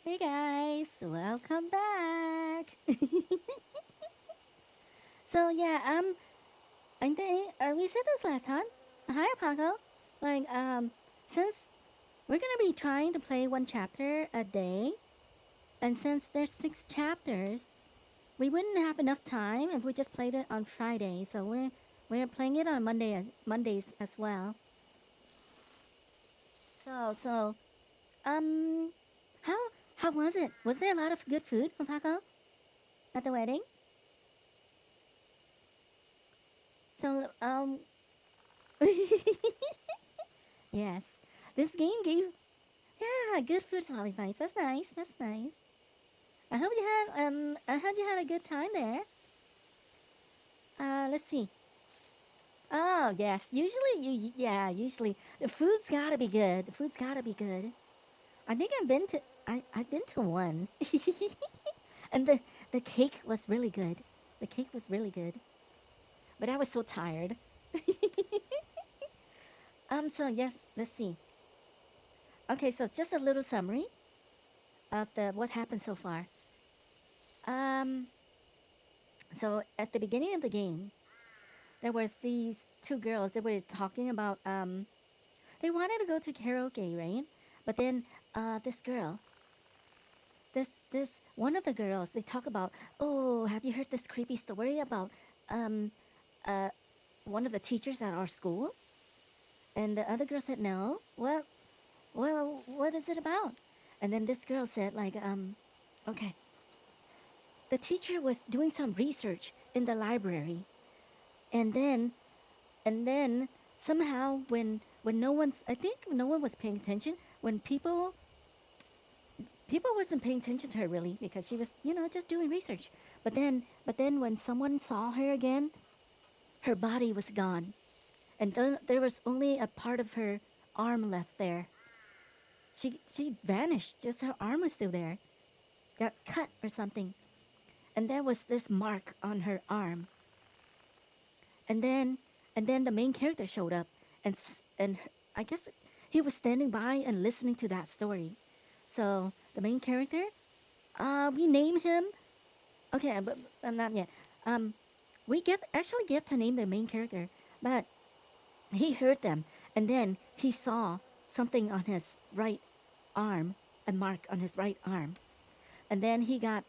Hey guys, welcome back. So yeah, I think we said this last time. Hi, Paco. Like since we're gonna be trying to play one chapter a day, and since there's 6 chapters, we wouldn't have enough time if we just played it on Friday. So we're playing it on Mondays as well. So um, how how was it? Was there a lot of good food, Paco, at the wedding? So yes. This game gave yeah, good food is always nice. That's nice. That's nice. I hope you had a good time there. Let's see. Oh yes, usually the food's gotta be good. The food's gotta be good. I think I've been to one, and the cake was really good. The cake was really good, but I was so tired. So yes, let's see. Okay, so it's just a little summary of the what happened so far. Um, so at the beginning of the game, there was these two girls. They were talking about they wanted to go to karaoke, right? But then this girl, this one of the girls, they talk about, oh, have you heard this creepy story about um uh one of the teachers at our school? And the other girl said, no. What is it about? And then this girl said, like, okay, the teacher was doing some research in the library, and then somehow when no one's I think no one was paying attention when people wasn't paying attention to her really because she was just doing research, but then when someone saw her again, her body was gone, and there was only a part of her arm left there. She vanished, just her arm was still there, got cut or something, and there was this mark on her arm. And then and then the main character showed up, and I guess he was standing by and listening to that story. So the main character, we name him. Okay, but not yet. Um, we get to name the main character, but he heard them, and then he saw something on his right arm, a mark on his right arm, and then he got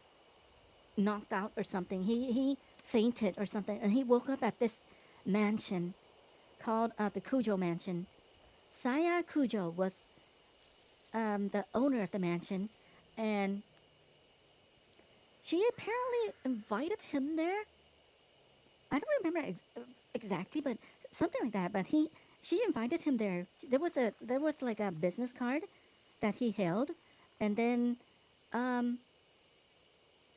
knocked out or something. He fainted or something, and he woke up at this mansion called the Cujo Mansion. Saya Cujo was the owner of the mansion, and she apparently invited him there. I don't remember exactly, but something like that. But she invited him there. There was like a business card that he held, and then um,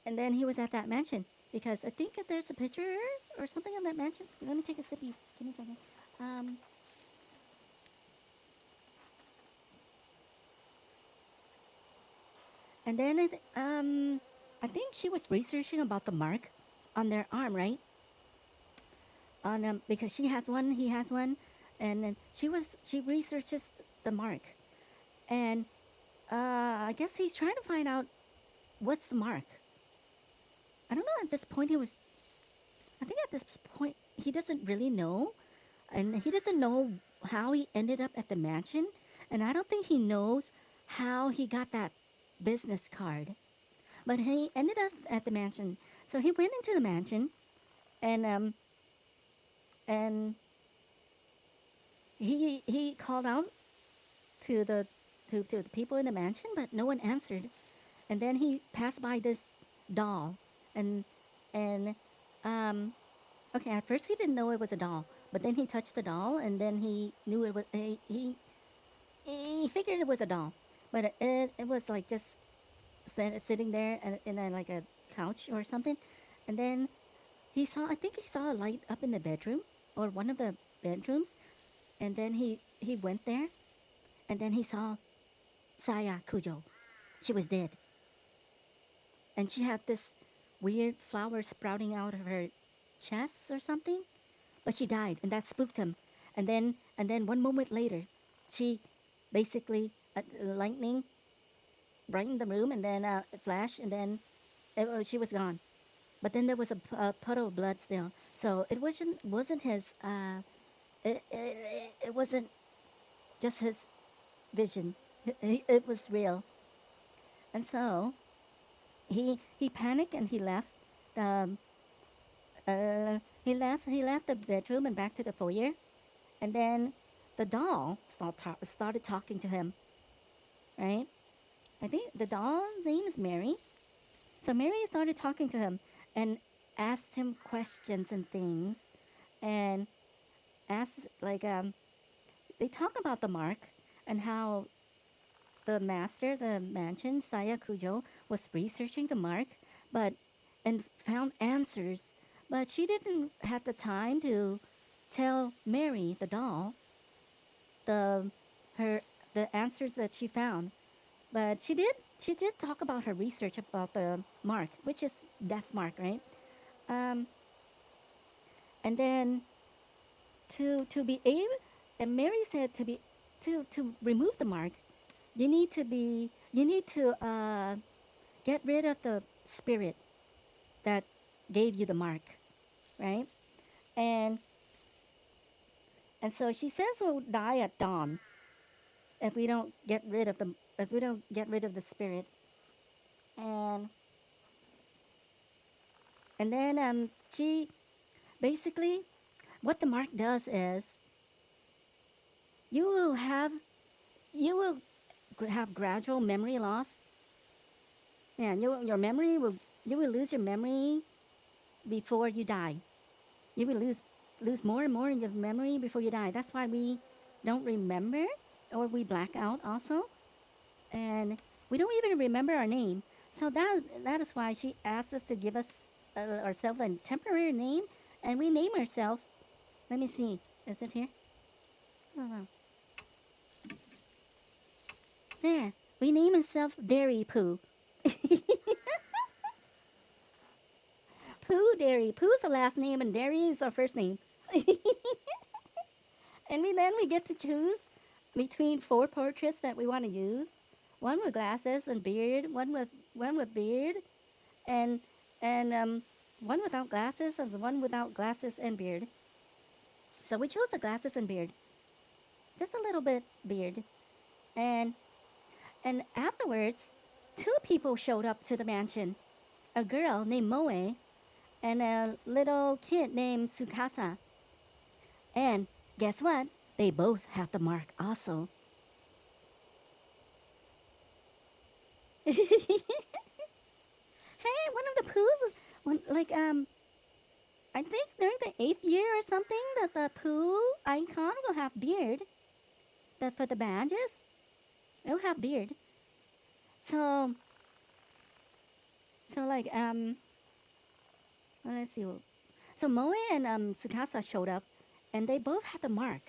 and then he was at that mansion because I think that there's a picture or something of that mansion. Let me take a sippy. Give me a second. Um, and then I think she was researching about the mark on their arm, right? On because she has one, he has one, and then she researches the mark, and I guess he's trying to find out what's the mark. I don't know. At this point, I think at this point he doesn't really know, and he doesn't know how he ended up at the mansion, and I don't think he knows how he got that business card. But he ended up at the mansion, so he went into the mansion, and and he called out to the people in the mansion, but no one answered. And then he passed by this doll, and and um, okay, at first he didn't know it was a doll, but then he touched the doll, and then he knew it was he figured it was a doll, but it was like just sitting there in a, like a couch or something, and then I think he saw a light up in the bedroom or one of the bedrooms, and then he went there, and then he saw Saya Kujo. She was dead, and she had this weird flower sprouting out of her chest or something, but she died, and that spooked him. And then one moment later, she basically lightning. brightened the room, and then it flashed, and then she was gone. But then there was a puddle of blood still. So it wasn't his. It wasn't just his vision. It was real. And so he panicked and he left. The, he left the bedroom and back to the foyer. And then the doll started talking to him. Right? I think the doll's name is Mary. So Mary started talking to him and asked him questions and things, and asked they talk about the mark and how the master, the mansion, Saya Kujo, was researching the mark, but and found answers, but she didn't have the time to tell Mary, the doll, the her the answers that she found. But she did talk about her research about the mark, which is death mark, right? Um, and then to be able, and Mary said to remove the mark, you need to get rid of the spirit that gave you the mark, right? And and so she says we'll die at dawn if we don't get rid of the if we don't get rid of the spirit. And and then she basically what the mark does is you will have you will have gradual memory loss. Yeah, your memory will you will lose your memory before you die. You will lose more and more of your memory before you die. That's why we don't remember or we black out also. And we don't even remember our name. So that is why she asked us to give us ourselves a temporary name, and we name ourselves. Let me see. Is it here? Oh, there. We name ourselves Dairy Poo. Pooh Dairy. Pooh's the last name, and Dairy is our first name. And then we get to choose between four portraits that we want to use. One with glasses and beard, one with beard, and one without glasses and one without glasses and beard. So we chose the glasses and beard, just a little bit beard, and afterwards, two people showed up to the mansion, a girl named Moe and a little kid named Sukasa. And guess what? They both have the mark also. Hey, one of the poos, I think during the 8th year or something, that the poo icon will have beard. That for the badges, it'll have beard. So, so like, let's see. So Moe and Tsukasa showed up, and they both had the mark.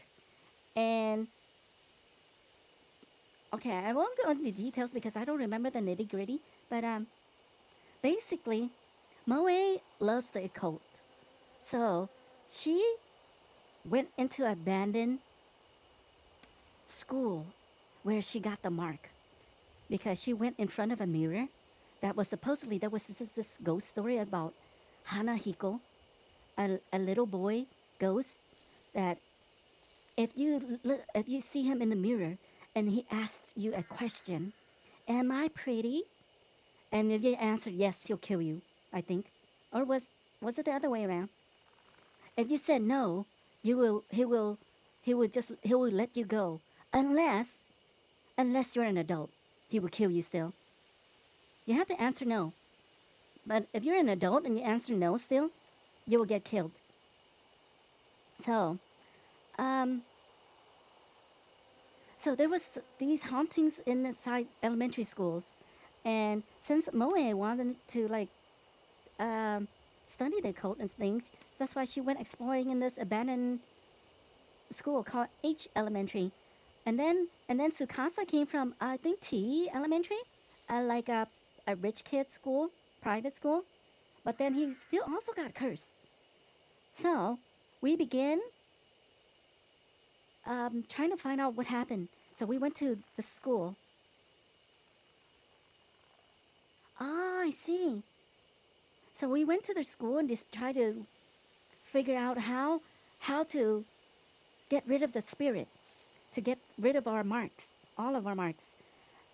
And okay, I won't go into details because I don't remember the nitty gritty. But basically, Moe loves the occult. So she went into an abandoned school where she got the mark because she went in front of a mirror that was supposedly there was this ghost story about Hanahiko, a little boy ghost that if you see him in the mirror and he asks you a question, "Am I pretty?" and if you answer yes, he'll kill you. I think, or was it the other way around? If you said no, you will he will let you go unless you're an adult. He will kill you still. You have to answer no. But if you're an adult and you answer no still, you will get killed. So, um, so there was these hauntings inside elementary schools, and since Moe wanted to um, study the occult and things, that's why she went exploring in this abandoned school called H Elementary, and then Tsukasa came from I think T Elementary, like a rich kid school, private school, but then he still also got cursed. So we began trying to find out what happened. So we went to the school, I see. So we went to their school and just tried to figure out how to get rid of the spirit, to get rid of our marks, all of our marks.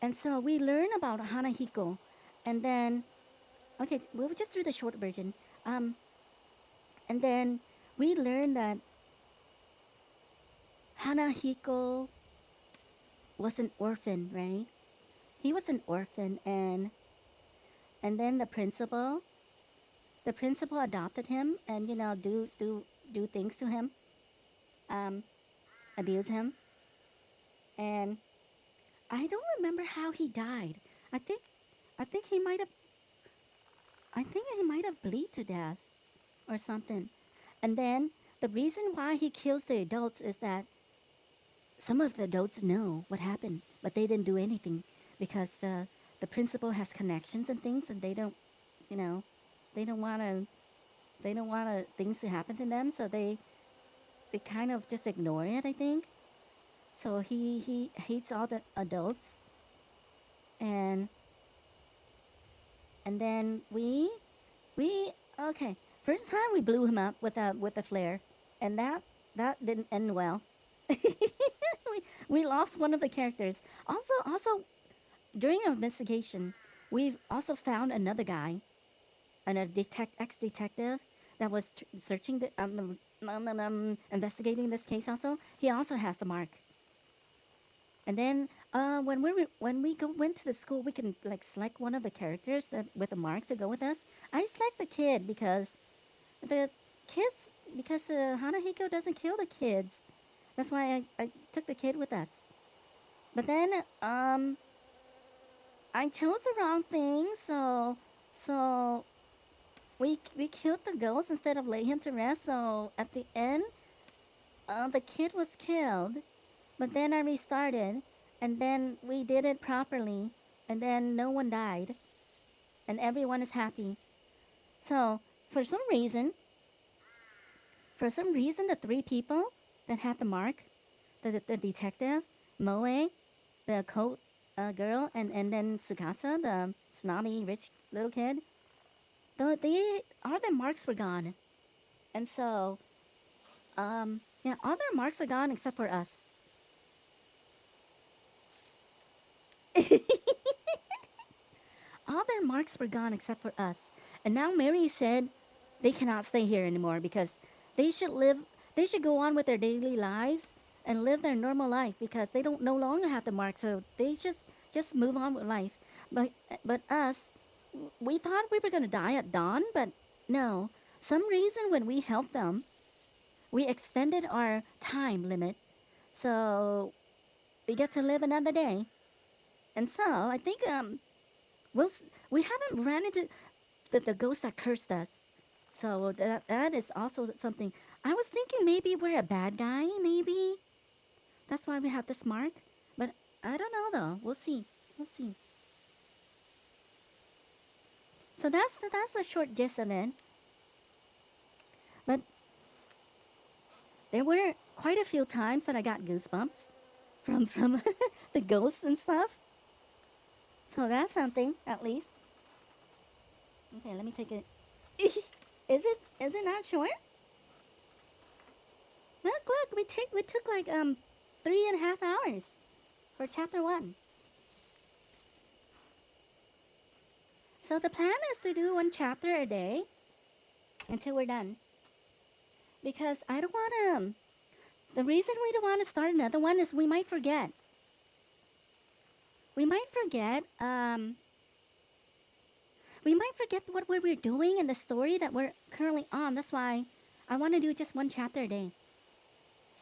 And so we learn about Hanahiko, and then okay, we'll just do the short version. Um, and then we learn that Hanahiko was an orphan, right? He was an orphan, and then the principal adopted him, and do things to him, um, abuse him, and I don't remember how he died. I think, I think he might have, I think he might have bleed to death or something. And then the reason why he kills the adults is that some of the adults know what happened, but they didn't do anything because the principal has connections and things, and they don't, you know, they don't want to, things to happen to them, so they kind of just ignore it, I think. So he hates all the adults, and then we okay. First time we blew him up with a flare, and that didn't end well. we lost one of the characters. Also during our investigation, we've also found another guy, ex-detective that was searching investigating this case. Also, he also has the mark. And then went to the school, we can like select one of the characters that with the marks to go with us. I select the kid because the kids because the Hanahiko doesn't kill the kids. That's why I took the kid with us. But then I chose the wrong thing, so we killed the ghost instead of laying him to rest. So at the end, the kid was killed, but then I restarted, and then we did it properly, and then no one died, and everyone is happy. So for some reason, the three people that had the mark, the detective, Moe, the coat girl, and then Tsukasa, the snobby rich little kid, though all their marks were gone, and so yeah, all their marks are gone except for us. All their marks were gone except for us. And now Mary said they cannot stay here anymore because they should live they should go on with their daily lives and live their normal life because they don't no longer have the mark, so they just move on with life. But us, we thought we were gonna die at dawn, but no. Some reason when we helped them, we extended our time limit. So we get to live another day. And so I think we'll, we haven't ran into the ghost that cursed us. So that is also something. I was thinking maybe we're a bad guy, maybe. That's why we have this mark. But I don't know though. We'll see. We'll see. So that's the short gist of it. But there were quite a few times that I got goosebumps from the ghosts and stuff. So that's something at least. Okay, let me take it. Is it not short? Look, we took like 3.5 hours for chapter 1. So the plan is to do one chapter a day until we're done. Because I don't want to. The reason we don't want to start another one is we might forget. We might forget. We might forget what we're doing and the story that we're currently on. That's why I want to do just one chapter a day.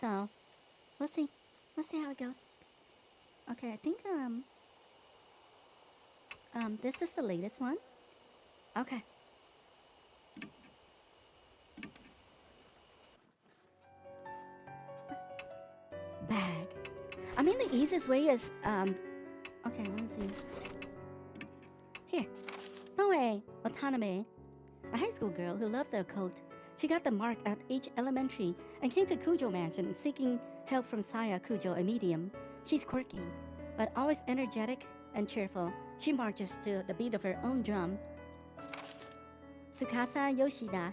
So we'll see. We'll see how it goes. Okay, I think this is the latest one. Okay. Bag. I mean, the easiest way is okay, let me see. Here. Moe Otaname, a high school girl who loves the occult. She got the mark at H Elementary and came to Kujo Mansion seeking help from Saya Kujo, a medium. She's quirky, but always energetic and cheerful. She marches to the beat of her own drum. Tsukasa Yoshida,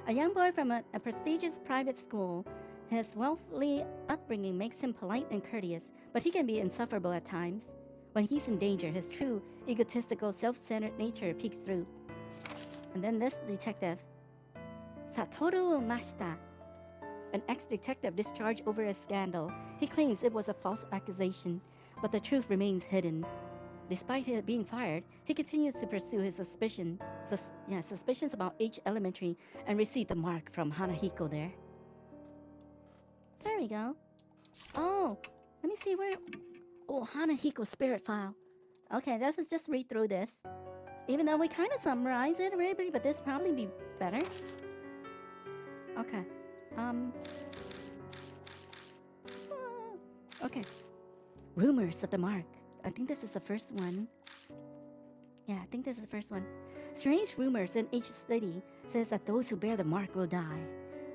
a young boy from a prestigious private school. His wealthy upbringing makes him polite and courteous, but he can be insufferable at times. When he's in danger, his true, egotistical, self-centered nature peeks through. And then this detective, Satoru Mashita, an ex-detective discharged over a scandal. He claims it was a false accusation, but the truth remains hidden. Despite his being fired, he continues to pursue his suspicions about H Elementary and receive the mark from Hanahiko there. There we go. Oh, let me see where... Oh, Hanahiko spirit file. Okay, let's just read through this. Even though we kind of summarize it already, but this probably be better. Okay. Okay. Rumors of the mark. I think this is the first one. Yeah, I think this is the first one. Strange rumors in each city says that those who bear the mark will die.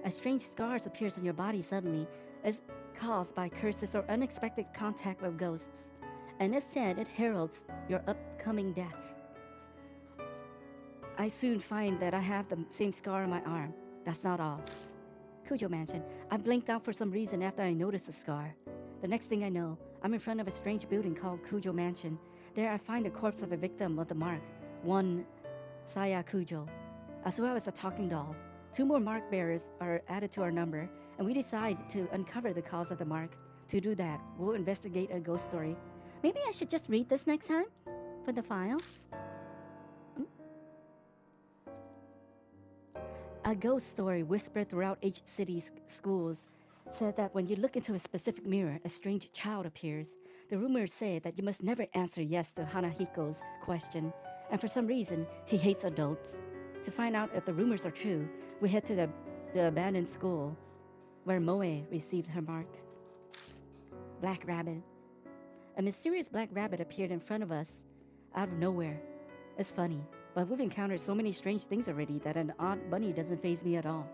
A strange scars appears on your body suddenly, as caused by curses or unexpected contact with ghosts. And it's said it heralds your upcoming death. I soon find that I have the same scar on my arm. That's not all. Kujo Mansion. I blinked out for some reason after I noticed the scar. The next thing I know, I'm in front of a strange building called Kujo Mansion. There I find the corpse of a victim of the mark, one Saya Kujo, as well as a talking doll. 2 more mark bearers are added to our number, and we decide to uncover the cause of the mark. To do that, we'll investigate a ghost story. Maybe I should just read this next time for the file. A ghost story whispered throughout each city's schools said that when you look into a specific mirror, a strange child appears. The rumors say that you must never answer yes to Hanahiko's question, and for some reason, he hates adults. To find out if the rumors are true, we head to the abandoned school where Moe received her mark. Black Rabbit. A mysterious black rabbit appeared in front of us out of nowhere. It's funny, but we've encountered so many strange things already that an odd bunny doesn't faze me at all.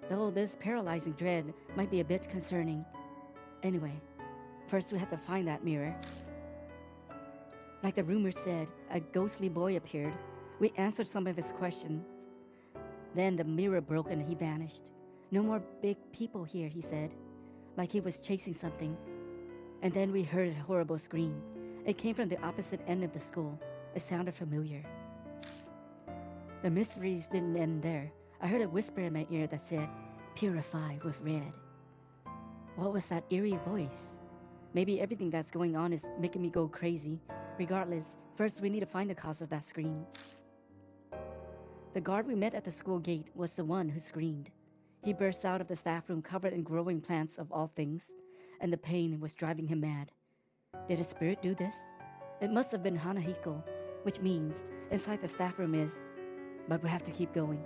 Though this paralyzing dread might be a bit concerning. Anyway, first we have to find that mirror. Like the rumor said, a ghostly boy appeared. We answered some of his questions. Then the mirror broke and he vanished. No more big people here, he said, like he was chasing something. And then we heard a horrible scream. It came from the opposite end of the school. It sounded familiar. The mysteries didn't end there. I heard a whisper in my ear that said, "Purify with red." What was that eerie voice? Maybe everything that's going on is making me go crazy. Regardless, first we need to find the cause of that scream. The guard we met at the school gate was the one who screamed. He burst out of the staff room covered in growing plants of all things, and the pain was driving him mad. Did a spirit do this? It must have been Hanahiko, which means inside the staff room is, but we have to keep going.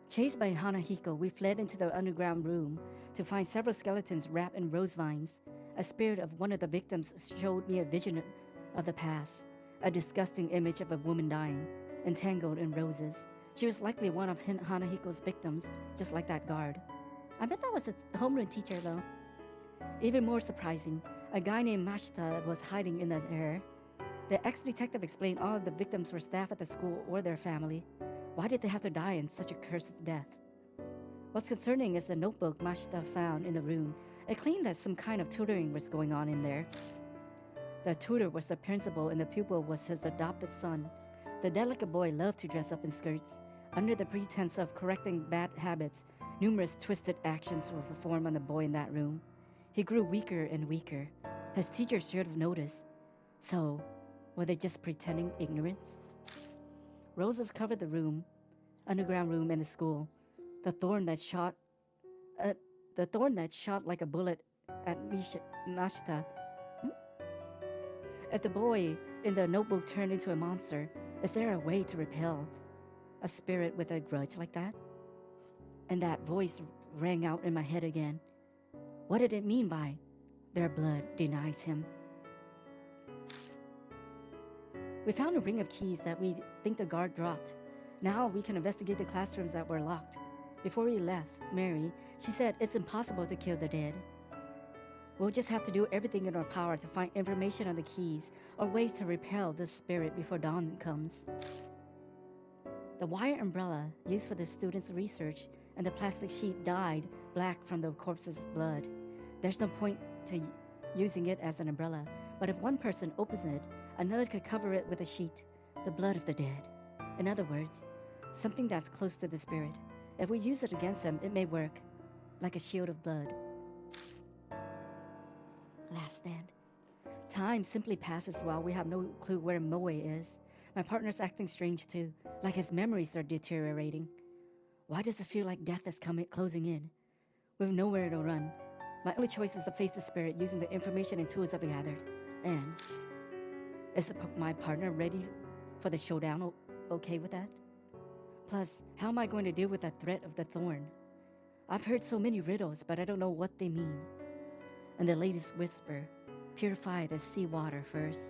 Chased by Hanahiko, we fled into the underground room to find several skeletons wrapped in rose vines. A spirit of one of the victims showed me a vision of the past, a disgusting image of a woman dying, entangled in roses. She was likely one of Hanahiko's victims, just like that guard. I bet that was a homeroom teacher, though. Even more surprising, a guy named Mashita was hiding in there. The ex-detective explained all of the victims were staff at the school or their family. Why did they have to die in such a cursed death? What's concerning is the notebook Mashita found in the room. It claimed that some kind of tutoring was going on in there. The tutor was the principal and the pupil was his adopted son. The delicate boy loved to dress up in skirts. Under the pretense of correcting bad habits, numerous twisted actions were performed on the boy in that room. He grew weaker and weaker. His teachers should have noticed. So, were they just pretending ignorance? Roses covered the room, underground room in the school. The thorn that shot like a bullet at Mashita. If the boy in the notebook turned into a monster, is there a way to repel a spirit with a grudge like that? And that voice rang out in my head again. What did it mean by, their blood denies him? We found a ring of keys that we think the guard dropped. Now we can investigate the classrooms that were locked. Before we left, Mary, she said it's impossible to kill the dead. We'll just have to do everything in our power to find information on the keys or ways to repel the spirit before dawn comes. The wire umbrella used for the students' research and the plastic sheet dyed black from the corpse's blood. There's no point to using it as an umbrella, but if one person opens it, another could cover it with a sheet, the blood of the dead. In other words, something that's close to the spirit. If we use it against them, it may work, like a shield of blood. Last stand. Time simply passes while we have no clue where Moe is. My partner's acting strange too, like his memories are deteriorating. Why does it feel like death is closing in? We have nowhere to run. My only choice is to face the spirit using the information and tools I've gathered. And is my partner ready for the showdown? Okay with that? Plus, how am I going to deal with the threat of the thorn? I've heard so many riddles, but I don't know what they mean. And the latest whisper, purify the seawater first.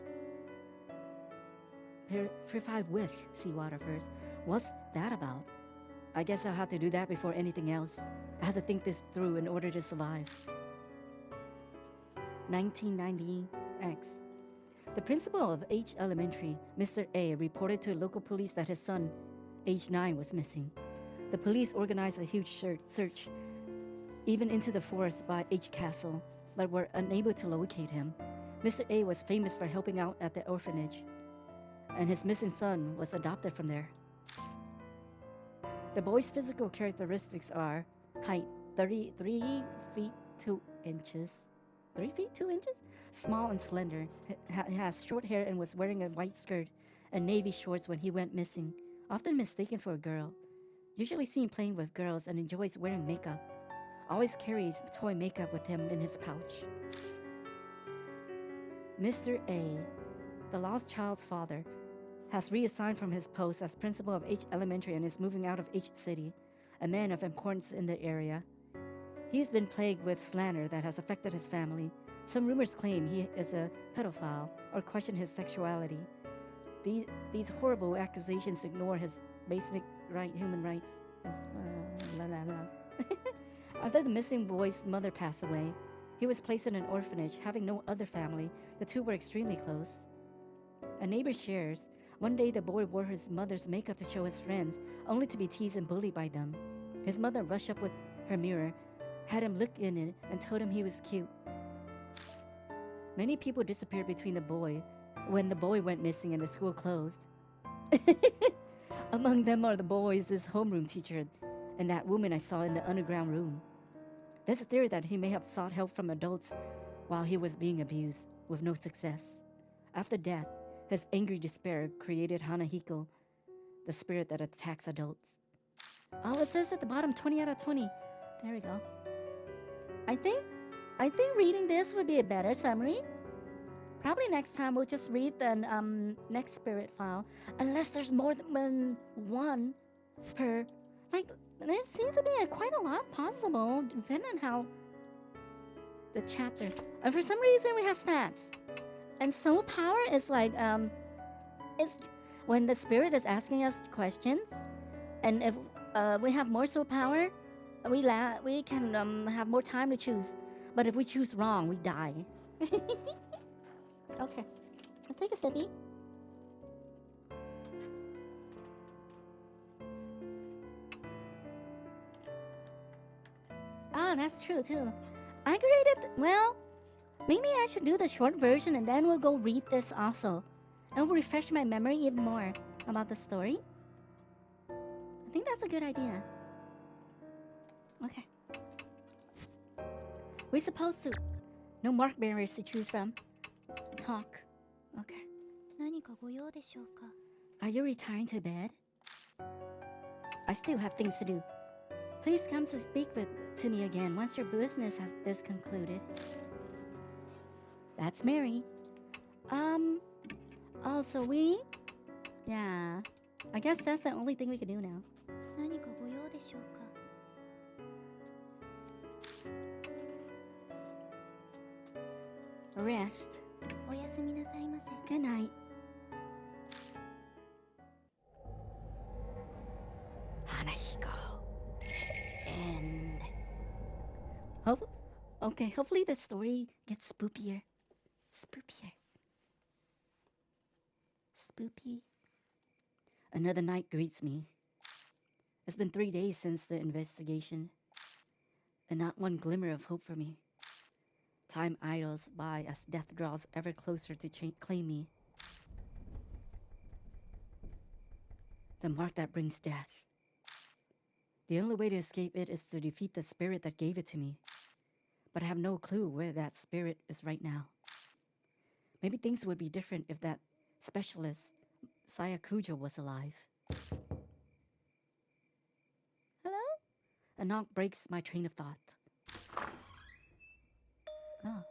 Purify with seawater first. What's that about? I guess I'll have to do that before anything else. I have to think this through in order to survive. 1990X. The principal of H Elementary, Mr. A, reported to local police that his son, age 9, was missing. The police organized a huge search, even into the forest by H Castle, but were unable to locate him. Mr. A was famous for helping out at the orphanage, and his missing son was adopted from there. The boy's physical characteristics are height 3 feet 2 inches. 3 feet 2 inches? Small and slender. He has short hair and was wearing a white skirt and navy shorts when he went missing, often mistaken for a girl. Usually seen playing with girls and enjoys wearing makeup. Always carries toy makeup with him in his pouch. Mr. A, the lost child's father, has reassigned from his post as principal of H Elementary and is moving out of H City, a man of importance in the area. He's been plagued with slander that has affected his family. Some rumors claim he is a pedophile or question his sexuality. These horrible accusations ignore his basic human rights. After the missing boy's mother passed away, he was placed in an orphanage, having no other family. The two were extremely close. A neighbor shares, one day the boy wore his mother's makeup to show his friends, only to be teased and bullied by them. His mother rushed up with her mirror, had him look in it, and told him he was cute. Many people disappeared between when the boy went missing and the school closed. Among them are the boys' homeroom teacher and that woman I saw in the underground room. There's a theory that he may have sought help from adults while he was being abused, with no success. After death, his angry despair created Hanahiko, the spirit that attacks adults. Oh, it says at the bottom 20 out of 20. There we go. I think reading this would be a better summary. Probably next time we'll just read the next spirit file, unless there's more than one per. Like, there seems to be quite a lot possible, depending on how the chapter. And for some reason, we have stats. And soul power is like it's when the spirit is asking us questions, and if we have more soul power, we can have more time to choose. But if we choose wrong, we die. Okay, let's take a sippy. Ah, that's true too. I created, well, maybe I should do the short version and then we'll go read this also. And we'll refresh my memory even more about the story. I think that's a good idea. Okay. We're supposed to... No mark barriers to choose from. Talk. Okay. 何かご用でしょうか? Are you retiring to bed? I still have things to do. Please come to speak to me again once your business is concluded. That's Mary. Oh, so yeah. I guess that's the only thing we can do now. 何かご用でしょうか? Rest. おやすみなさいませ. Good night. Hanahiko. End. Hopefully the story gets spookier. Spoopy. Another night greets me. It's been 3 days since the investigation, and not one glimmer of hope for me. Time idles by as death draws ever closer to claim me. The mark that brings death. The only way to escape it is to defeat the spirit that gave it to me. But I have no clue where that spirit is right now. Maybe things would be different if that specialist, Sayakujo, was alive. Hello? A knock breaks my train of thought. Oh.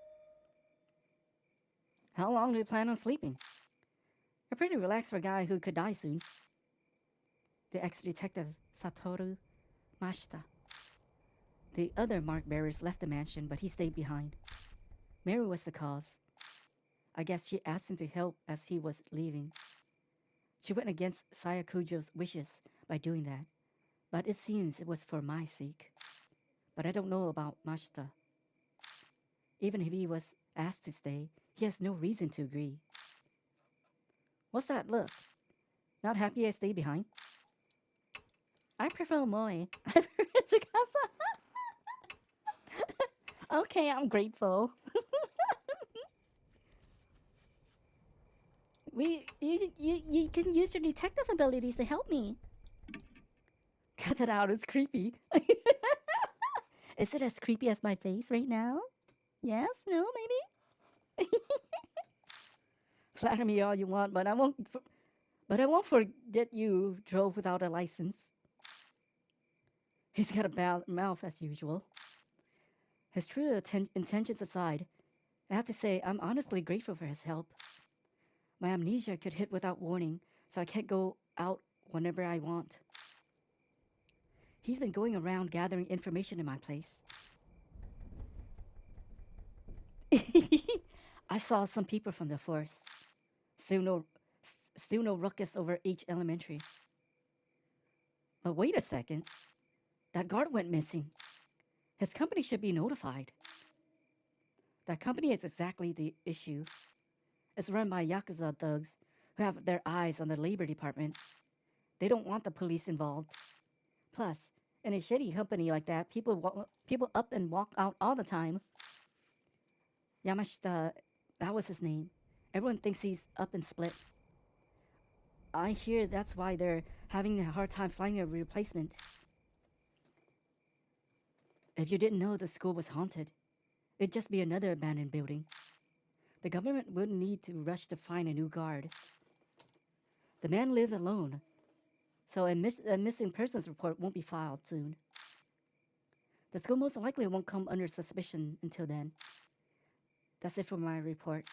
How long do you plan on sleeping? You're pretty relaxed for a guy who could die soon. The ex-detective, Satoru Mashita. The other mark bearers left the mansion, but he stayed behind. Mary was the cause. I guess she asked him to help as he was leaving. She went against Sayakujo's wishes by doing that, but it seems it was for my sake. But I don't know about Mashita. Even if he was asked to stay, he has no reason to agree. What's that look? Not happy I stayed behind? I prefer Moe. I prefer Tsukasa. Okay, I'm grateful. You can use your detective abilities to help me. Cut that out, it's creepy. Is it as creepy as my face right now? Yes? No? Maybe? Flatter me all you want, but I won't forget you drove without a license. He's got a bad mouth as usual. His true intentions aside, I have to say I'm honestly grateful for his help. My amnesia could hit without warning, so I can't go out whenever I want. He's been going around gathering information in my place. I saw some people from the force. Still no ruckus over H Elementary. But wait a second. That guard went missing. His company should be notified. That company is exactly the issue. It's run by Yakuza thugs who have their eyes on the labor department. They don't want the police involved. Plus, in a shitty company like that, people up and walk out all the time. Yamashita, that was his name. Everyone thinks he's up and split. I hear that's why they're having a hard time finding a replacement. If you didn't know the school was haunted, it'd just be another abandoned building. The government wouldn't need to rush to find a new guard. The man lived alone, so a missing persons report won't be filed soon. The school most likely won't come under suspicion until then. That's it for my report.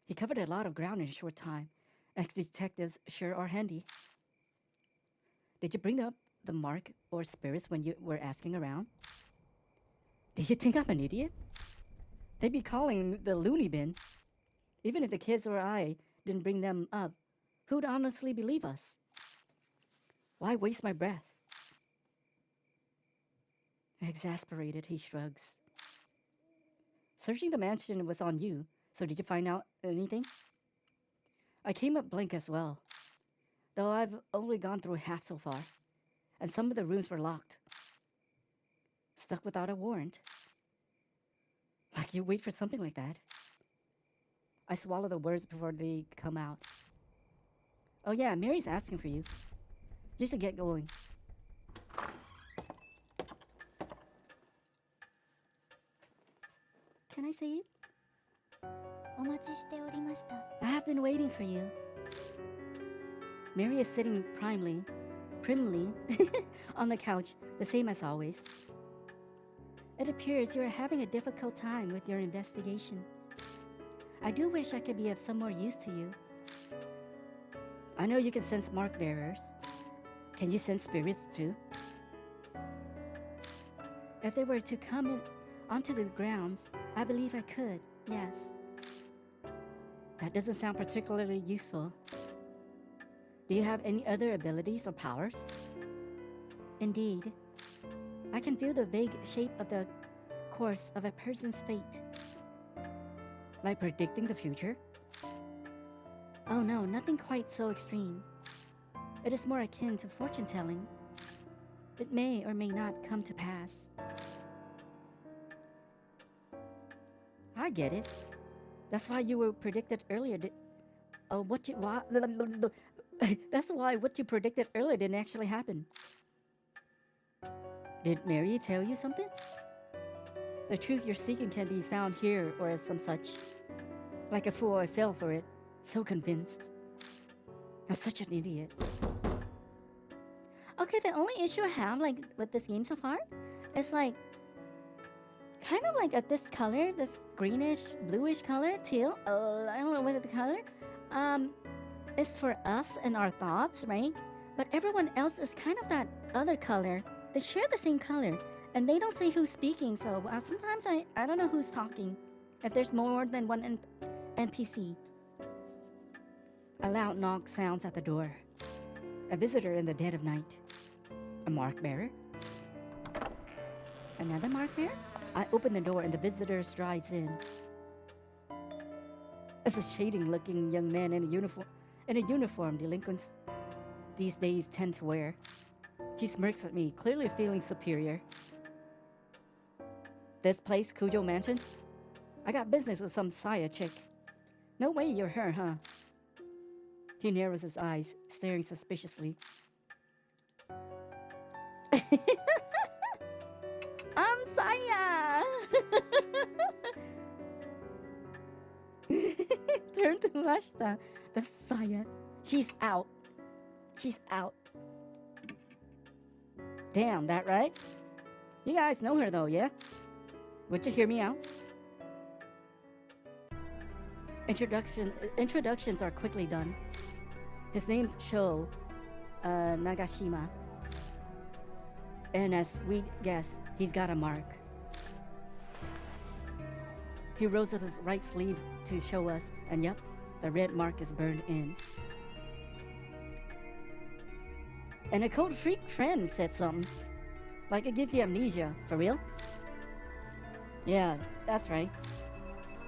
He covered a lot of ground in a short time. Ex-detectives sure are handy. Did you bring up the mark or spirits when you were asking around? Did you think I'm an idiot? They'd be calling the loony bin. Even if the kids or I didn't bring them up, who'd honestly believe us? Why waste my breath? Exasperated, he shrugs. Searching the mansion was on you, so did you find out anything? I came up blank as well, though I've only gone through half so far, and some of the rooms were locked. Stuck without a warrant. Like you wait for something like that. I swallow the words before they come out. Oh yeah, Mary's asking for you. You should get going. Can I say it? お待ちしておりました。 I have been waiting for you. Mary is sitting primly on the couch, the same as always. It appears you are having a difficult time with your investigation. I do wish I could be of some more use to you. I know you can sense mark bearers. Can you sense spirits too? If they were to come in onto the grounds, I believe I could, yes. That doesn't sound particularly useful. Do you have any other abilities or powers? Indeed. I can feel the vague shape of the course of a person's fate. Like predicting the future? Oh no, nothing quite so extreme. It is more akin to fortune-telling, It may or may not come to pass. I get it. That's why you were predicted earlier. What you why, That's why what you predicted earlier didn't actually happen. Did Mary tell you something? The truth you're seeking can be found here or as some such. Like a fool, I fell for it. So convinced. I'm such an idiot. Okay, the only issue I have like with this game so far is like kind of like this color, this greenish, bluish color, teal. I don't know what the color. Is for us and our thoughts, right? But everyone else is kind of that other color. They share the same color, and they don't say who's speaking. So sometimes I don't know who's talking. If there's more than one NPC. A loud knock sounds at the door. A visitor in the dead of night. A mark bearer. Another mark bearer? I open the door and the visitor strides in. It's a shading-looking young man in a uniform delinquents these days tend to wear. He smirks at me, clearly feeling superior. This place, Cujo Mansion? I got business with some Saya chick. No way you're her, huh? He narrows his eyes, staring suspiciously. I'm Saya! Turn to Ashta. That's Saya. She's out. She's out. Damn, that right? You guys know her though, yeah? Would you hear me out? Introductions are quickly done. His name's Sho Nagashima. And as we guess, he's got a mark. He rolls up his right sleeve to show us, and yep, the red mark is burned in. And a code freak friend said something. Like it gives you amnesia. For real? Yeah, that's right.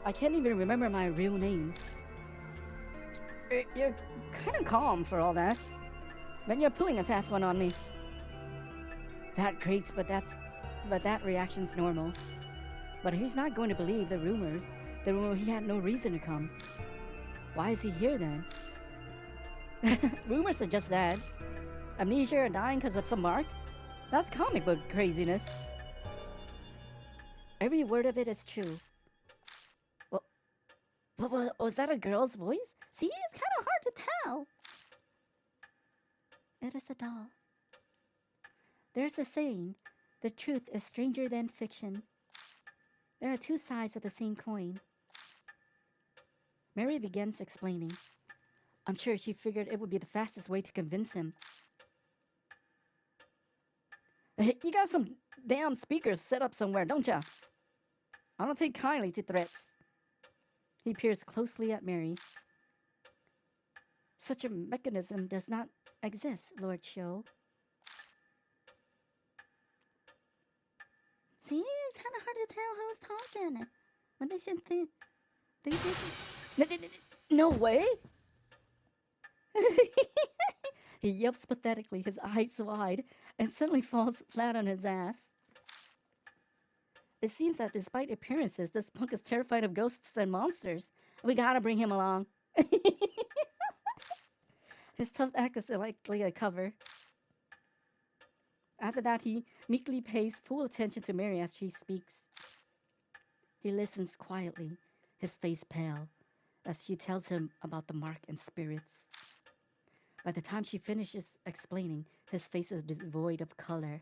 I can't even remember my real name. You're kind of calm for all that. But you're pulling a fast one on me. That grates, but that reaction's normal. But he's not going to believe the rumors. The rumor he had no reason to come. Why is he here then? Rumors suggest that. Amnesia or dying because of some mark? That's comic book craziness. Every word of it is true. Well, was that a girl's voice? See, it's kind of hard to tell. It is a doll. There's a saying, the truth is stranger than fiction. There are two sides of the same coin. Mary begins explaining. I'm sure she figured it would be the fastest way to convince him. You got some damn speakers set up somewhere, don't ya? I don't take kindly to threats. He peers closely at Mary. Such a mechanism does not exist, Lord Sho. See, it's kind of hard to tell who's talking. When they said no way! He yelps pathetically, his eyes wide, and suddenly falls flat on his ass. It seems that despite appearances, this punk is terrified of ghosts and monsters. We gotta bring him along. His tough act is likely a cover. After that, he meekly pays full attention to Mary as she speaks. He listens quietly, his face pale, as she tells him about the mark and spirits. By the time she finishes explaining, his face is devoid of color.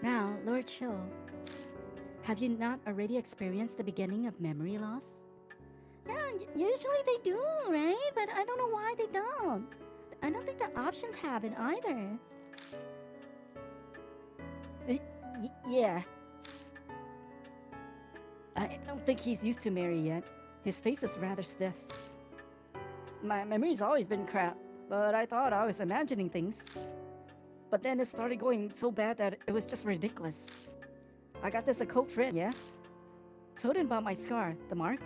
Now, Lord Sho, have you not already experienced the beginning of memory loss? Yeah, usually they do, right? But I don't know why they don't. I don't think the options have it either. Yeah. I don't think he's used to Mary yet. His face is rather stiff. My memory's always been crap, but I thought I was imagining things. But then it started going so bad that it was just ridiculous. I got this occult friend, yeah? Told him about my scar, the mark.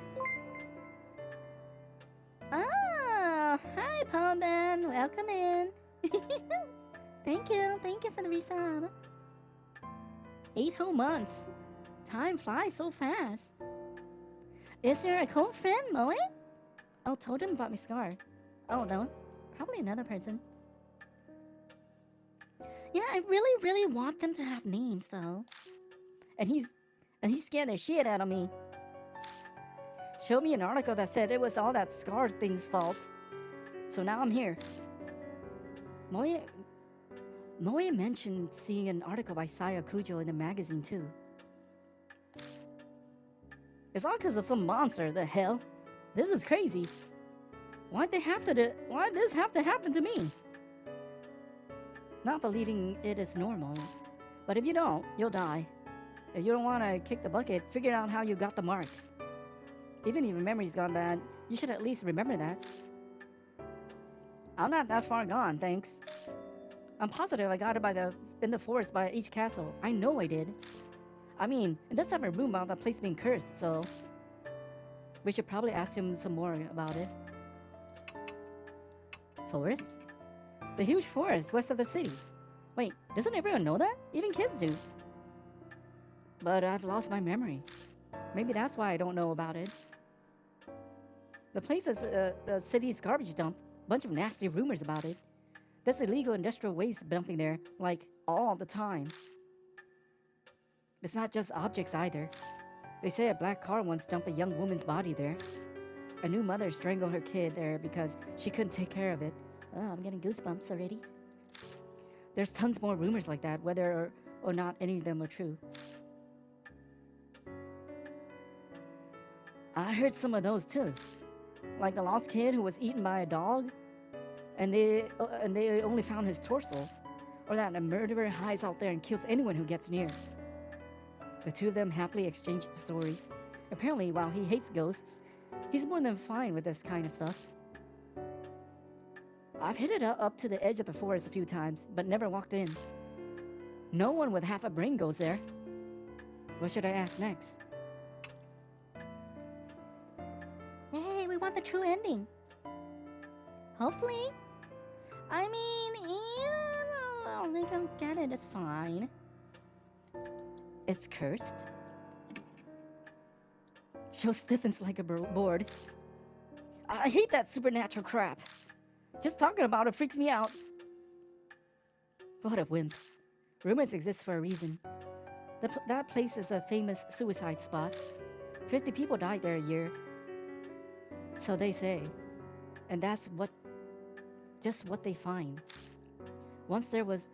Hello, Ben. Welcome in. Thank you for the resub. 8 whole months. Time flies so fast. Is there a cool friend, Moe? Oh, Totem brought me scar. Oh, no. Probably another person. Yeah, I really, really want them to have names, though. And he's scared the shit out of me. Showed me an article that said it was all that Scar thing's fault. So now I'm here. Moe mentioned seeing an article by Saya Kujo in the magazine too. It's all because of some monster, the hell. This is crazy. Why'd this have to happen to me? Not believing it is normal. But if you don't, you'll die. If you don't want to kick the bucket, figure out how you got the mark. Even if your memory's gone bad, you should at least remember that. I'm not that far gone, thanks. I'm positive I got it in the forest by each castle. I know I did. I mean, it does have a room about the place being cursed, so... We should probably ask him some more about it. Forest? The huge forest west of the city. Wait, doesn't everyone know that? Even kids do. But I've lost my memory. Maybe that's why I don't know about it. The place is the city's garbage dump. Bunch of nasty rumors about it. There's illegal industrial waste dumping there, like, all the time. It's not just objects either. They say a black car once dumped a young woman's body there. A new mother strangled her kid there because she couldn't take care of it. Oh, I'm getting goosebumps already. There's tons more rumors like that, whether or not any of them are true. I heard some of those too. Like the lost kid who was eaten by a dog, and they only found his torso. Or that a murderer hides out there and kills anyone who gets near. The two of them happily exchanged stories. Apparently, while he hates ghosts, he's more than fine with this kind of stuff. I've hit it up to the edge of the forest a few times, but never walked in. No one with half a brain goes there. What should I ask next? Hey, we want the true ending. Hopefully. I mean, even they don't get it, it's fine. It's cursed. Show stiffens like a board. I hate that supernatural crap. Just talking about it freaks me out. What a wimp. Rumors exist for a reason. That place is a famous suicide spot. 50 people died there a year. So they say. And that's just what they find. Once there was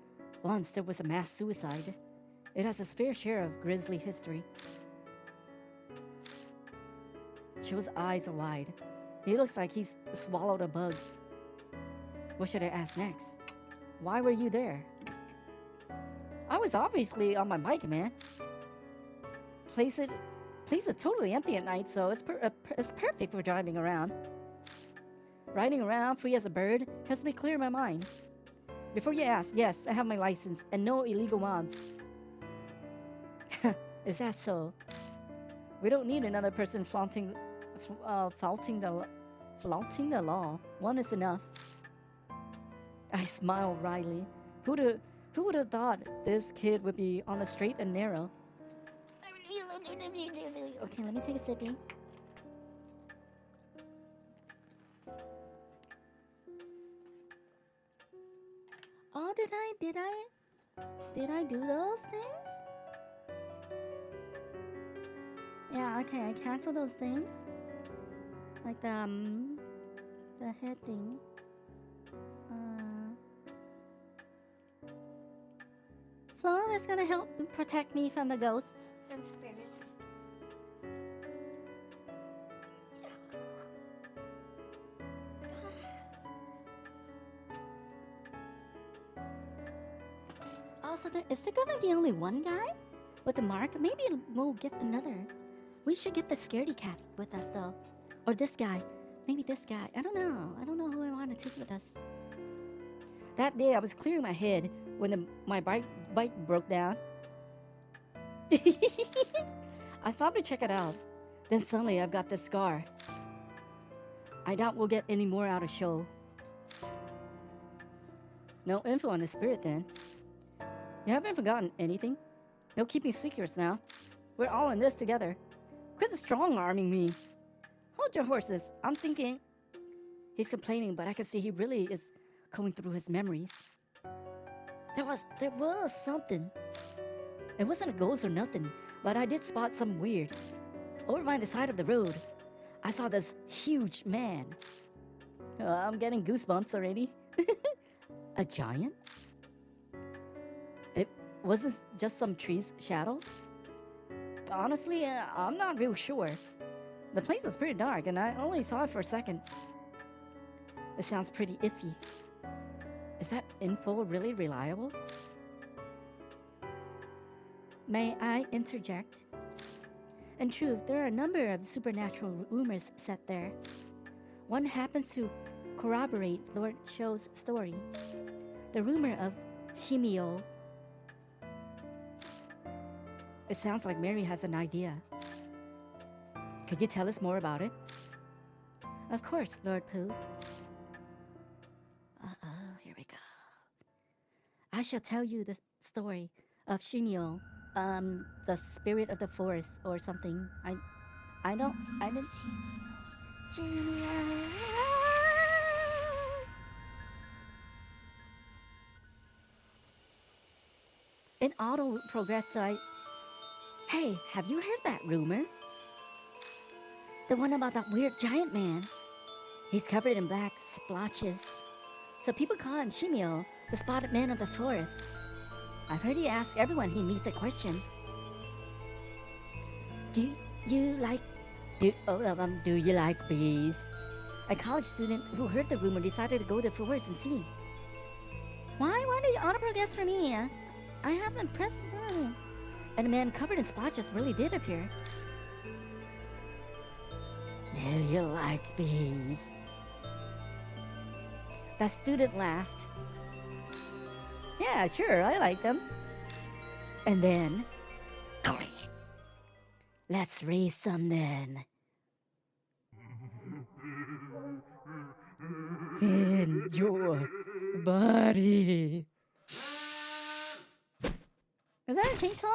a mass suicide. It has its fair share of grisly history. Cho's eyes are wide. He looks like he's swallowed a bug. What should I ask next? Why were you there? I was obviously on my bike, man. Place is totally empty at night, so it's perfect for driving around. Riding around free as a bird helps me clear my mind. Before you ask, yes, I have my license and no illegal mods. Is that so? We don't need another person flaunting the law. One is enough. I smile wryly. Who would have thought this kid would be on the straight and narrow? Okay, let me take a sippy. Oh, did I do those things? Yeah, okay, I canceled those things. Like the head thing. Flo is gonna help protect me from the ghosts and spirits. Oh, so is there gonna be only one guy with the mark? Maybe we'll get another. We should get the scaredy cat with us though. Or this guy. Maybe this guy. I don't know. I don't know who I want to take with us. That day I was clearing my head when my bike broke down. I stopped to check it out. Then suddenly I've got this scar. I doubt we'll get any more out of Sho. No info on the spirit then. You haven't forgotten anything? No keeping secrets now. We're all in this together. Quit strong-arming me. Hold your horses. I'm thinking. He's complaining, but I can see he really is going through his memories. There was something. It wasn't a ghost or nothing, but I did spot something weird. Over by the side of the road, I saw this huge man. I'm getting goosebumps already. A giant? It wasn't just some tree's shadow? Honestly, I'm not real sure. The place was pretty dark, and I only saw it for a second. It sounds pretty iffy. Is that info really reliable? May I interject? In truth, there are a number of supernatural rumors set there. One happens to corroborate Lord Shou's story. The rumor of Shimio. It sounds like Mary has an idea. Could you tell us more about it? Of course, Lord Pooh. Here we go. I shall tell you the story of Shimio, the spirit of the forest or something. I didn't. Shimio. In auto progress, so Hey, have you heard that rumor? The one about that weird giant man. He's covered in black splotches. So people call him Shimio, the spotted man of the forest. I've heard he asks everyone he meets a question. Do you like bees? A college student who heard the rumor decided to go to the forest and see. Why do you auto progress for me? I haven't pressed button. And a man covered in splotches really did appear. Do you like bees? That student laughed. Yeah, sure, I like them. And then, let's raise some then. In your body. Is that a chainsaw?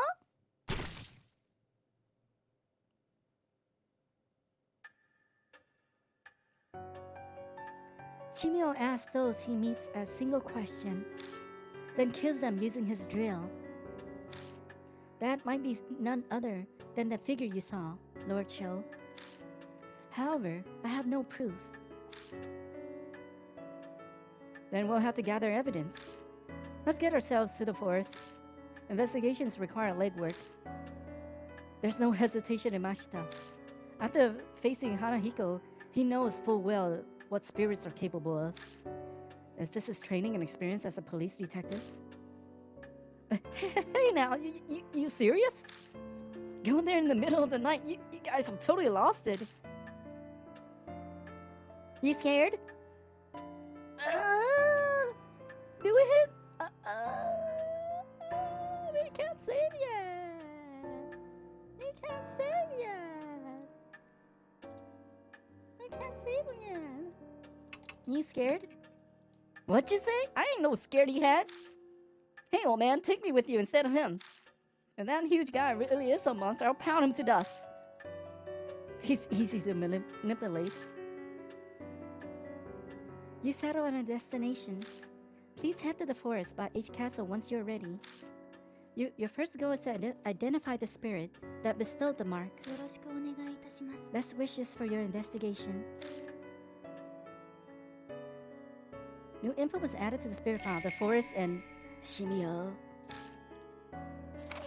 Shimio asks those he meets a single question, then kills them using his drill. That might be none other than the figure you saw, Lord Shou. However, I have no proof. Then we'll have to gather evidence. Let's get ourselves to the forest. Investigations require legwork. There's no hesitation in Mashita. After facing Hanahiko, he knows full well what spirits are capable of. Is this his training and experience as a police detective? Hey now, you serious? Going there in the middle of the night, you guys have totally lost it. You scared? Do it? We can't save you. We can't save you. We can't save you. You scared? What'd you say? I ain't no scaredy cat. Hey, old man, take me with you instead of him. If that huge guy really is a monster, I'll pound him to dust. He's easy to manipulate. You settle on a destination. Please head to the forest by H Castle once you're ready. Your first goal is to identify the spirit that bestowed the mark. よろしくお願いいたします。 Best wishes for your investigation. New info was added to the spirit file, the forest and Shimio.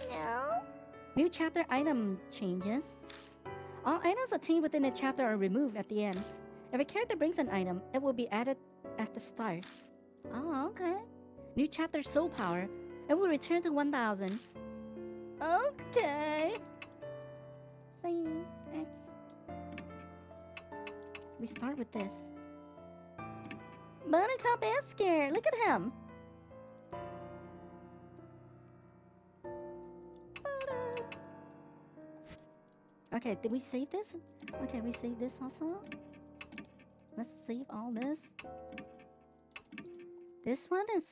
No. New chapter item changes. All items obtained within a chapter are removed at the end. If a character brings an item, it will be added at the start. Oh, okay. New chapter soul power. It will return to 1000. Okay. See, we start with this. Buttercup is scared. Look at him. Okay, did we save this? Okay, we saved this also. Let's save all this. This one is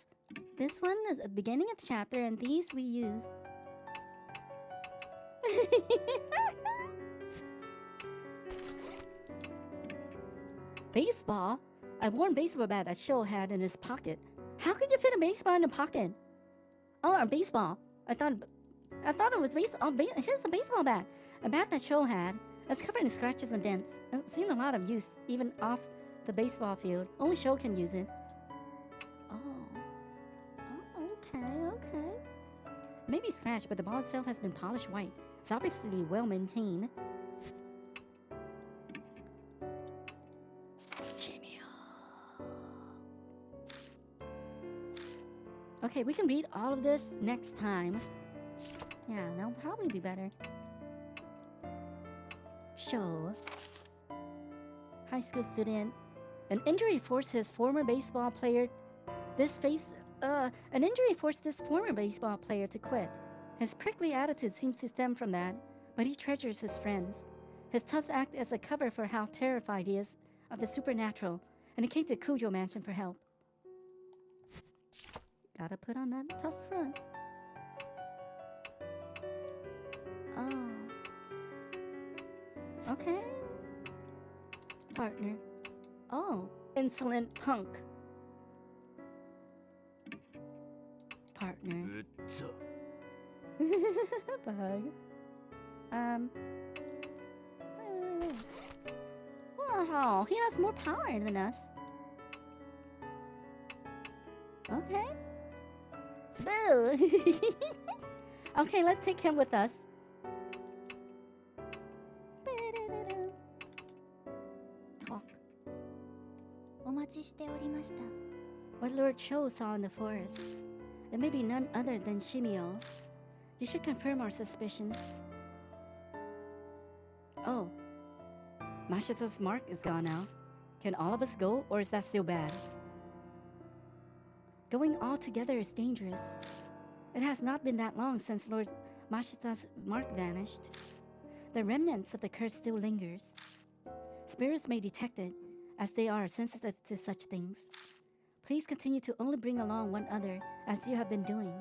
This one is at the beginning of the chapter, and these we use. Baseball? A worn baseball bat that Sho had in his pocket. How could you fit a baseball in a pocket? Oh, a baseball. I thought it was baseball. Oh, here's the baseball bat. A bat that Sho had. It's covered in scratches and dents. It's seen a lot of use, even off the baseball field. Only Sho can use it. Oh, okay. Maybe scratched, but the ball itself has been polished white. It's obviously well maintained. Okay, we can read all of this next time. Yeah, that'll probably be better. Sho. High school student. An injury forced this former baseball player to quit. His prickly attitude seems to stem from that, but he treasures his friends. His tough act as a cover for how terrified he is of the supernatural, and he came to Kujo Mansion for help. Gotta put on that tough front. Oh. Okay. Partner. Oh, insolent punk. Partner. Bug. Wait. Wow, he has more power than us. Okay. Boo! Okay, let's take him with us. Talk. お待ちしておりました。 What Lord Cho saw in the forest. It may be none other than Shimio. You should confirm our suspicions. Oh. Mashito's mark is gone now. Can all of us go, or is that still bad? Going all together is dangerous. It has not been that long since Lord Mashita's mark vanished. The remnants of the curse still lingers. Spirits may detect it, as they are sensitive to such things. Please continue to only bring along one other, as you have been doing.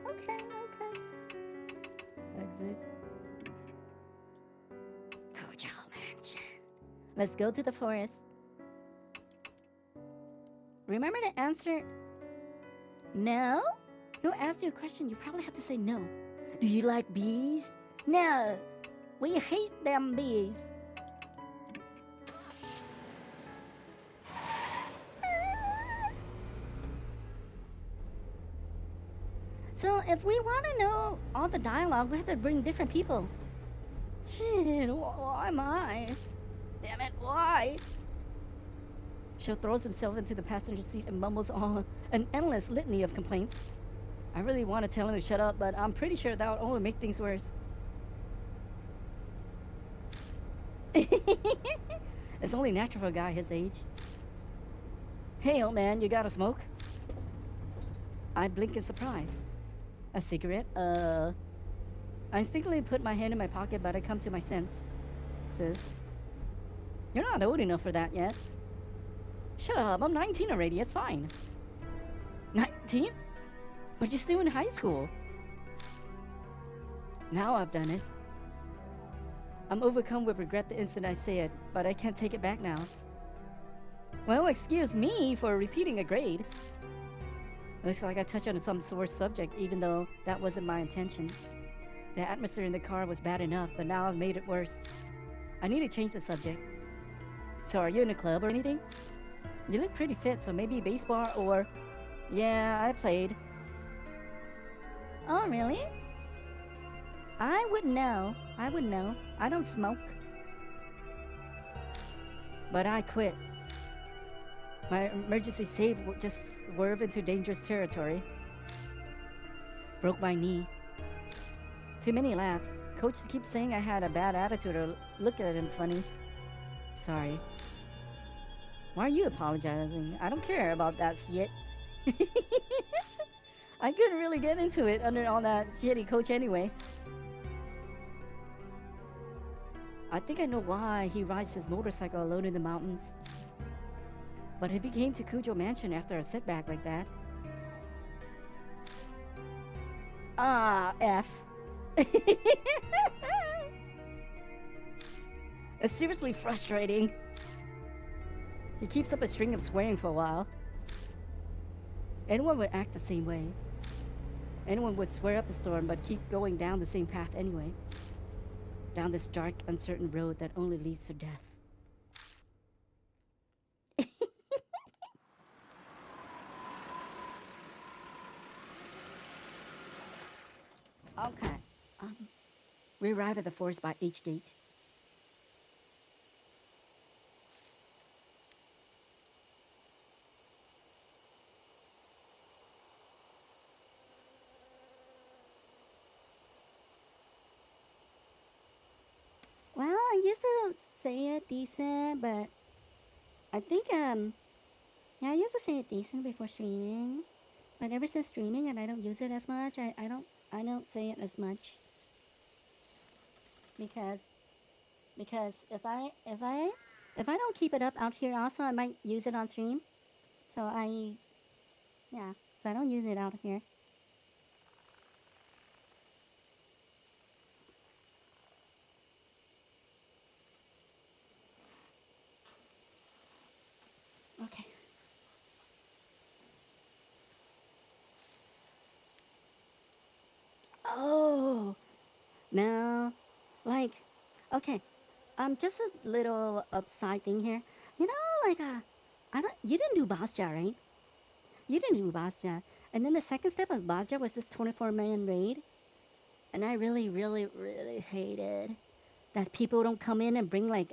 Okay. Exit. Kujo Mansion. Let's go to the forest. Remember to answer no? Who asks you a question, you probably have to say no. Do you like bees? No. We hate them bees. So if we want to know all the dialogue, we have to bring different people. Shit, why am I? Damn it, why? Sho throws himself into the passenger seat and mumbles on an endless litany of complaints. I really want to tell him to shut up, but I'm pretty sure that would only make things worse. It's only natural for a guy his age. Hey, old man, you got a smoke? I blink in surprise. A cigarette? I instinctively put my hand in my pocket, but I come to my senses. You're not old enough for that yet. Shut up, I'm 19 already, it's fine. 19? But you're still in high school. Now I've done it. I'm overcome with regret the instant I say it, but I can't take it back now. Well, excuse me for repeating a grade. Looks like I touched on some sore subject, even though that wasn't my intention. The atmosphere in the car was bad enough, but now I've made it worse. I need to change the subject. So are you in a club or anything? You look pretty fit, so maybe baseball or... Yeah, I played. Oh, really? I wouldn't know. I don't smoke. But I quit. My emergency save just swerved into dangerous territory. Broke my knee. Too many laps. Coach keeps saying I had a bad attitude or look at him funny. Sorry. Why are you apologizing? I don't care about that shit. I couldn't really get into it under all that shitty coach anyway. I think I know why he rides his motorcycle alone in the mountains. But if he came to Cujo Mansion after a setback like that, F. It's seriously frustrating. He keeps up a string of swearing for a while. Anyone would act the same way. Anyone would swear up a storm but keep going down the same path anyway. Down this dark, uncertain road that only leads to death. Okay. We arrive at the forest by H gate. Well, I used to say it decent, but I think yeah, I used to say it decent before streaming. But ever since streaming and I don't use it as much, I don't say it as much. Because if I don't keep it up out here also I might use it on stream. So yeah, so I don't use it out here. Okay. Oh, no. Like, okay. Just a little upside thing here. You know, like, you didn't do Basja, right? You didn't do Basja. And then the second step of Basja was this 24-man raid. And I really, really, really hated that people don't come in and bring, like,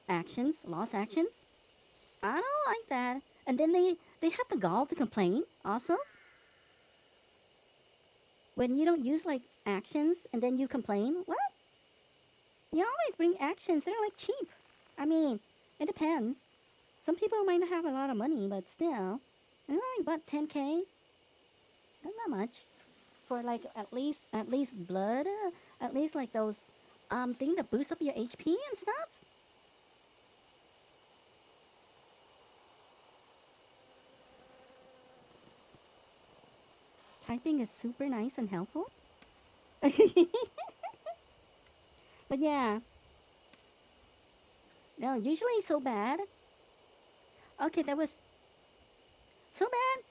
actions, lost actions. I don't like that. And then they have the gall to complain also. When you don't use, like, actions and then you complain. What? You always bring actions. They're, like, cheap. I mean, it depends. Some people might not have a lot of money, but still. It's like, what, 10K? That's not much. For, like, at least blood. At least, like, those, thing that boost up your HP and stuff. Typing is super nice and helpful. But yeah. No, usually so bad. Okay, that was so bad.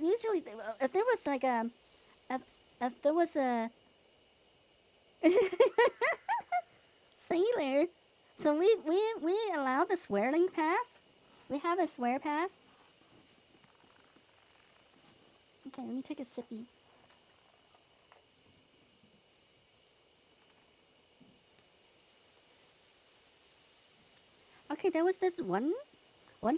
Usually, if there was like if, if there was a sailor, so we allow the swearing pass. We have a swear pass. Okay, let me take a sippy. Okay, there was this one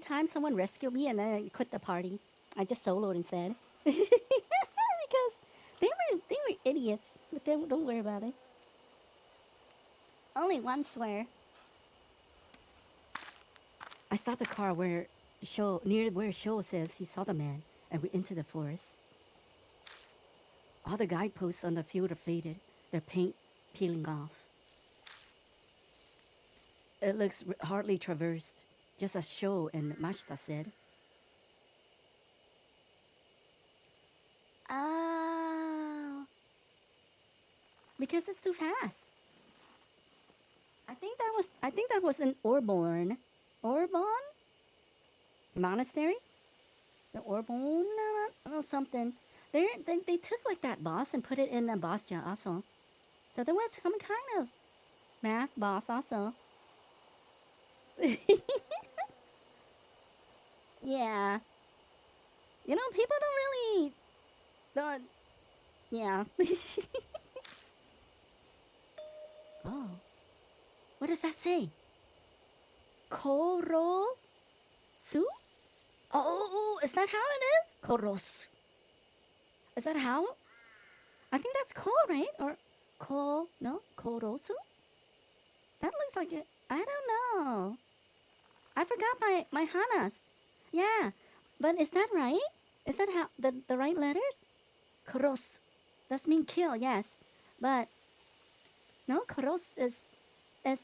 time someone rescued me and then I quit the party. I just soloed instead because they were idiots. But don't worry about it. Only one swear. I stopped the car near where Show says he saw the man, and we entered the forest. All the guideposts on the field are faded, their paint peeling off. It looks hardly traversed, just as Show and Mashta said. Oh, because it's too fast. I think that was an Orborn monastery. The Orborn, no something. They took like that boss and put it in a boss jar also. So there was some kind of math boss also. Yeah. You know, people don't yeah. Oh. What does that say? Koro su? Oh, is that how it is? Koros. Is that how? I think that's ko, right? Or ko, no? Korosu? That looks like it. I don't know. I forgot my hanas. Yeah. But is that right? Is that how the right letters? Koros. That's mean kill, yes. But no, koros is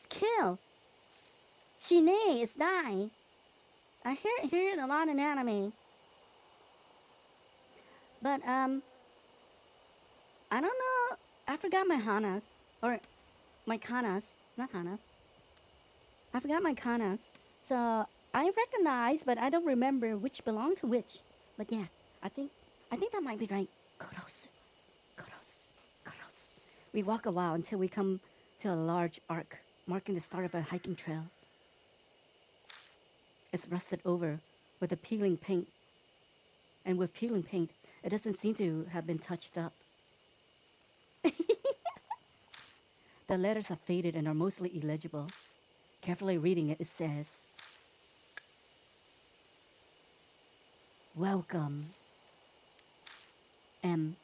kill. Shine is die. I hear it a lot in anime. But I don't know. I forgot my hanas or my kanas, not hanas. I forgot my kanas. So I recognize, but I don't remember which belong to which. But yeah, I think that might be right. Korosu, korosu, korosu. We walk a while until we come to a large arc, marking the start of a hiking trail. It's rusted over with a peeling paint, and with peeling paint, it doesn't seem to have been touched up. The letters have faded and are mostly illegible. Carefully reading it, it says, "Welcome, M.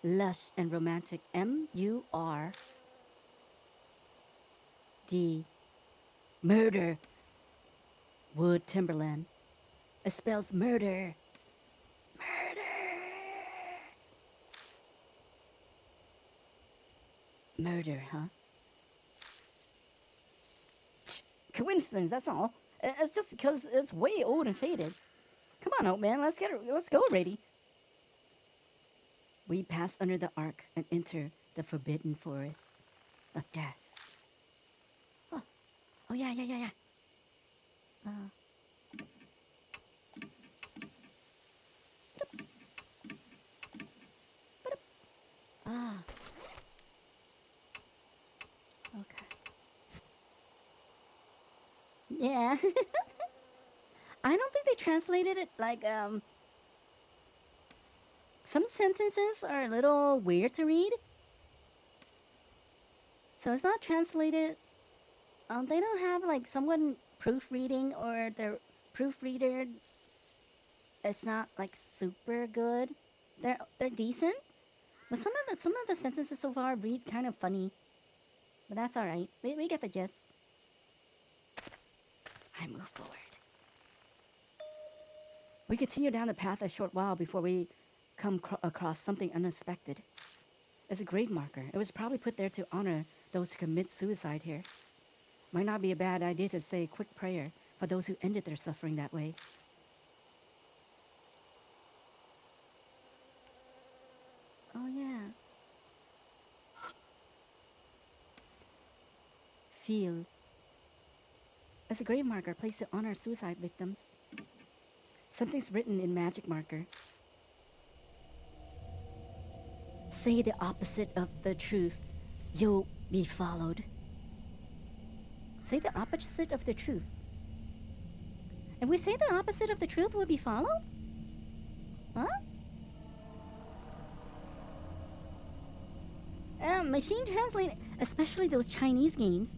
Lush and romantic MURD. Murder. Wood Timberland. It spells murder. Murder, huh? Coincidence, that's all. It's just because it's way old and faded. Come on, old man, let's go already." We pass under the arc and enter the forbidden forest of death. Oh yeah. Ah, okay. Yeah. I don't think they translated it like some sentences are a little weird to read. So it's not translated. They don't have like someone proofreading, or their proofreader is not like super good. They're decent, but some of the sentences so far read kind of funny. But that's all right. We get the gist. I move forward. We continue down the path a short while before we come across something unexpected. It's a grave marker. It was probably put there to honor those who commit suicide here. Might not be a bad idea to say a quick prayer for those who ended their suffering that way. Oh yeah. Feel. It's a grave marker placed to honor suicide victims. Something's written in magic marker. Say the opposite of the truth. You'll be followed. Say the opposite of the truth. If we say the opposite of the truth, we'll be followed? Huh? Machine translated, especially those Chinese games.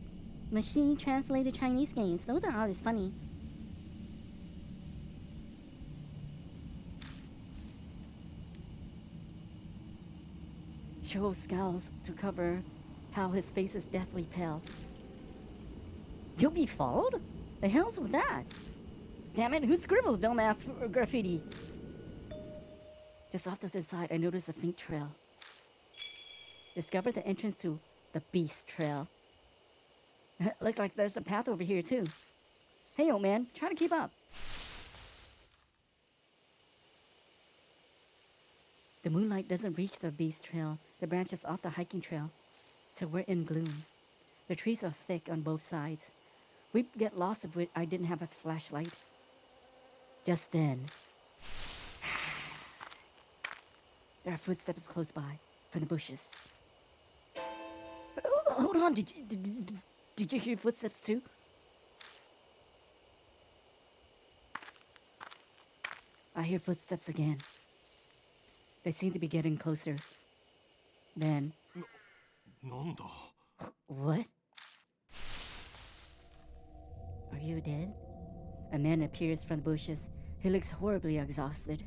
Machine translated Chinese games. Those are always funny. Cho scowls to cover how his face is deathly pale. You'll be followed? The hell's with that? Damn it, who scribbles dumbass graffiti? Just off to the side, I notice a faint trail. Discover the entrance to the Beast Trail. Looks like there's a path over here, too. Hey, old man, try to keep up. The moonlight doesn't reach the Beast Trail. The branches off the hiking trail. So we're in gloom. The trees are thick on both sides. We'd get lost if I didn't have a flashlight. Just then, there are footsteps close by from the bushes. Hold on, did you hear footsteps too? I hear footsteps again. They seem to be getting closer. Then... What? Are you dead? A man appears from the bushes. He looks horribly exhausted.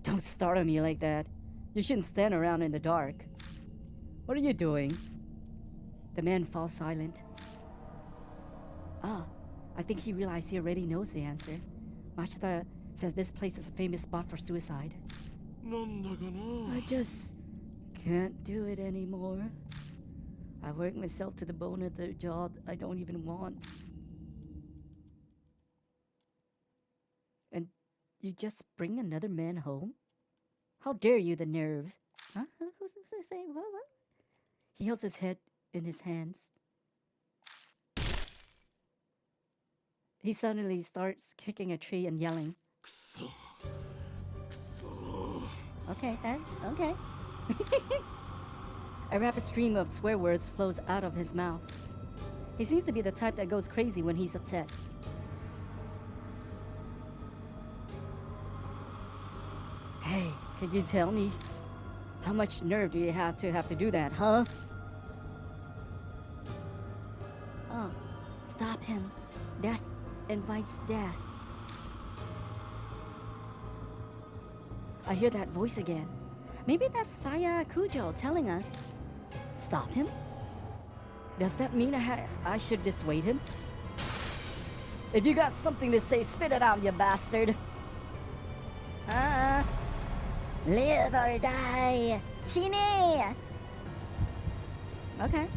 Don't startle me like that. You shouldn't stand around in the dark. What are you doing? The man falls silent. Ah, I think he realized he already knows the answer. Mashita says this place is a famous spot for suicide. I just can't do it anymore. I work myself to the bone of the job I don't even want. And you just bring another man home? How dare you, the nerve? Huh? Who's saying what? He holds his head in his hands. He suddenly starts kicking a tree and yelling. Okay, Ed, okay. A rapid stream of swear words flows out of his mouth. He seems to be the type that goes crazy when he's upset. Hey, could you tell me? How much nerve do you have to do that, huh? Oh, stop him. Death invites death. I hear that voice again. Maybe that's Saya Kujo telling us. Stop him? Does that mean I should dissuade him? If you got something to say, spit it out, you bastard. Live or die. Chine! Okay.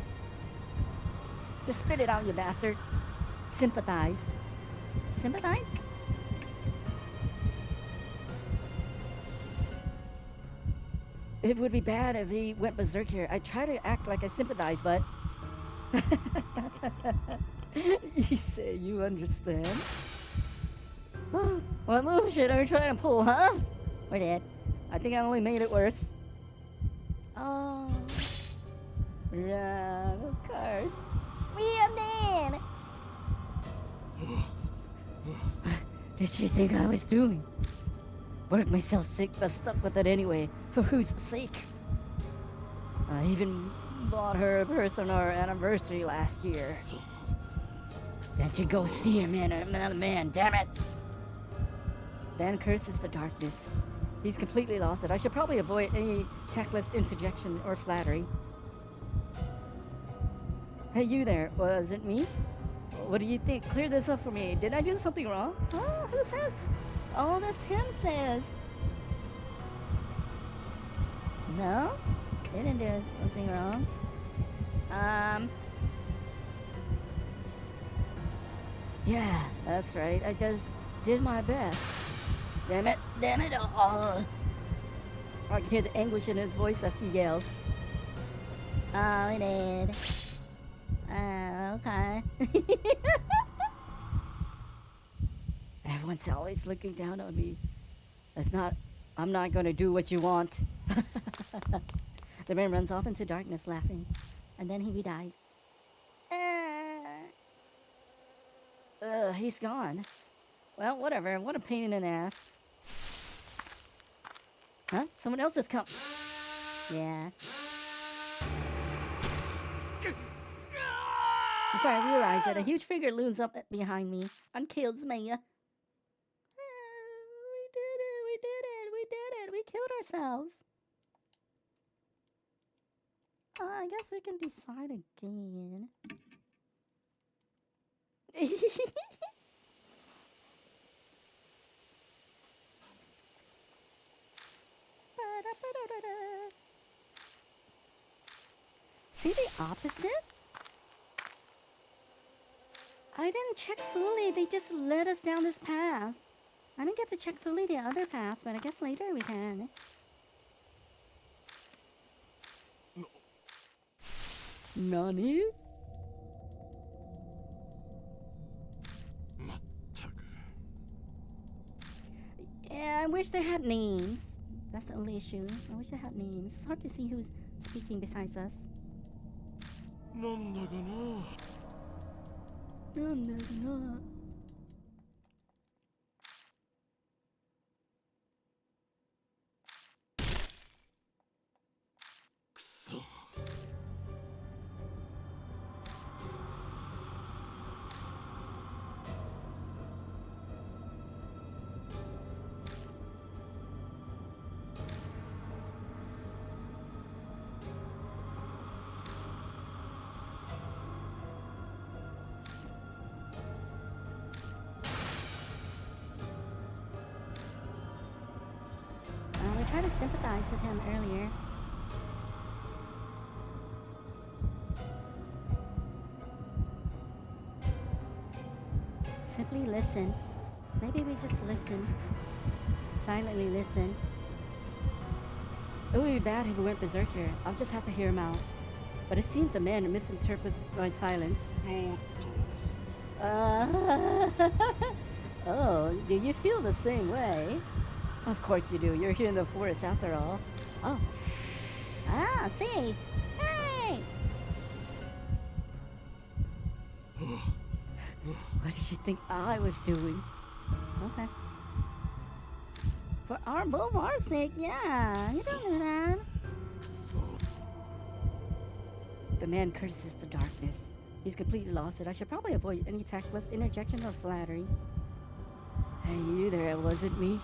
Just spit it out, you bastard. Sympathize. Sympathize? It would be bad if he went berserk here. I try to act like I sympathize, but... You say you understand? What move should I try to pull, huh? We're dead. I think I only made it worse. Oh. Run, of course. We are dead! Did she think I was doing? Worked myself sick, but stuck with it anyway. For whose sake? I even bought her a purse on our anniversary last year. Then she go see him in another man, damn it! Ben curses the darkness. He's completely lost it. I should probably avoid any tactless interjection or flattery. Hey, you there. Was it me? What do you think? Clear this up for me. Did I do something wrong? Oh, who says? Oh, that's him says. No? He didn't do something wrong. Yeah, that's right. I just did my best. Damn it, damn it. Oh. I can hear the anguish in his voice as he yells. Oh, he did. Okay. Everyone's always looking down on me. I'm not gonna do what you want. The man runs off into darkness laughing. And then he died. He's gone. Well, whatever. What a pain in the ass. Huh? Someone else has come. Yeah. Before I realize it, a huge figure looms up behind me and kills me. We did it, we did it, we did it, we killed ourselves. I guess we can decide again. See the opposite? I didn't check fully, they just led us down this path. I didn't get to check fully the other paths, but I guess later we can. Nani? Yeah, I wish they had names. That's the only issue. I wish they had names. It's hard to see who's speaking besides us. No. We tried to sympathize with him earlier. simply listen. Maybe we just listen. Silently listen. It would be bad if we went berserker. I'll just have to hear him out. But it seems the man misinterprets my silence. Oh, do you feel the same way? Of course you do. You're here in the forest after all. Oh. Ah, see. Hey! What did you think I was doing? Okay. For both our sake, yeah. You don't do that. The man curses the darkness. He's completely lost it. I should probably avoid any tactless interjection or flattery. Hey, you there, it wasn't me.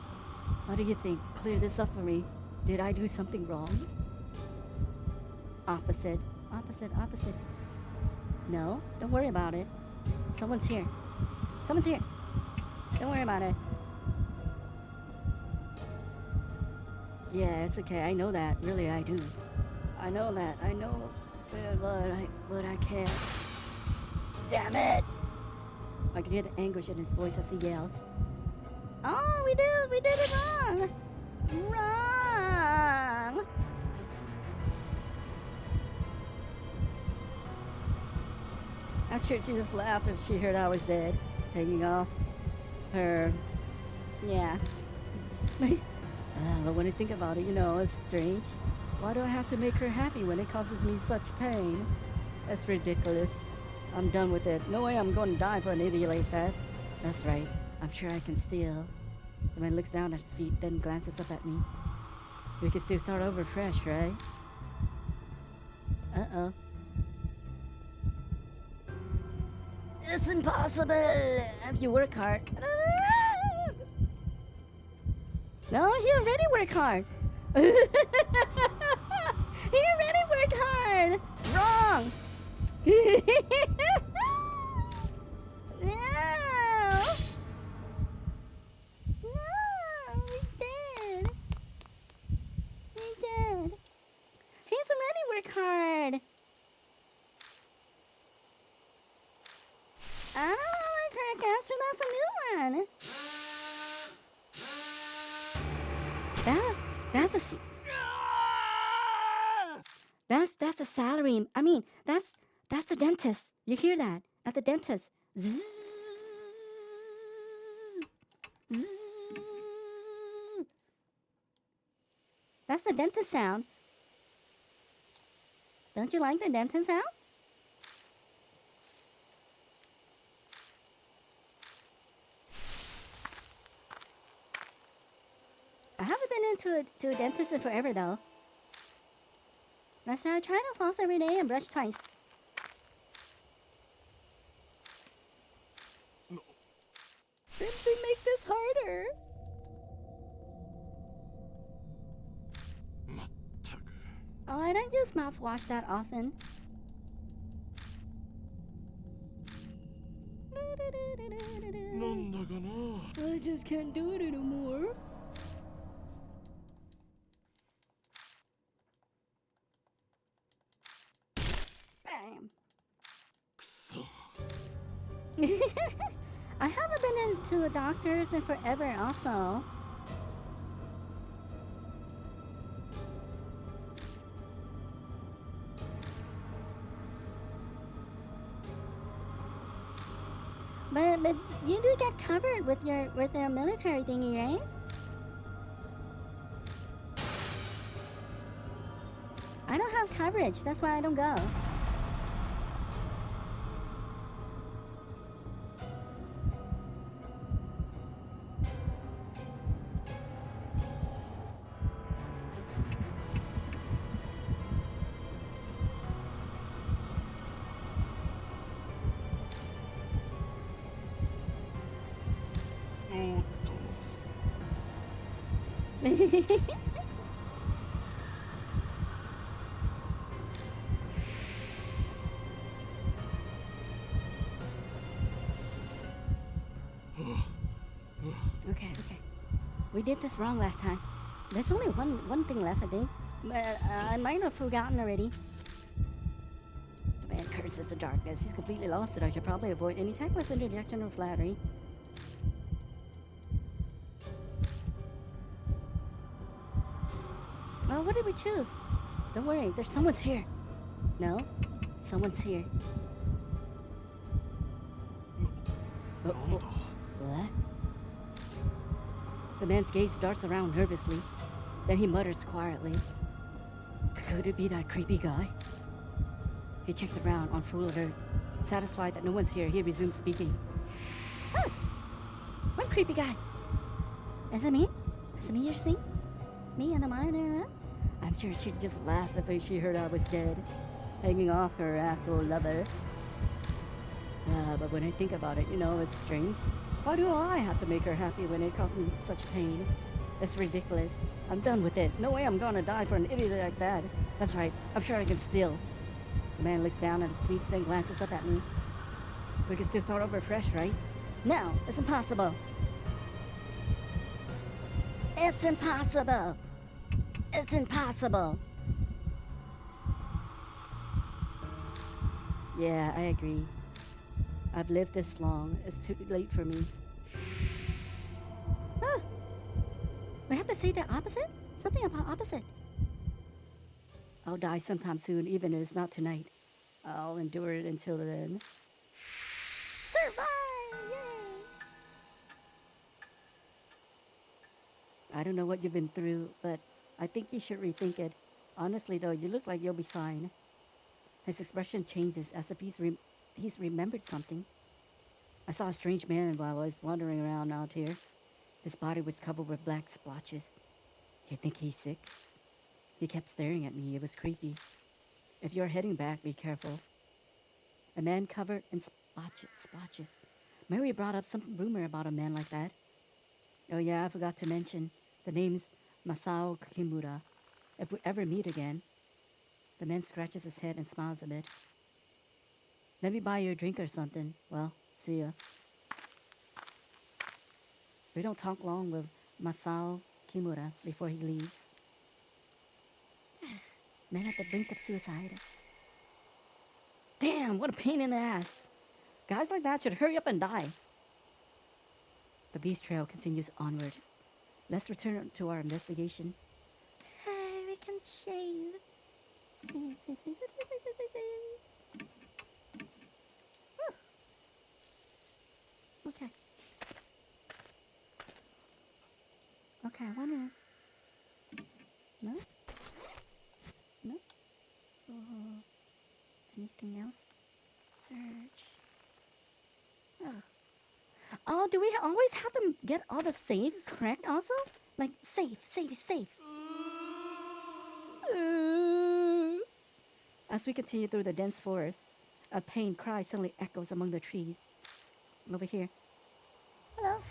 What do you think? Clear this up for me. Did I do something wrong? Opposite. Opposite. No, don't worry about it. Someone's here. Someone's here. Don't worry about it. Yeah, it's okay. I know that. Really, I do. I know that. I know. But I can't. Damn it! I can hear the anguish in his voice as he yells. Oh, we did it wrong! Wrong! I'm sure she'd just laugh if she heard I was dead, hanging off her. Yeah. But when I think about it, it's strange. Why do I have to make her happy when it causes me such pain? That's ridiculous. I'm done with it. No way I'm going to die for an idiot like that. That's right. I'm sure I can still. The man looks down at his feet, then glances up at me. We can still start over fresh, right? Uh-oh. It's impossible if you work hard. No, he already worked hard. He already worked hard. Wrong. No. No, we did. We did. He's already worked hard. I don't know my correct answer. That's a new one. That's a salary. I mean, that's the dentist. You hear that? At the dentist. Zzz, zzz. That's the dentist sound. Don't you like the dentist sound? I haven't been to a dentist in forever though. Last time I tried to floss every day and brush twice. No. Simply make this harder. Oh, I don't use mouthwash that often. I just can't do it anymore. Bam. I haven't been into a doctor's in forever also. But you do get covered with your military thingy, right? I don't have coverage, that's why I don't go. Okay. We did this wrong last time. There's only one thing left, I think. But I might have forgotten already. The man curses the darkness. He's completely lost it. I should probably avoid any tactless interjection or flattery. Oh, what did we choose? Don't worry, there's someone's here. No? Someone's here. Oh, oh. What? The man's gaze darts around nervously. Then he mutters quietly. Could it be that creepy guy? He checks around on full alert. Satisfied that no one's here, he resumes speaking. Oh! What creepy guy? Is it me? Is it me you're seeing? Me and the monitor? I'm sure she'd just laugh if she heard I was dead. Hanging off her asshole lover. But when I think about it, it's strange. Why do I have to make her happy when it causes me such pain? It's ridiculous. I'm done with it. No way I'm gonna die for an idiot like that. That's right. I'm sure I can still. The man looks down at his feet, then glances up at me. We can still start over fresh, right? No, it's impossible. It's impossible. It's impossible. Yeah, I agree. I've lived this long. It's too late for me. Ah, we have to say the opposite? Something about opposite. I'll die sometime soon, even if it's not tonight. I'll endure it until then. Survive! Yay! I don't know what you've been through, but I think you should rethink it. Honestly, though, you look like you'll be fine. His expression changes as if he's remembered something. I saw a strange man while I was wandering around out here. His body was covered with black splotches. You think he's sick? He kept staring at me. It was creepy. If you're heading back, be careful. A man covered in splotches. Mary brought up some rumor about a man like that. Oh yeah, I forgot to mention. The name's Masao Kimura. If we ever meet again. The man scratches his head and smiles a bit. Let me buy you a drink or something. Well, see ya. We don't talk long with Masao Kimura before he leaves. Man at the brink of suicide. Damn, what a pain in the ass. Guys like that should hurry up and die. The beast trail continues onward. Let's return to our investigation. Hey, we can shave. Okay. Okay, I wonder. No? No? Oh, anything else? Search. Oh, do we always have to get all the saves correct also? Like, safe. As we continue through the dense forest, a pained cry suddenly echoes among the trees. Over here. Hello.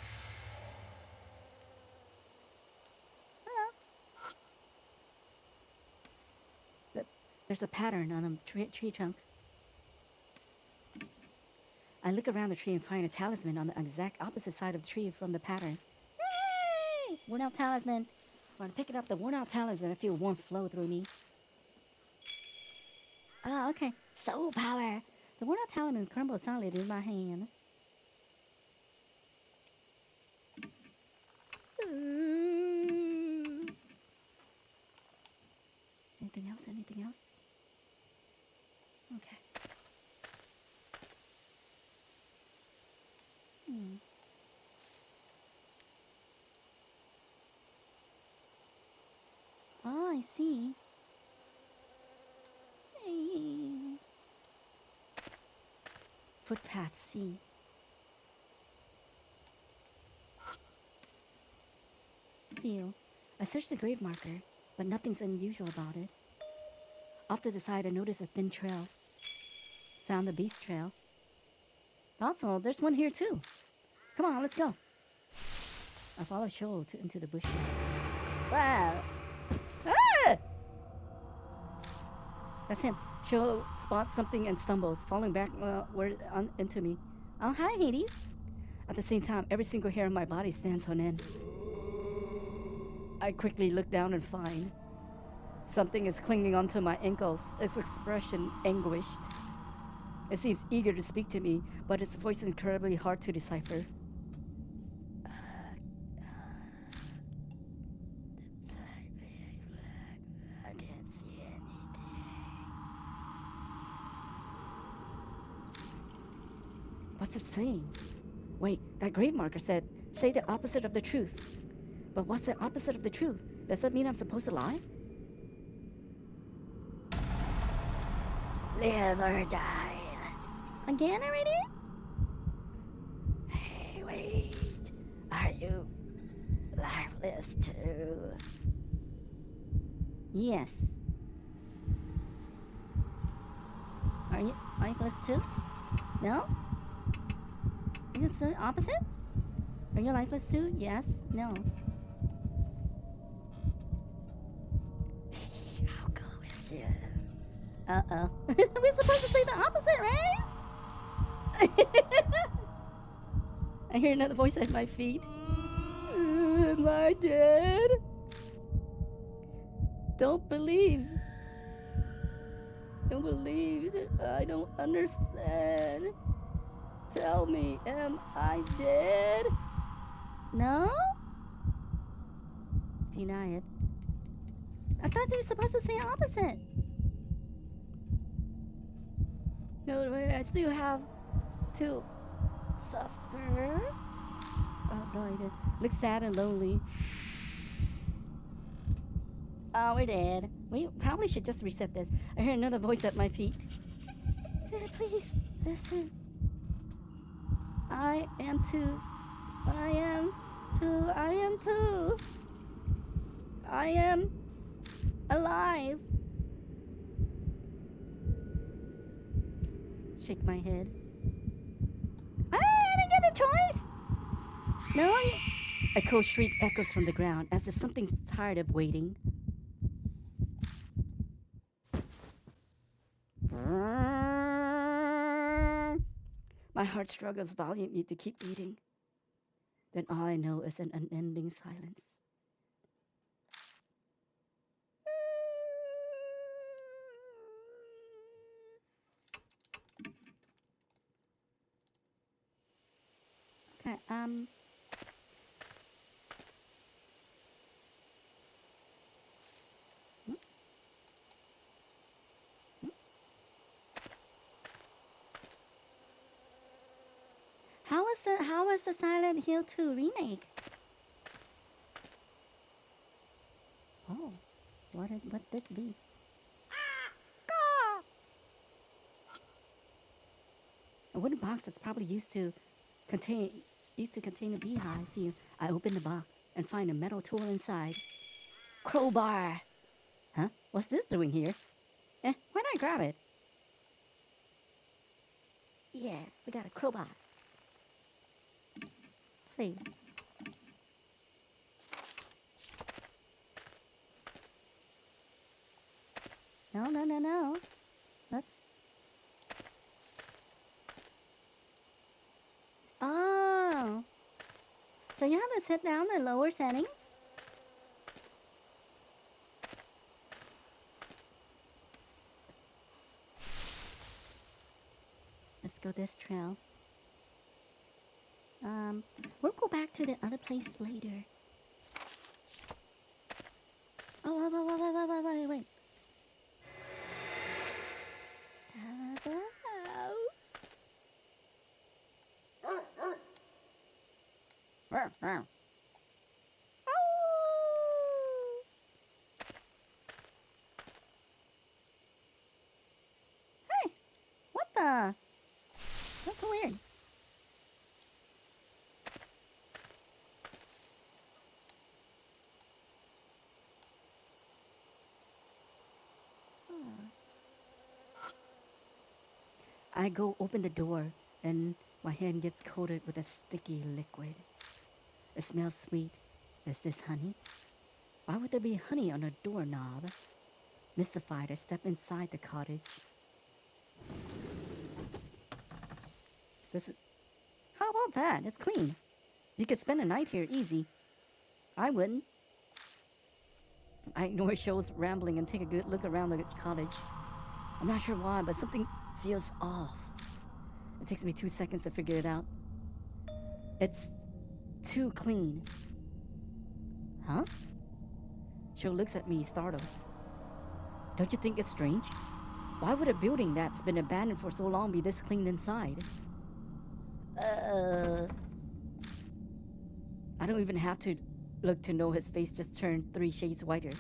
Hello. There's a pattern on the tree trunk. I look around the tree and find a talisman on the exact opposite side of the tree from the pattern. Yay! Worn out talisman. When I pick it up, the worn out talisman, I feel warmth flow through me. Ah, okay. Soul power. The worn out talisman crumbles solid in my hand. Anything else? Okay. Oh, I see. Footpath C. Feel. I searched the grave marker, but nothing's unusual about it. Off to the side, I noticed a thin trail. Found the beast trail. Also, there's one here too. Come on, let's go. I follow Sho into the bushes. Wow. Ah! That's him. Sho spots something and stumbles, falling back into me. Oh, hi, Hades. At the same time, every single hair on my body stands on end. I quickly look down and find something is clinging onto my ankles, its expression anguished. It seems eager to speak to me, but its voice is incredibly hard to decipher. What's it saying? Wait, that grave marker said, say the opposite of the truth. But what's the opposite of the truth? Does that mean I'm supposed to lie? Live or die. Again already? Hey, wait. Are you lifeless too? Yes. Are you lifeless too? No? Are you the opposite? Are you lifeless too? Yes? No? I'll go with you. Uh-oh. We're supposed to say the opposite, right? I hear another voice at my feet. Am I dead? Don't believe. Don't believe. I don't understand. Tell me, am I dead? No? Deny it. I thought you were supposed to say opposite. No, I still have to suffer. Oh, no, I didn't. Look sad and lonely. Oh, we're dead. We probably should just reset this. I hear another voice at my feet. Please, listen. I am too. I am too. I am too. I am alive. Shake my head. I didn't get a choice. No, a cold shriek echoes from the ground as if something's tired of waiting. My heart struggles valiantly to keep beating. Then all I know is an unending silence. Okay, How was the Silent Hill 2 remake? Oh, what did it be? A wooden box that's probably used to contain a beehive. I open the box and find a metal tool inside. Crowbar. Huh? What's this doing here? Why not grab it? Yeah, we got a crowbar. Please. No. Let's. Oh. So you have to set down the lower settings? Let's go this trail. We'll go back to the other place later. Oh, wait. There's a house. Hey, what the? That's so weird. I go open the door, and my hand gets coated with a sticky liquid. It smells sweet. Is this honey? Why would there be honey on a doorknob? Mystified, I step inside the cottage. How about that? It's clean. You could spend a night here easy. I wouldn't. I ignore Sho's rambling and take a good look around the cottage. I'm not sure why, but something feels off. It takes me 2 seconds to figure it out. It's too clean. Huh? Sho looks at me, startled. Don't you think it's strange? Why would a building that's been abandoned for so long be this clean inside? Uh, I don't even have to look to know his face just turned 3 shades whiter.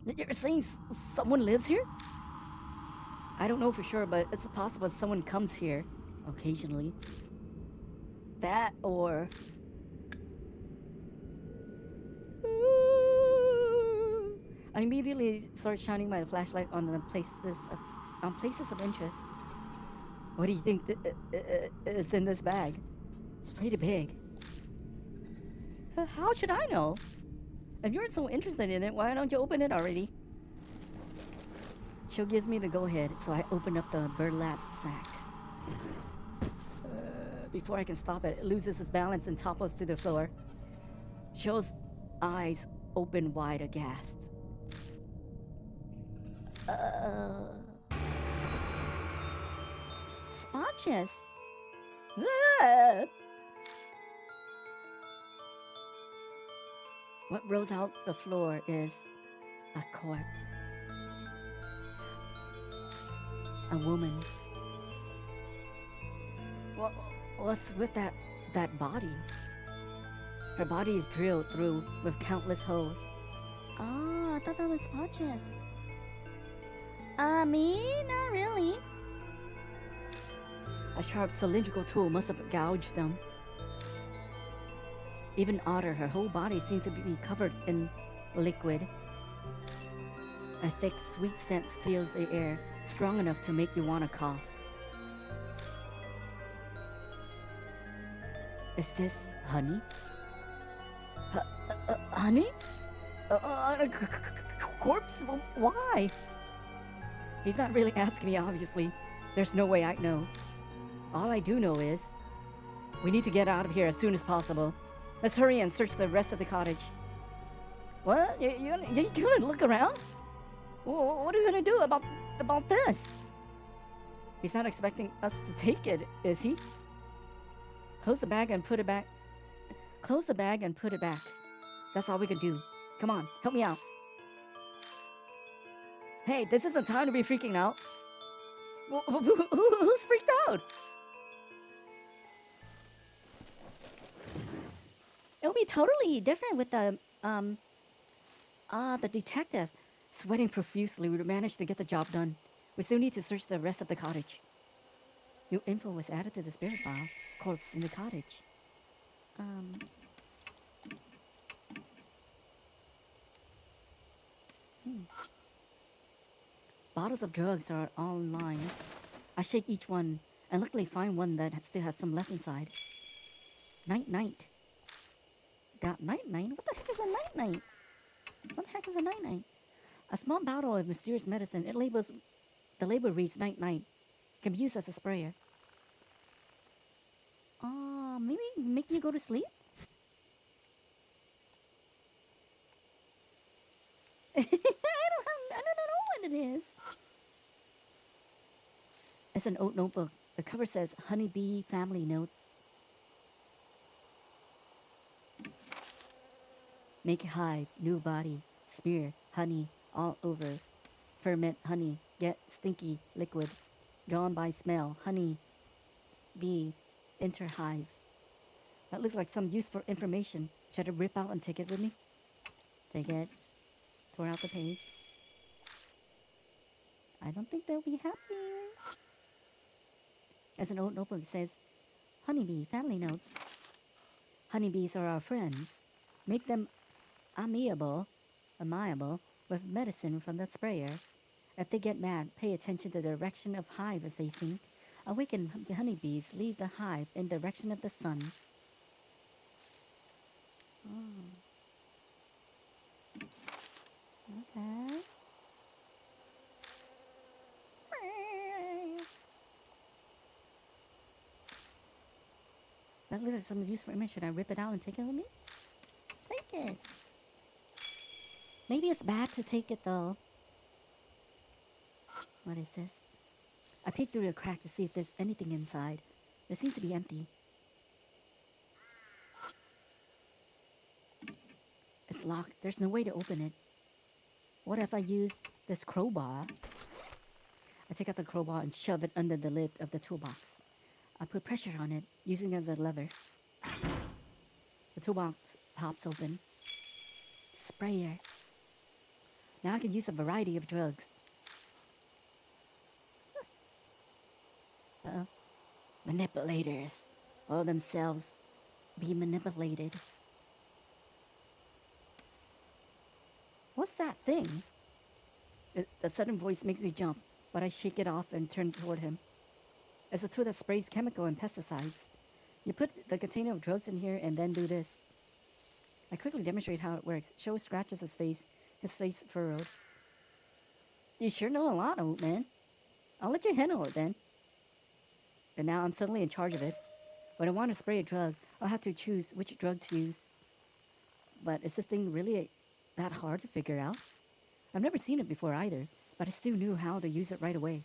You're saying someone lives here? I don't know for sure, but it's possible someone comes here occasionally. That or... I immediately start shining my flashlight on the places of interest. What do you think is in this bag? It's pretty big. How should I know? If you're so interested in it, why don't you open it already? She gives me the go-ahead, so I open up the burlap sack. Before I can stop it, it loses its balance and topples to the floor. Show's eyes open wide aghast. Sponges. What rolls out the floor is a corpse. A woman. What's with that body? Her body is drilled through with countless holes. Oh, I thought that was sponges. Me? Not really. A sharp cylindrical tool must have gouged them. Even odder, her whole body seems to be covered in liquid. A thick, sweet scent fills the air, strong enough to make you want to cough. Is this honey? Honey? Corpse? Why? He's not really asking me, obviously. There's no way I'd know. All I do know is we need to get out of here as soon as possible. Let's hurry and search the rest of the cottage. What? You're gonna look around? What are you gonna do about this? He's not expecting us to take it, is he? Close the bag and put it back. Close the bag and put it back. That's all we can do. Come on, help me out. Hey, this isn't time to be freaking out. Who's freaked out? It'll be totally different with the detective. Sweating profusely, we managed to get the job done. We still need to search the rest of the cottage. New info was added to the spirit file. Corpse in the cottage. Bottles of drugs are online. I shake each one and luckily find one that still has some left inside. Night. Got night. What the heck is a night? What the heck is a night? A small bottle of mysterious medicine. The label reads night. Can be used as a sprayer. Maybe make you go to sleep? I don't know what it is. It's an old notebook. The cover says Honeybee Family Notes. Make hive, new body, smear, honey, all over. Ferment honey, get stinky liquid. Drawn by smell, honey, bee, enter hive. That looks like some useful information. Should I rip out and take it with me? Take it. Tore out the page. I don't think they'll be happy. As an old notebook says, Honeybee Family Notes. Honeybees are our friends. Make them amiable with medicine from the sprayer. If they get mad, pay attention to the direction of hive is facing. Awaken honeybees, leave the hive in direction of the sun. Okay. That looks like some useful image. Should I rip it out and take it with me? Take it. Maybe it's bad to take it though. What is this? I peeked through a crack to see if there's anything inside. It seems to be empty. It's locked. There's no way to open it. What if I use this crowbar? I take out the crowbar and shove it under the lid of the toolbox. I put pressure on it, using it as a lever. The toolbox pops open. Sprayer. Now I can use a variety of drugs. Uh-oh. Manipulators. All themselves be manipulated. What's that thing? The sudden voice makes me jump, but I shake it off and turn toward him. It's a tool that sprays chemical and pesticides. You put the container of drugs in here and then do this. I quickly demonstrate how it works. Joe scratches his face furrowed. You sure know a lot, old man. I'll let you handle it then. And now I'm suddenly in charge of it. When I want to spray a drug, I'll have to choose which drug to use. But is this thing really that hard to figure out? I've never seen it before either, but I still knew how to use it right away.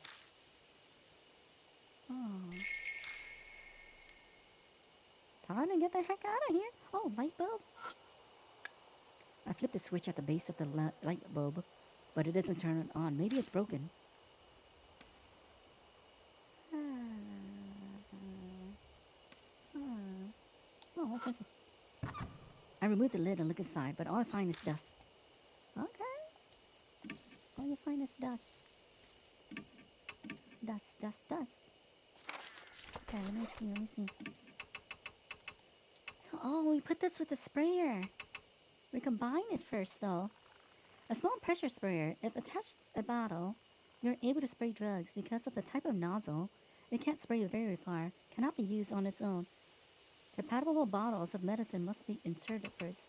Oh. Time to get the heck out of here. Oh, light bulb. I flip the switch at the base of the light bulb, but it doesn't turn it on. Maybe it's broken. Oh, what's this? I remove the lid and look inside, but all I find is dust. Okay. All you find is dust. Dust. Okay, let me see. So, oh, we put this with the sprayer. We combine it first, though. A small pressure sprayer. If attached to a bottle, you're able to spray drugs. Because of the type of nozzle, it can't spray very far. Cannot be used on its own. Compatible bottles of medicine must be inserted first.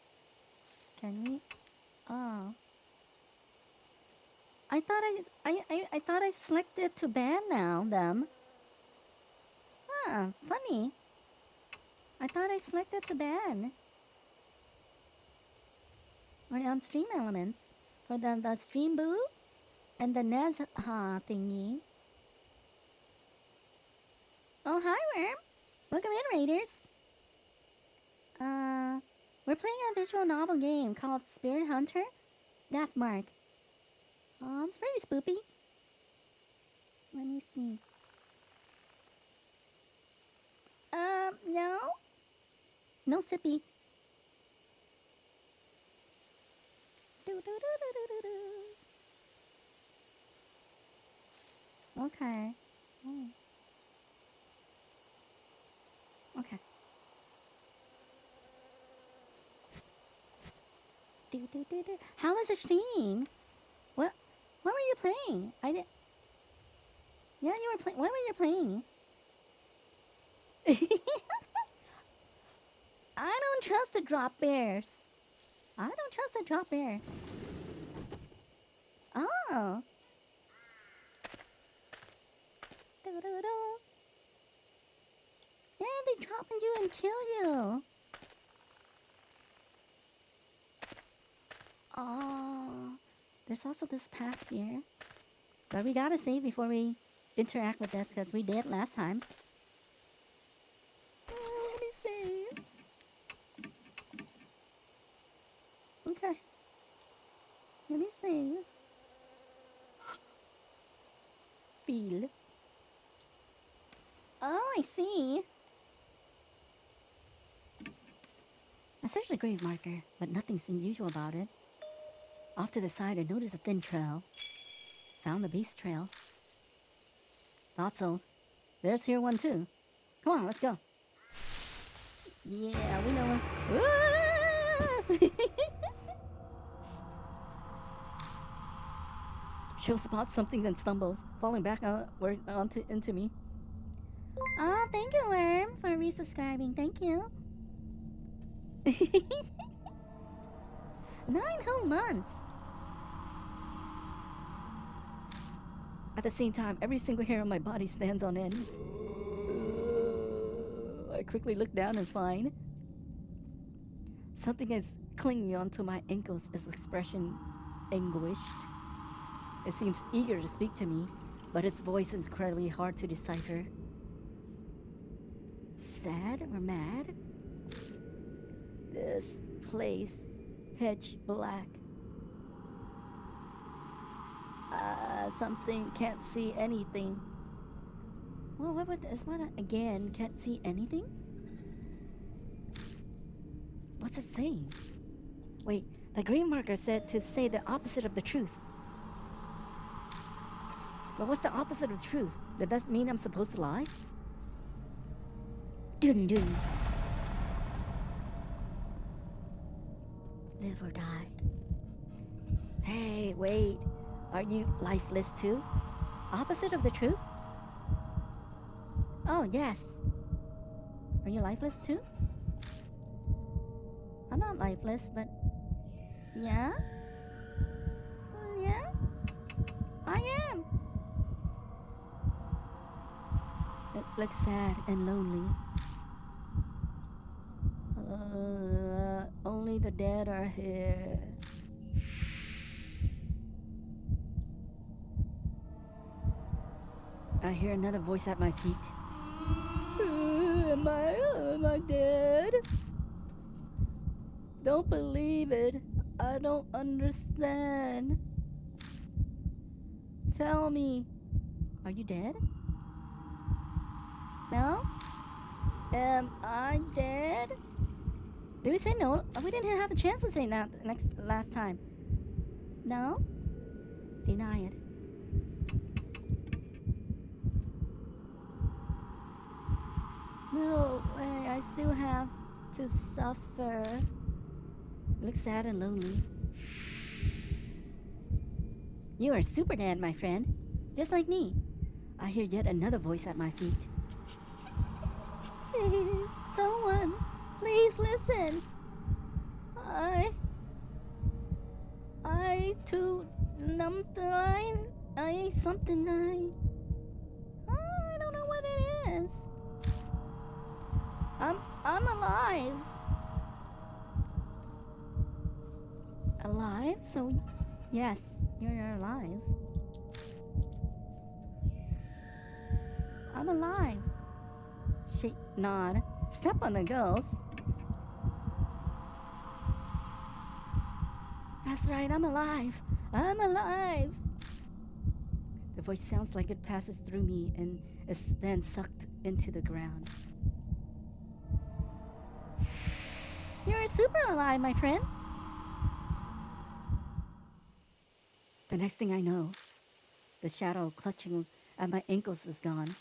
Can we? Oh. I thought I selected to ban now them. Huh, funny. I thought I selected to ban. Or on stream elements. For the stream boo and the Nezha thingy. Oh, hi, Worm. Welcome in, Raiders. We're playing a visual novel game called Spirit Hunter Death Mark. It's very spoopy. Let me see. No. No sippy. Okay. Oh. Okay. How was the stream? What were you playing? I didn't. Yeah, you were playing. What were you playing? I don't trust the drop bears. I don't trust the drop bear. Oh. Yeah, they drop on you and kill you. Oh. There's also this path here. But we gotta save before we interact with this, because we did last time. Oh, let me save. Okay. Let me save. Feel. Oh, I see. I searched the grave marker, but nothing seemed unusual about it. Off to the side, I noticed a thin trail. Found the beast trail. Thought so. There's here one too. Come on, let's go. Yeah, we know him. She'll spot something and stumbles, falling back into me. Oh, thank you, Worm, for resubscribing. Thank you. 9 whole months. At the same time, every single hair on my body stands on end. I quickly look down and find something is clinging onto my ankles, its expression anguished. It seems eager to speak to me, but its voice is incredibly hard to decipher. Sad or mad? This place, pitch black. Something can't see anything. Well, what would this one again? Can't see anything? What's it saying? Wait, the green marker said to say the opposite of the truth. But what's the opposite of truth? Did that mean I'm supposed to lie? Dun dun. Live or die. Hey, wait. Are you lifeless too? Opposite of the truth? Oh, yes. Are you lifeless too? I'm not lifeless, but... Yeah? Yeah? I am. It looks sad and lonely. Only the dead are here. I hear another voice at my feet. Am I dead? Don't believe it. I don't understand. Tell me, are you dead? No? Am I dead? Did we say no? We didn't have a chance to say that last time. No? Deny it. No way, I still have to suffer. Look sad and lonely. You are super dead, my friend. Just like me. I hear yet another voice at my feet. Someone, please listen. I too numbed the line. I ate something I don't know what it is. I'm alive. Alive? So, yes, you're alive. I'm alive. Shake, nod, step on the ghost. That's right, I'm alive. I'm alive. The voice sounds like it passes through me and is then sucked into the ground. You're super alive, my friend. The next thing I know, the shadow clutching at my ankles is gone.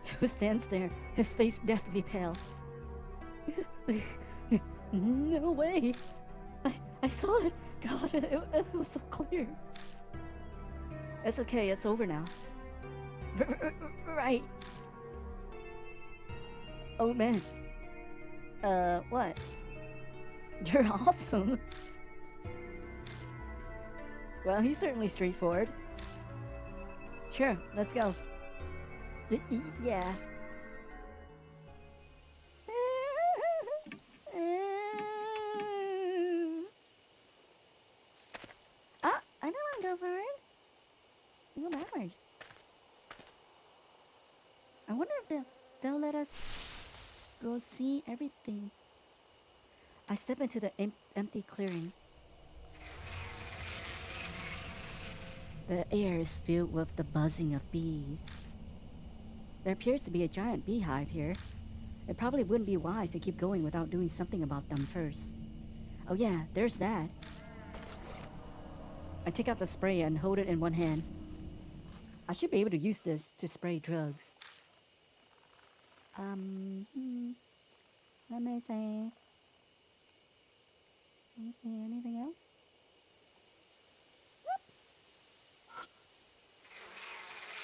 Joe stands there, his face deathly pale. No way! I saw it! God, it was so clear. It's okay, it's over now. Right. Oh man. What? You're awesome. Well, he's certainly straightforward. Sure, let's go. Yeah. Ah, I don't want to go forward. Go backward. I wonder if they'll let us go see everything. I step into the empty clearing. The air is filled with the buzzing of bees. There appears to be a giant beehive here. It probably wouldn't be wise to keep going without doing something about them first. Oh yeah, there's that. I take out the spray and hold it in one hand. I should be able to use this to spray drugs. Let me see. Let me see, anything else?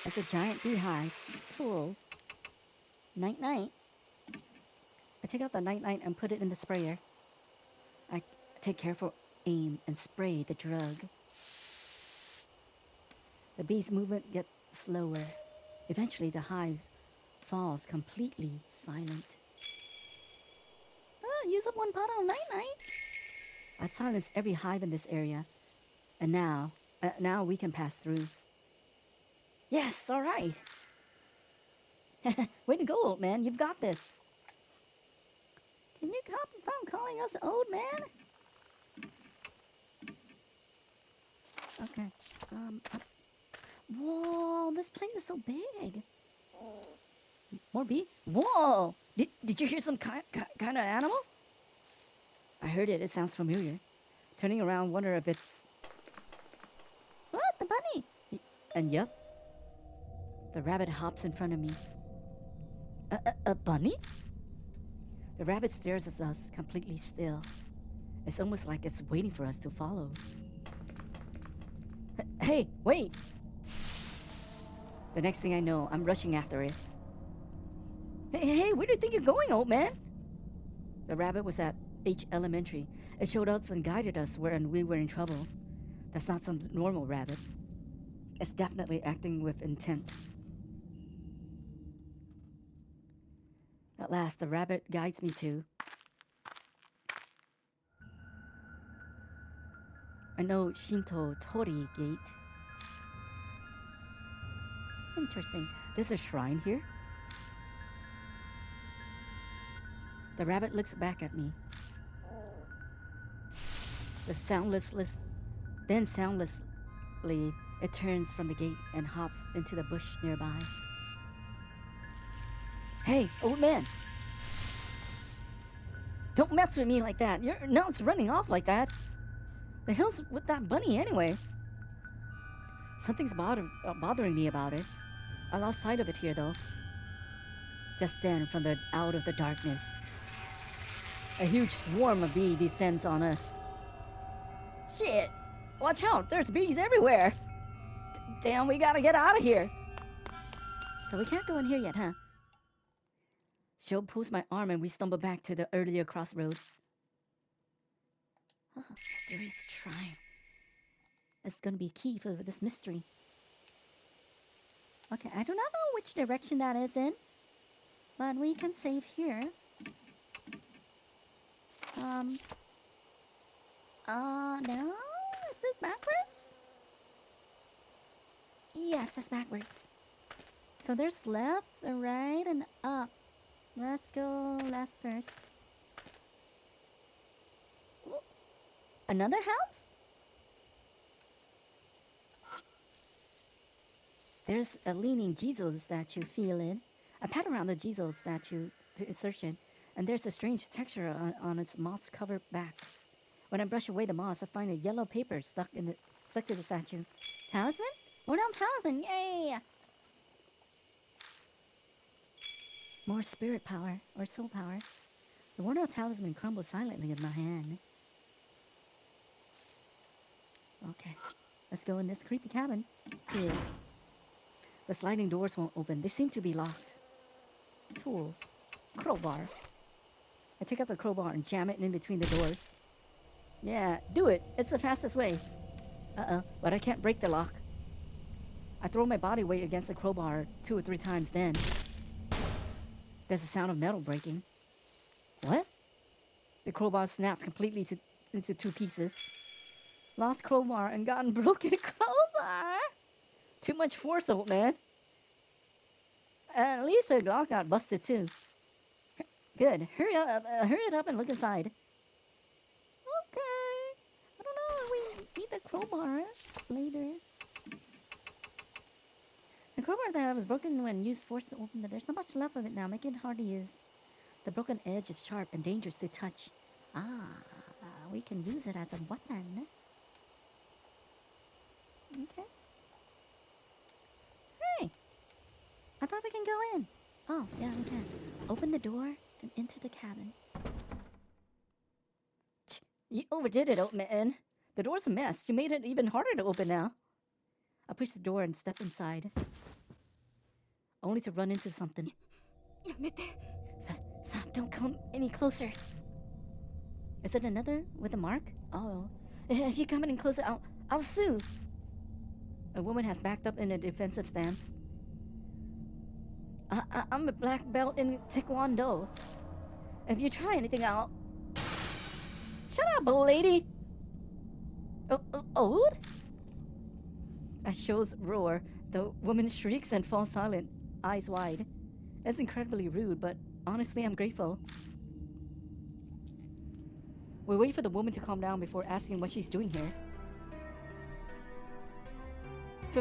It's a giant beehive. Tools. Night-night. I take out the night-night and put it in the sprayer. I take careful aim and spray the drug. The bee's movement gets slower. Eventually, the hive falls completely silent. Use up one bottle of night-night. I've silenced every hive in this area. And now we can pass through. Yes, all right. Way to go, old man. You've got this. Can you stop calling us old man? Okay. Whoa, this place is so big. More bee? Whoa! Did you hear some kind of animal? I heard it. It sounds familiar. Turning around, wonder if it's... What? The bunny! And yep. The rabbit hops in front of me. A bunny? The rabbit stares at us, completely still. It's almost like it's waiting for us to follow. Hey, wait! The next thing I know, I'm rushing after it. Hey, where do you think you're going, old man? The rabbit was at H Elementary. It showed us and guided us when we were in trouble. That's not some normal rabbit. It's definitely acting with intent. At last, the rabbit guides me to a no Shinto Tori gate. Interesting. There's a shrine here? The rabbit looks back at me. Then soundlessly, it turns from the gate and hops into the bush nearby. Hey, old man! Don't mess with me like that. You're not running off like that. The hell's with that bunny anyway? Something's bothering me about it. I lost sight of it here though. Just then, from out of the darkness, a huge swarm of bees descends on us. Shit! Watch out! There's bees everywhere! Damn, we gotta get out of here! So we can't go in here yet, huh? Sho pulls my arm and we stumble back to the earlier crossroad. Oh, mysterious shrine. It's gonna be key for this mystery. Okay, I do not know which direction that is in, but we can save here. No? Is it backwards? Yes, that's backwards. So there's left, right, and up. Let's go left first. Ooh. Another house? There's a leaning Jesus statue feeling. I pat around the Jesus statue to search it, and there's a strange texture on its moss-covered back. When I brush away the moss, I find a yellow paper stuck to the statue. Talisman? More down talisman! Yay! More spirit power, or soul power. The worn-out talisman crumbles silently in my hand. Okay, let's go in this creepy cabin. Here. The sliding doors won't open. They seem to be locked. Tools. Crowbar. I take out the crowbar and jam it in between the doors. Yeah, do it. It's the fastest way. But I can't break the lock. I throw my body weight against the crowbar 2 or 3 times then. There's a sound of metal breaking. What? The crowbar snaps completely into 2 pieces. Lost crowbar and gotten broken crowbar. Too much force, old man. At least the lock got busted too. Good. Hurry it up and look inside. Okay. I don't know. We need the crowbar later. The crowbar that was broken when used forced to open the door. There's not much left of it now, making it hard to use. The broken edge is sharp and dangerous to touch. We can use it as a weapon. Okay. Hey! I thought we can go in. Oh, yeah, we can. Open the door and into the cabin. You overdid it, old man. The door's a mess. You made it even harder to open now. I push the door and step inside. Only to run into something. Stop, don't come any closer. Is it another with a mark? Oh. If you come any closer, I'll sue. A woman has backed up in a defensive stance. I'm a black belt in Taekwondo. If you try anything, I'll... Shut up, old lady! Old? As shows roar, the woman shrieks and falls silent, eyes wide. It's incredibly rude, but honestly, I'm grateful. We wait for the woman to calm down before asking what she's doing here.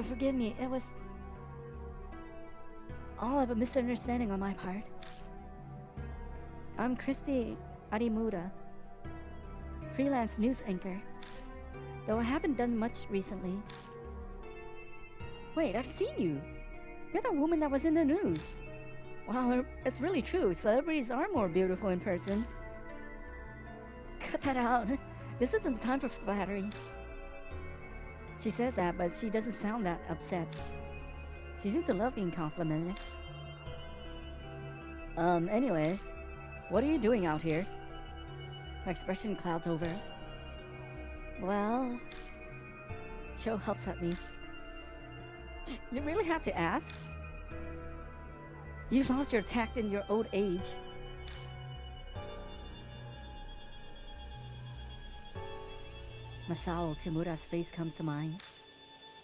Forgive me. It was all of a misunderstanding on my part. I'm Christy Arimura, freelance news anchor. Though I haven't done much recently. Wait, I've seen you. You're the woman that was in the news. Wow, it's really true. Celebrities are more beautiful in person. Cut that out. This isn't the time for flattery. She says that, but she doesn't sound that upset. She seems to love being complimented. Anyway, what are you doing out here? Her expression clouds over. Well, Cho helps at me. You really have to ask? You've lost your tact in your old age. Masao Kimura's face comes to mind.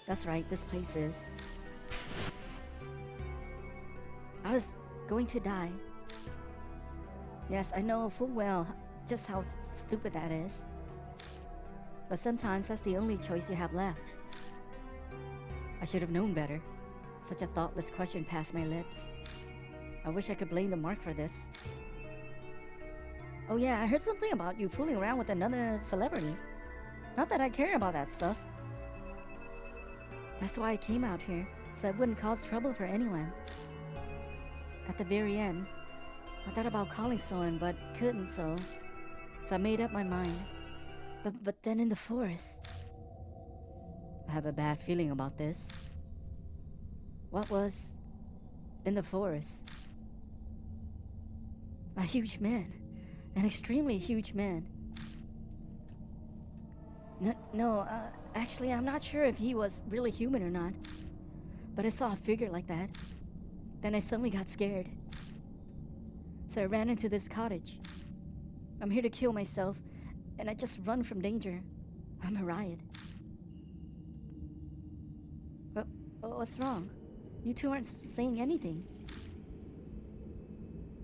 That's right, this place is. I was going to die. Yes, I know full well just how stupid that is. But sometimes that's the only choice you have left. I should have known better. Such a thoughtless question passed my lips. I wish I could blame the mark for this. Oh yeah, I heard something about you fooling around with another celebrity. Not that I care about that stuff. That's why I came out here, so I wouldn't cause trouble for anyone. At the very end, I thought about calling someone, but couldn't, so I made up my mind. But then in the forest, I have a bad feeling about this. What was in the forest? A huge man, an extremely huge man. No, actually, I'm not sure if he was really human or not. But I saw a figure like that. Then I suddenly got scared. So I ran into this cottage. I'm here to kill myself, and I just run from danger. I'm a riot. But what's wrong? You two aren't saying anything.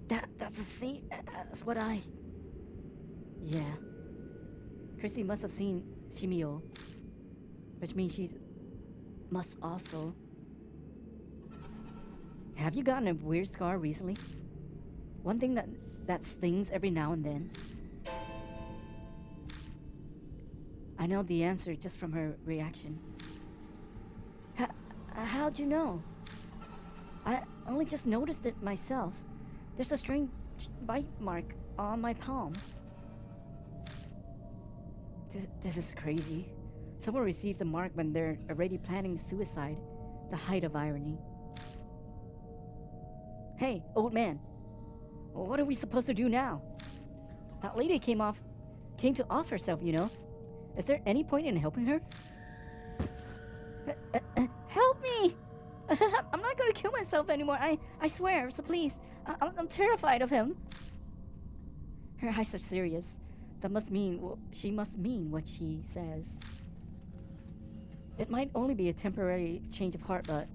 That's a scene. That's what I... Yeah. Christy must have seen Shimio, which means she must also. Have you gotten a weird scar recently? One thing that stings every now and then. I know the answer just from her reaction. How'd you know? I only just noticed it myself. There's a strange bite mark on my palm. This is crazy. Someone receives a mark when they're already planning suicide. The height of irony. Hey, old man. What are we supposed to do now? That lady came to off herself, you know. Is there any point in helping her? Help me! I'm not gonna kill myself anymore. I swear, so please. I'm terrified of him. Her eyes are serious. That must mean, she must mean what she says. It might only be a temporary change of heart, but...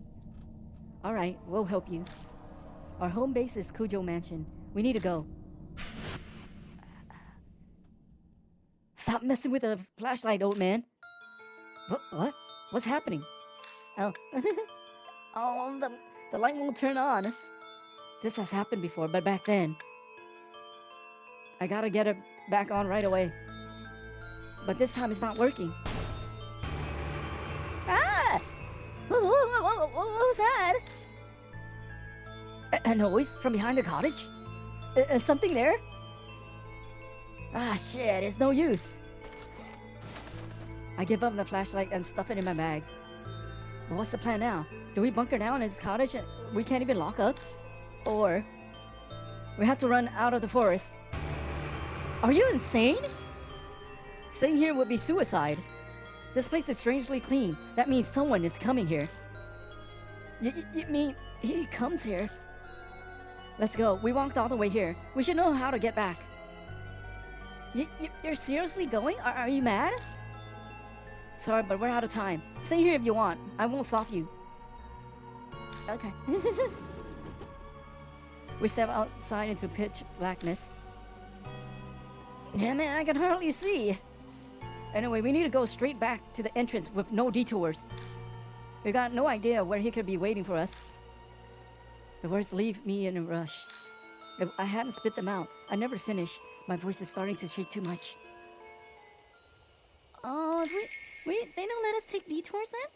Alright, we'll help you. Our home base is Kujo Mansion. We need to go. Stop messing with the flashlight, old man. What? What's happening? Oh. Oh, the light won't turn on. This has happened before, but back then. I gotta get it back on right away. But this time it's not working. Ah! What was that? A noise from behind the cottage? Is something there? Ah, shit, it's no use. I give up the flashlight and stuff it in my bag. Well, what's the plan now? Do we bunker down in this cottage and we can't even lock up? Or we have to run out of the forest? Are you insane? Staying here would be suicide. This place is strangely clean. That means someone is coming here. You mean he comes here? Let's go. We walked all the way here. We should know how to get back. You're seriously going? Are you mad? Sorry, but we're out of time. Stay here if you want. I won't stop you. Okay. We step outside into pitch blackness. Yeah, man, I can hardly see. Anyway, we need to go straight back to the entrance with no detours. We got no idea where he could be waiting for us. The words leave me in a rush. If I hadn't spit them out, I'd never finish. My voice is starting to shake too much. Oh, wait, they don't let us take detours then?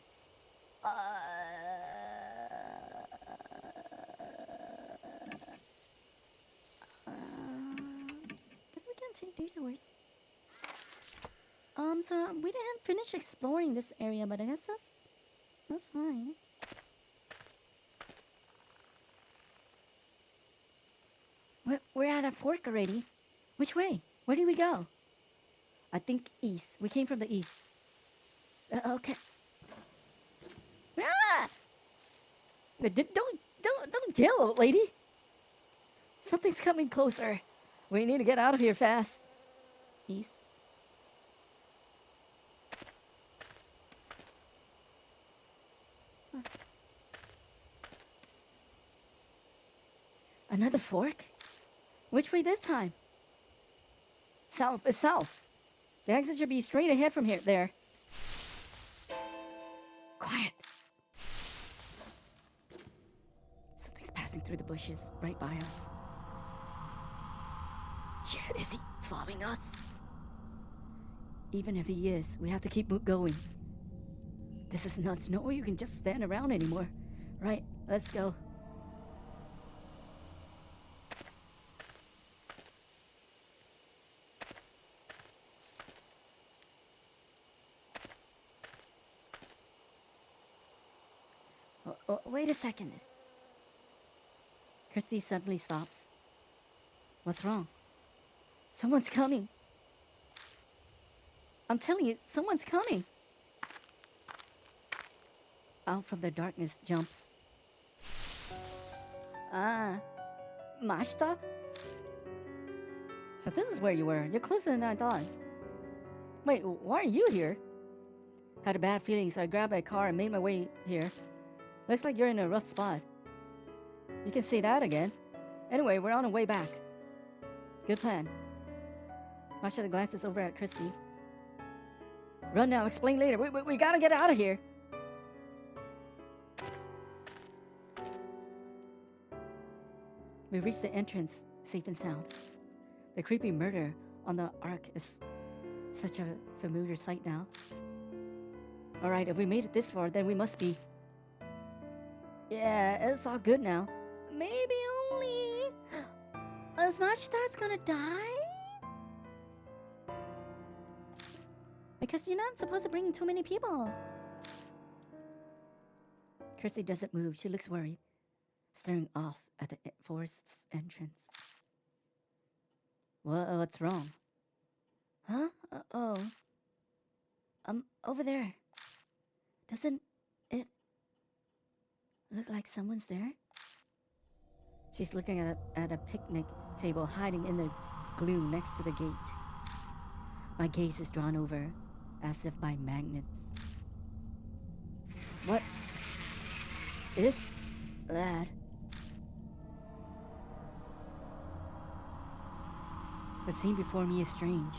Guess we can't take detours. So we didn't finish exploring this area, but I guess that's fine. We're at a fork already. Which way? Where do we go? I think east. We came from the east. Okay. Ah! Don't yell, old lady. Something's coming closer. We need to get out of here fast. East. Another fork? Which way this time? South. It's south. The exit should be straight ahead from here. There. Quiet. Something's passing through the bushes right by us. Shit, is he following us? Even if he is, we have to keep going. This is nuts. No way you can just stand around anymore. Right, let's go. Oh, wait a second. Christy suddenly stops. What's wrong? Someone's coming. I'm telling you, someone's coming. Out from the darkness jumps. Ah, Mashita? So this is where you were. You're closer than I thought. Wait, why are you here? Had a bad feeling, so I grabbed my car and made my way here. Looks like you're in a rough spot. You can say that again. Anyway, we're on our way back. Good plan. Mashita glances over at Christy. Run now, explain later. We gotta get out of here. We reach the entrance, safe and sound. The creepy murder on the Ark is such a familiar sight now. Alright, if we made it this far, then we must be... Yeah, it's all good now. Maybe only... Is Mashita's gonna die? Because you're not supposed to bring too many people. Kirsty doesn't move. She looks worried, staring off at the forest's entrance. What's wrong? Huh? Over there. Doesn't it look like someone's there? She's looking at a picnic table hiding in the gloom next to the gate. My gaze is drawn over, as if by magnets. What is that? The scene before me is strange.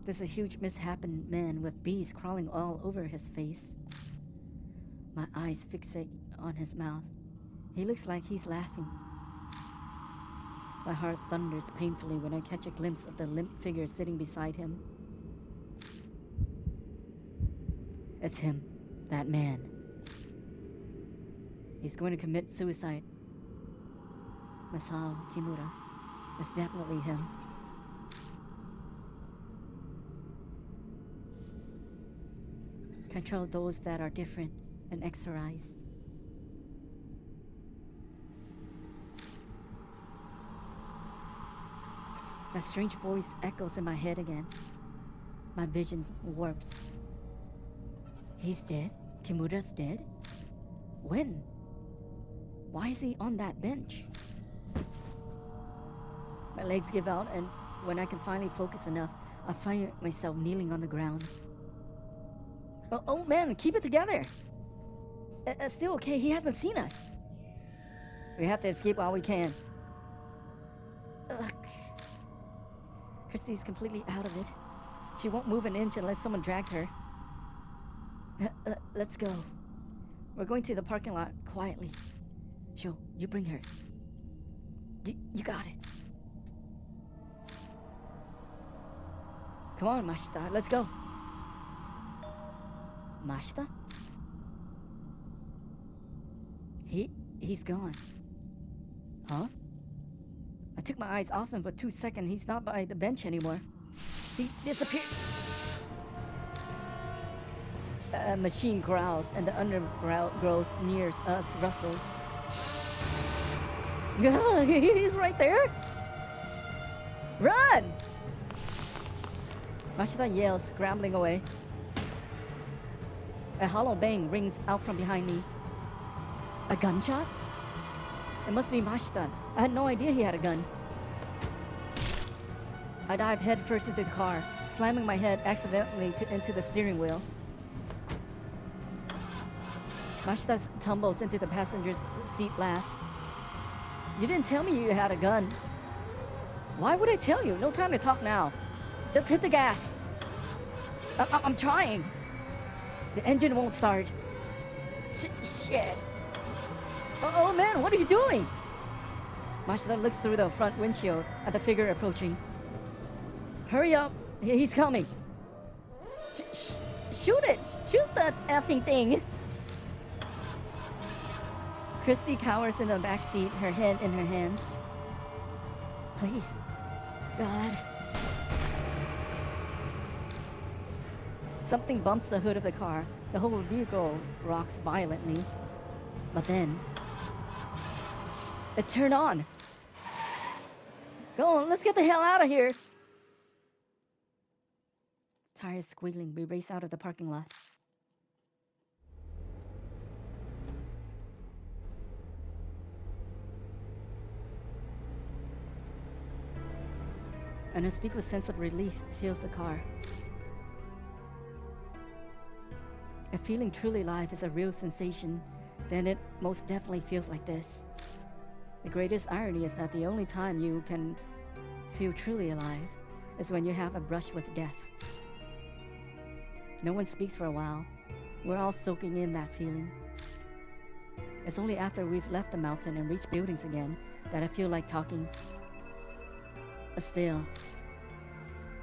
There's a huge misshapen man with bees crawling all over his face. My eyes fixate on his mouth. He looks like he's laughing. My heart thunders painfully when I catch a glimpse of the limp figure sitting beside him. It's him, that man. He's going to commit suicide. Masao Kimura. It's definitely him. Control those that are different and exorcise. That strange voice echoes in my head again. My vision warps. He's dead? Kimura's dead? When? Why is he on that bench? My legs give out, and when I can finally focus enough, I find myself kneeling on the ground. Oh man, keep it together! It's still okay, he hasn't seen us. We have to escape while we can. Ugh. Christy's completely out of it. She won't move an inch unless someone drags her. Let's go. We're going to the parking lot quietly. Sho, you bring her. You got it. Come on, Mashita, let's go. Mashita? He's gone. Huh? I took my eyes off him for 2 seconds. He's not by the bench anymore. He disappeared. A machine growls and the undergrowth nears us rustles. He's right there. Run! Mashita yells, scrambling away. A hollow bang rings out from behind me. A gunshot? It must be Mashita. I had no idea he had a gun. I dive headfirst into the car, slamming my head accidentally into the steering wheel. Mashita tumbles into the passenger's seat last. You didn't tell me you had a gun. Why would I tell you? No time to talk now. Just hit the gas. I'm trying. The engine won't start. Shit. Oh man, what are you doing? Mashita looks through the front windshield at the figure approaching. Hurry up. He's coming. Shoot it. Shoot that effing thing. Christy cowers in the back seat, her head in her hands. Please. God. Something bumps the hood of the car. The whole vehicle rocks violently. But then... it turned on. Go on, let's get the hell out of here. Tires squealing, we race out of the parking lot. An unspeakable sense of relief fills the car. If feeling truly alive is a real sensation, then it most definitely feels like this. The greatest irony is that the only time you can feel truly alive is when you have a brush with death. No one speaks for a while. We're all soaking in that feeling. It's only after we've left the mountain and reached buildings again that I feel like talking. Still,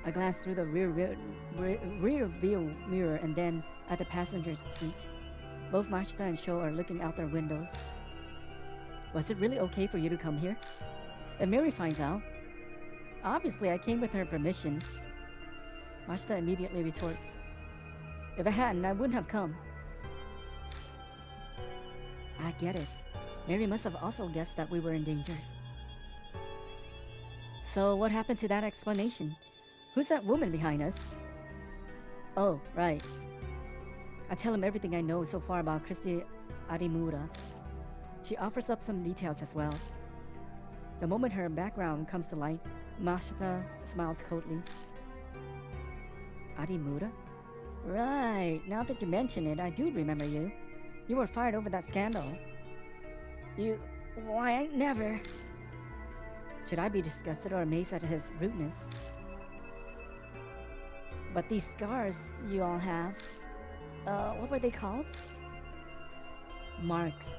I glance through the rear view mirror and then at the passenger's seat. Both Mashita and Sho are looking out their windows. Was it really okay for you to come here? If Mary finds out, obviously I came with her permission. Mashita immediately retorts. If I hadn't, I wouldn't have come. I get it. Mary must have also guessed that we were in danger. So what happened to that explanation? Who's that woman behind us? Oh, right. I tell him everything I know so far about Christy Arimura. She offers up some details as well. The moment her background comes to light, Mashita smiles coldly. Arimura? Right, now that you mention it, I do remember you. You were fired over that scandal. Why, I never... Should I be disgusted or amazed at his rudeness? But these scars you all have, what were they called? Marks.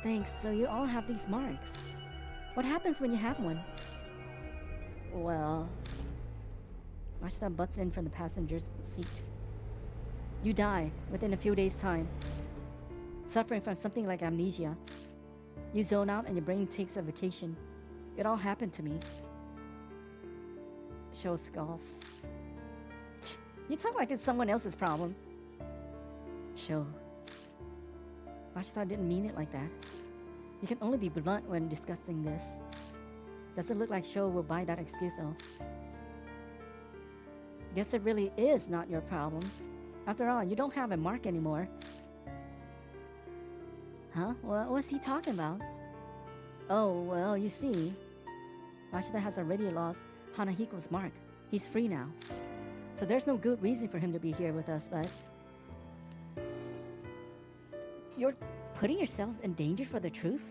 Thanks, so you all have these marks. What happens when you have one? Well... Mashita butts in from the passenger's seat. You die within a few days' time, suffering from something like amnesia. You zone out and your brain takes a vacation. It all happened to me. Sho scoffs. You talk like it's someone else's problem. Sho. Mashita didn't mean it like that. You can only be blunt when discussing this. Doesn't look like Sho will buy that excuse though. Guess it really is not your problem. After all, you don't have a mark anymore. Huh? What's he talking about? Oh, well, you see, Mashita has already lost Hanahiko's mark. He's free now. So there's no good reason for him to be here with us, but... You're putting yourself in danger for the truth?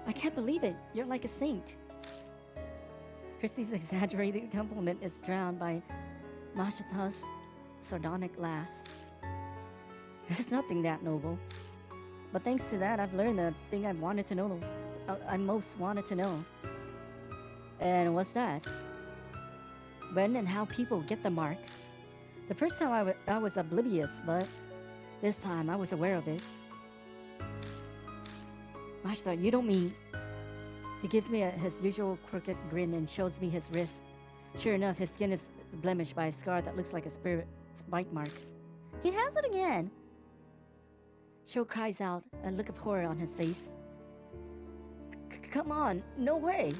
I can't believe it. You're like a saint. Christy's exaggerated compliment is drowned by Mashita's sardonic laugh. It's nothing that noble. But thanks to that, I've learned the thing I wanted to know. I most wanted to know. And what's that? When and how people get the mark. The first time I was oblivious, but this time I was aware of it. Mashita, you don't mean... He gives me his usual crooked grin and shows me his wrist. Sure enough, his skin is blemished by a scar that looks like a spirit's bite mark. He has it again! Sho cries out, a look of horror on his face. Come on, no way!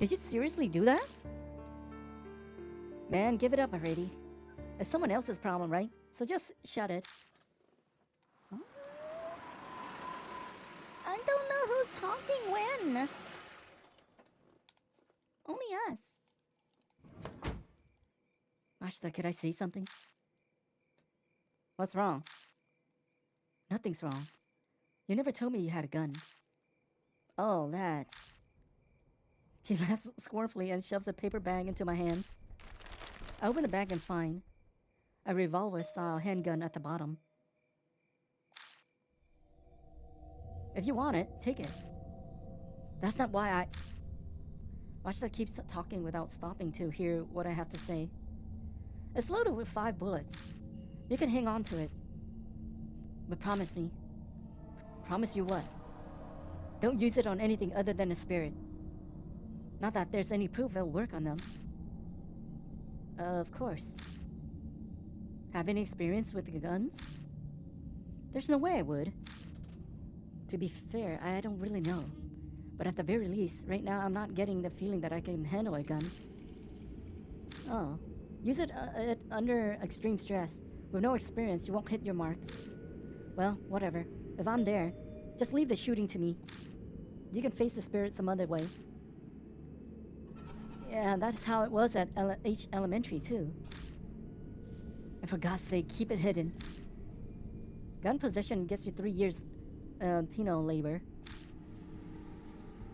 Did you seriously do that? Man, give it up already. It's someone else's problem, right? So just shut it. Huh? I don't know who's talking when. Only us. Mashita, could I say something? What's wrong? Nothing's wrong. You never told me you had a gun. Oh, that. He laughs scornfully and shoves a paper bag into my hands. I open the bag and find a revolver-style handgun at the bottom. If you want it, take it. That's not why I... Mashita keeps talking without stopping to hear what I have to say. It's loaded with 5 bullets. You can hang on to it. But promise me. Promise you what? Don't use it on anything other than a spirit. Not that there's any proof it'll work on them. Of course. Have any experience with the guns? There's no way I would. To be fair, I don't really know. But at the very least, right now I'm not getting the feeling that I can handle a gun. Oh. Use it under extreme stress. With no experience, you won't hit your mark. Well, whatever. If I'm there, just leave the shooting to me. You can face the spirit some other way. Yeah, that's how it was at H Elementary, too. And for God's sake, keep it hidden. Gun possession gets you 3 years penal labor.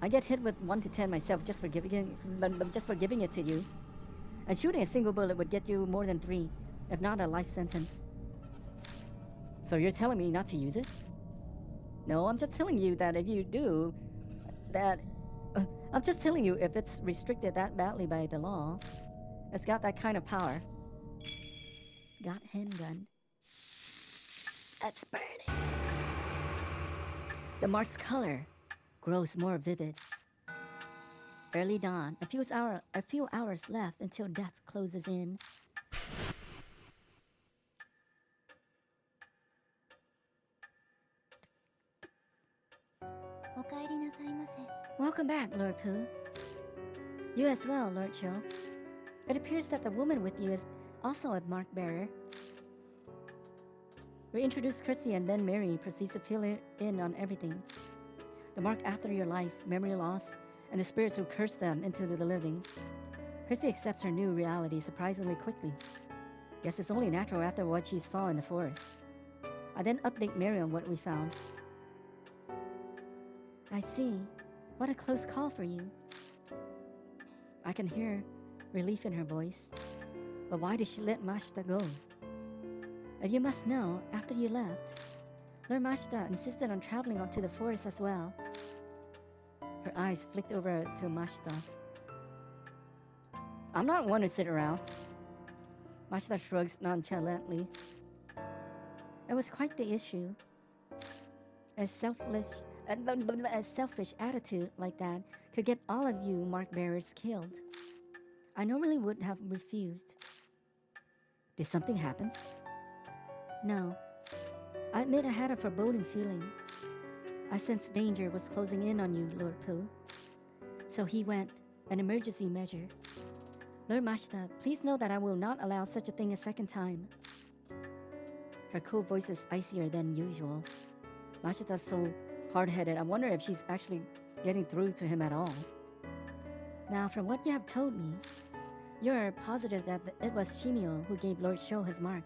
I get hit with 1 to 10 myself just for giving it to you. And shooting a single bullet would get you more than 3, if not a life sentence. So you're telling me not to use it? No, I'm just telling you that if you do, I'm just telling you if it's restricted that badly by the law, it's got that kind of power. Got handgun. That's burning. The mark's color grows more vivid. Early dawn, a few hours left until death closes in. Welcome back, Lord Pooh. You as well, Lord Cho. It appears that the woman with you is also a mark bearer. We introduce Christy and then Mary proceeds to fill in on everything. The mark after your life, memory loss, and the spirits who curse them into the living. Christy accepts her new reality surprisingly quickly. Guess it's only natural after what she saw in the forest. I then update Mary on what we found. I see. What a close call for you. I can hear relief in her voice. But why did she let Mashita go? If you must know, after you left, Lord Mashita insisted on traveling onto the forest as well. Her eyes flicked over to Mashita. I'm not one to sit around. Mashita shrugs nonchalantly. It was quite the issue. A selfish attitude like that could get all of you mark bearers killed. I normally would have refused. Did something happen? No. I admit I had a foreboding feeling. I sensed danger was closing in on you, Lord Pooh. So he went, an emergency measure. Lord Mashita, please know that I will not allow such a thing a second time. Her cool voice is icier than usual. Mashita's so hard-headed, I wonder if she's actually getting through to him at all. Now, from what you have told me, you're positive that it was Shimio who gave Lord Sho his mark.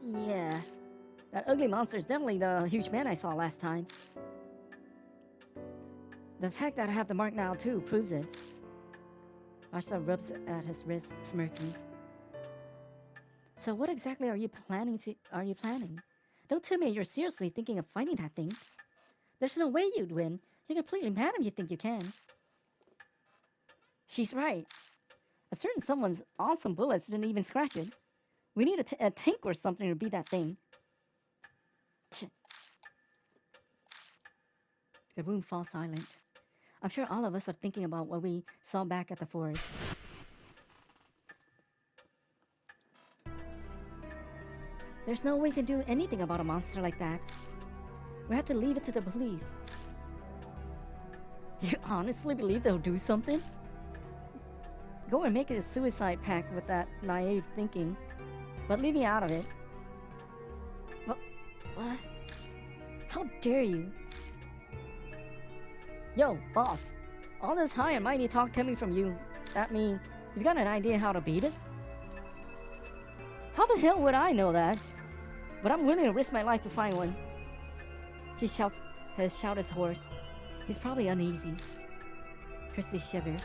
Yeah. That ugly monster is definitely the huge man I saw last time. The fact that I have the mark now, too, proves it. Ashta rubs at his wrist, smirking. So what exactly are you planning? Don't tell me you're seriously thinking of fighting that thing. There's no way you'd win. You're completely mad if you think you can. She's right. A certain someone's awesome bullets didn't even scratch it. We need a tank or something to beat that thing. The room falls silent. I'm sure all of us are thinking about what we saw back at the forest. There's no way we can do anything about a monster like that. We have to leave it to the police. You honestly believe they'll do something? Go and make a suicide pact with that naive thinking, but leave me out of it. What? How dare you? Yo, boss. All this high and mighty talk coming from you, that mean you've got an idea how to beat it? How the hell would I know that? But I'm willing to risk my life to find one. He shouts. His shout is hoarse. He's probably uneasy. Christy shivers.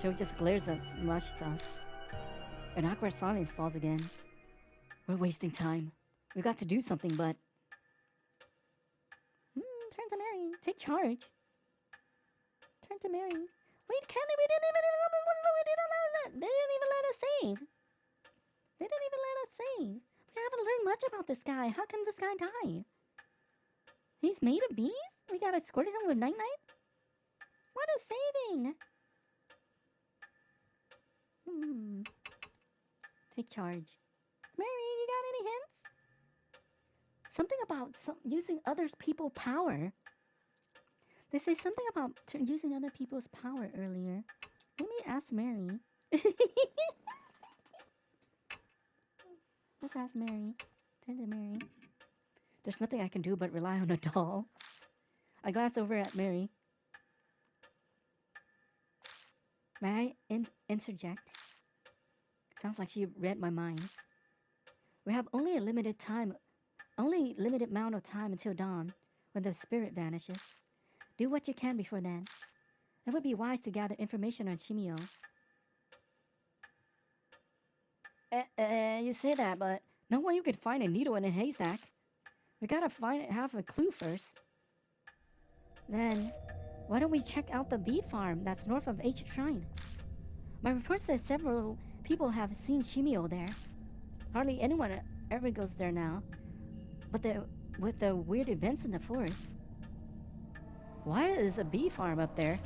Sho just glares at Mashita. An awkward silence falls again. We're wasting time. We've got to do something, but... turn to Mary. Take charge. Turn to Mary. Wait, Candy, we didn't even let us save. They didn't even let us save. We haven't learned much about this guy. How can this guy die? He's made of bees? We gotta escort him with night-night? What is saving? Take charge. Mary, you got any hints? Something about using other people's power. They say something about using other people's power earlier. Let me ask Mary. Let's ask Mary. Turn to Mary. There's nothing I can do but rely on a doll. I glance over at Mary. May I interject? Sounds like she read my mind. We have only a limited amount of time until dawn, when the spirit vanishes. Do what you can before then. It would be wise to gather information on Shimio. You say that, but no way you could find a needle in a haystack. We gotta have a clue first. Then, why don't we check out the bee farm that's north of H Shrine? My report says several people have seen Shimio there. Hardly anyone ever goes there now. But with the weird events in the forest. Why is a bee farm up there?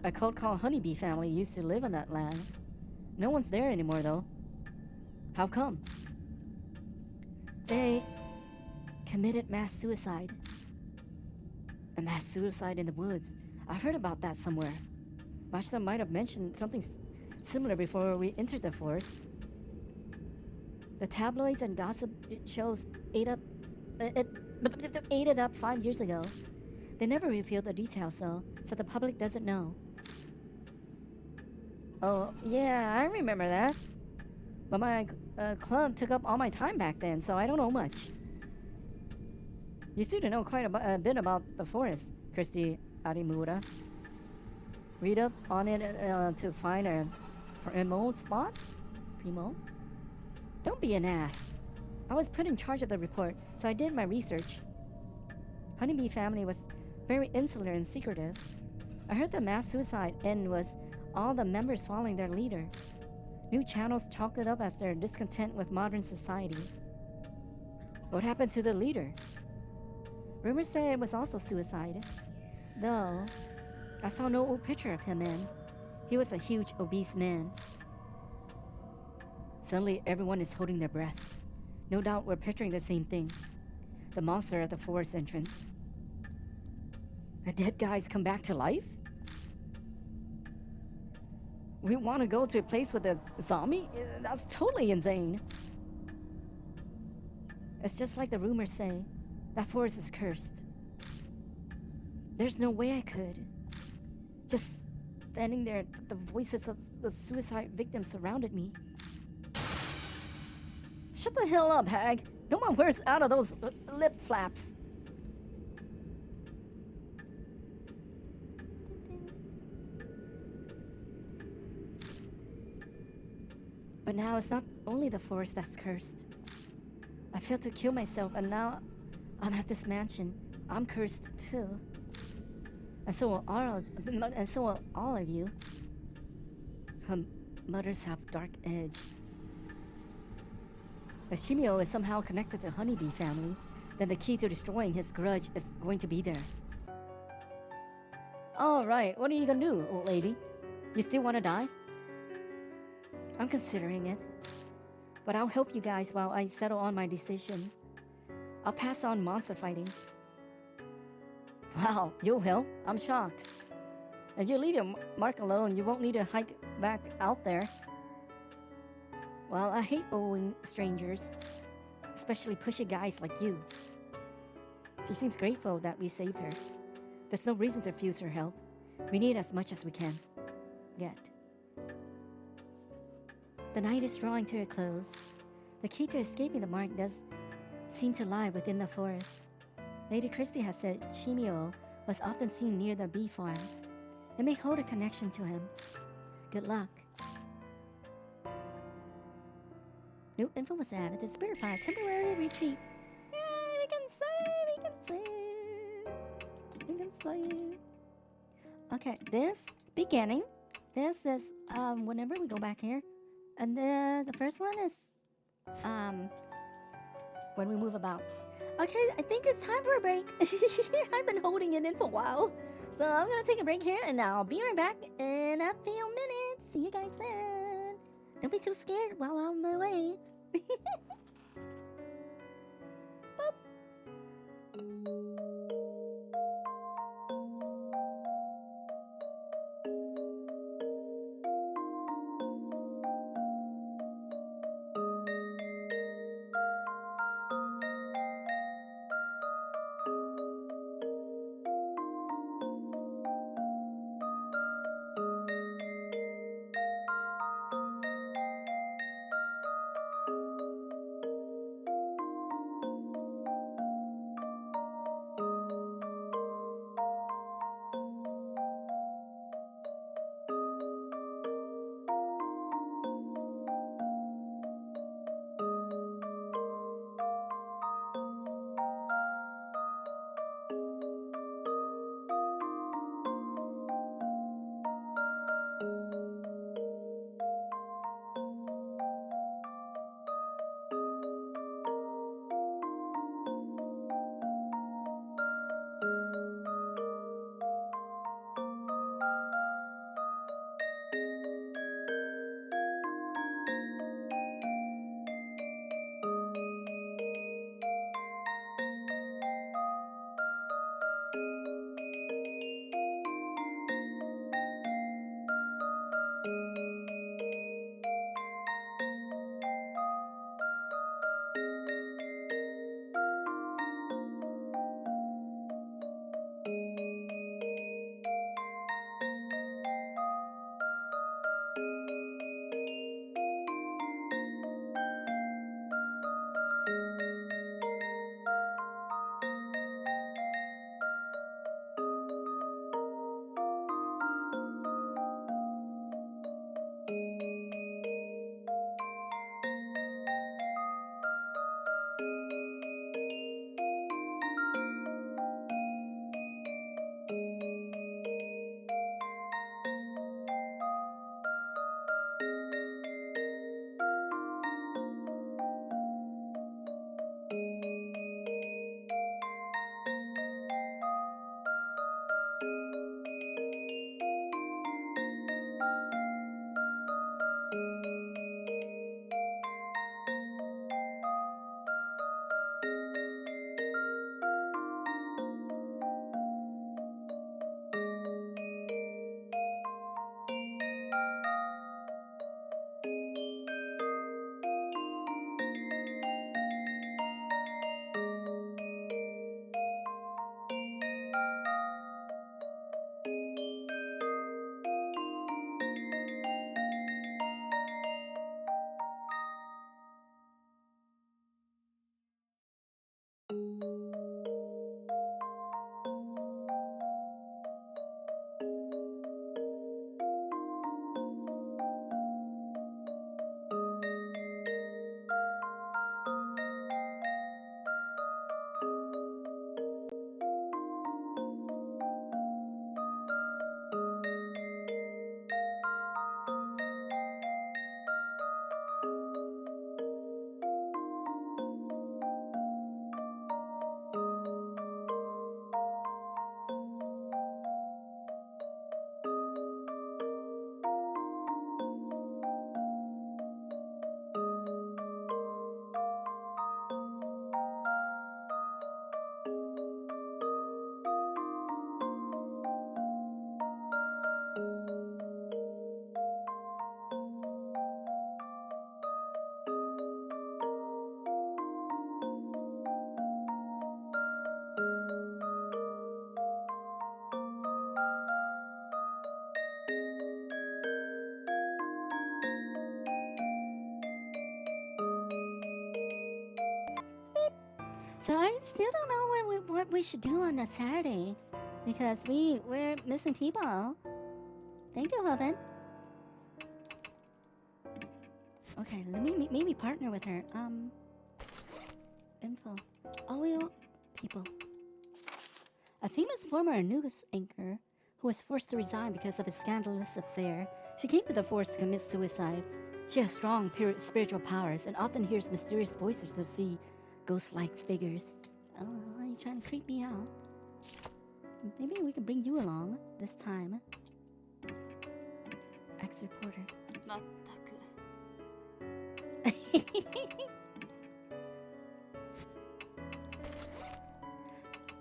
A cult called Honeybee family used to live on that land. No one's there anymore, though. How come? They committed mass suicide. A mass suicide in the woods. I've heard about that somewhere. Mashita might have mentioned something similar before we entered the forest. The tabloids and gossip shows ate it up 5 years ago. They never revealed the details, though, so the public doesn't know. Oh, yeah, I remember that. But my club took up all my time back then, so I don't know much. You seem to know quite a bit about the forest, Christy Arimura. Read up on it to find a primo spot? Primo? Don't be an ass. I was put in charge of the report, so I did my research. Honeybee family was very insular and secretive. I heard the mass suicide end was all the members following their leader. New channels chalked it up as their discontent with modern society. What happened to the leader? Rumors say it was also suicide. Though, I saw no old picture of him in. He was a huge, obese man. Suddenly, everyone is holding their breath. No doubt we're picturing the same thing. The monster at the forest entrance. The dead guys come back to life? We want to go to a place with a zombie? That's totally insane. It's just like the rumors say. That forest is cursed. There's no way I could. Just standing there, the voices of the suicide victims surrounded me. Shut the hell up, hag. No more words out of those lip flaps. But now it's not only the forest that's cursed. I failed to kill myself, and now I'm at this mansion. I'm cursed too. And so will all of you. Her mutters have dark edge. If Shimio is somehow connected to Honeybee family, then the key to destroying his grudge is going to be there. Alright, what are you gonna do, old lady? You still wanna die? I'm considering it. But I'll help you guys while I settle on my decision. I'll pass on monster fighting. Wow, you'll help? I'm shocked. If you leave your mark alone, you won't need to hike back out there. Well, I hate owing strangers, especially pushy guys like you. She seems grateful that we saved her. There's no reason to refuse her help. We need as much as we can. Yet. The night is drawing to a close. The key to escaping the mark does seem to lie within the forest. Lady Christie has said Chimio was often seen near the bee farm. It may hold a connection to him. Good luck. New info was added to Spirit Fire temporary retreat. Yay, we can save. Okay, this beginning. This is whenever we go back here. And the first one is when we move about. Okay, I think it's time for a break. I've been holding it in for a while. So I'm gonna take a break here and I'll be right back in a few minutes. See you guys then. Don't be too scared while I'm away. So I still don't know what we should do on a Saturday, because we're missing people. Thank you, Robin. Okay, let me maybe partner with her. Info. Oh, we all people. A famous former news anchor who was forced to resign because of a scandalous affair. She came to the force to commit suicide. She has strong spiritual powers and often hears mysterious voices that see ghost-like figures. Oh, are you trying to creep me out? Maybe we can bring you along this time. Ex-reporter. まったく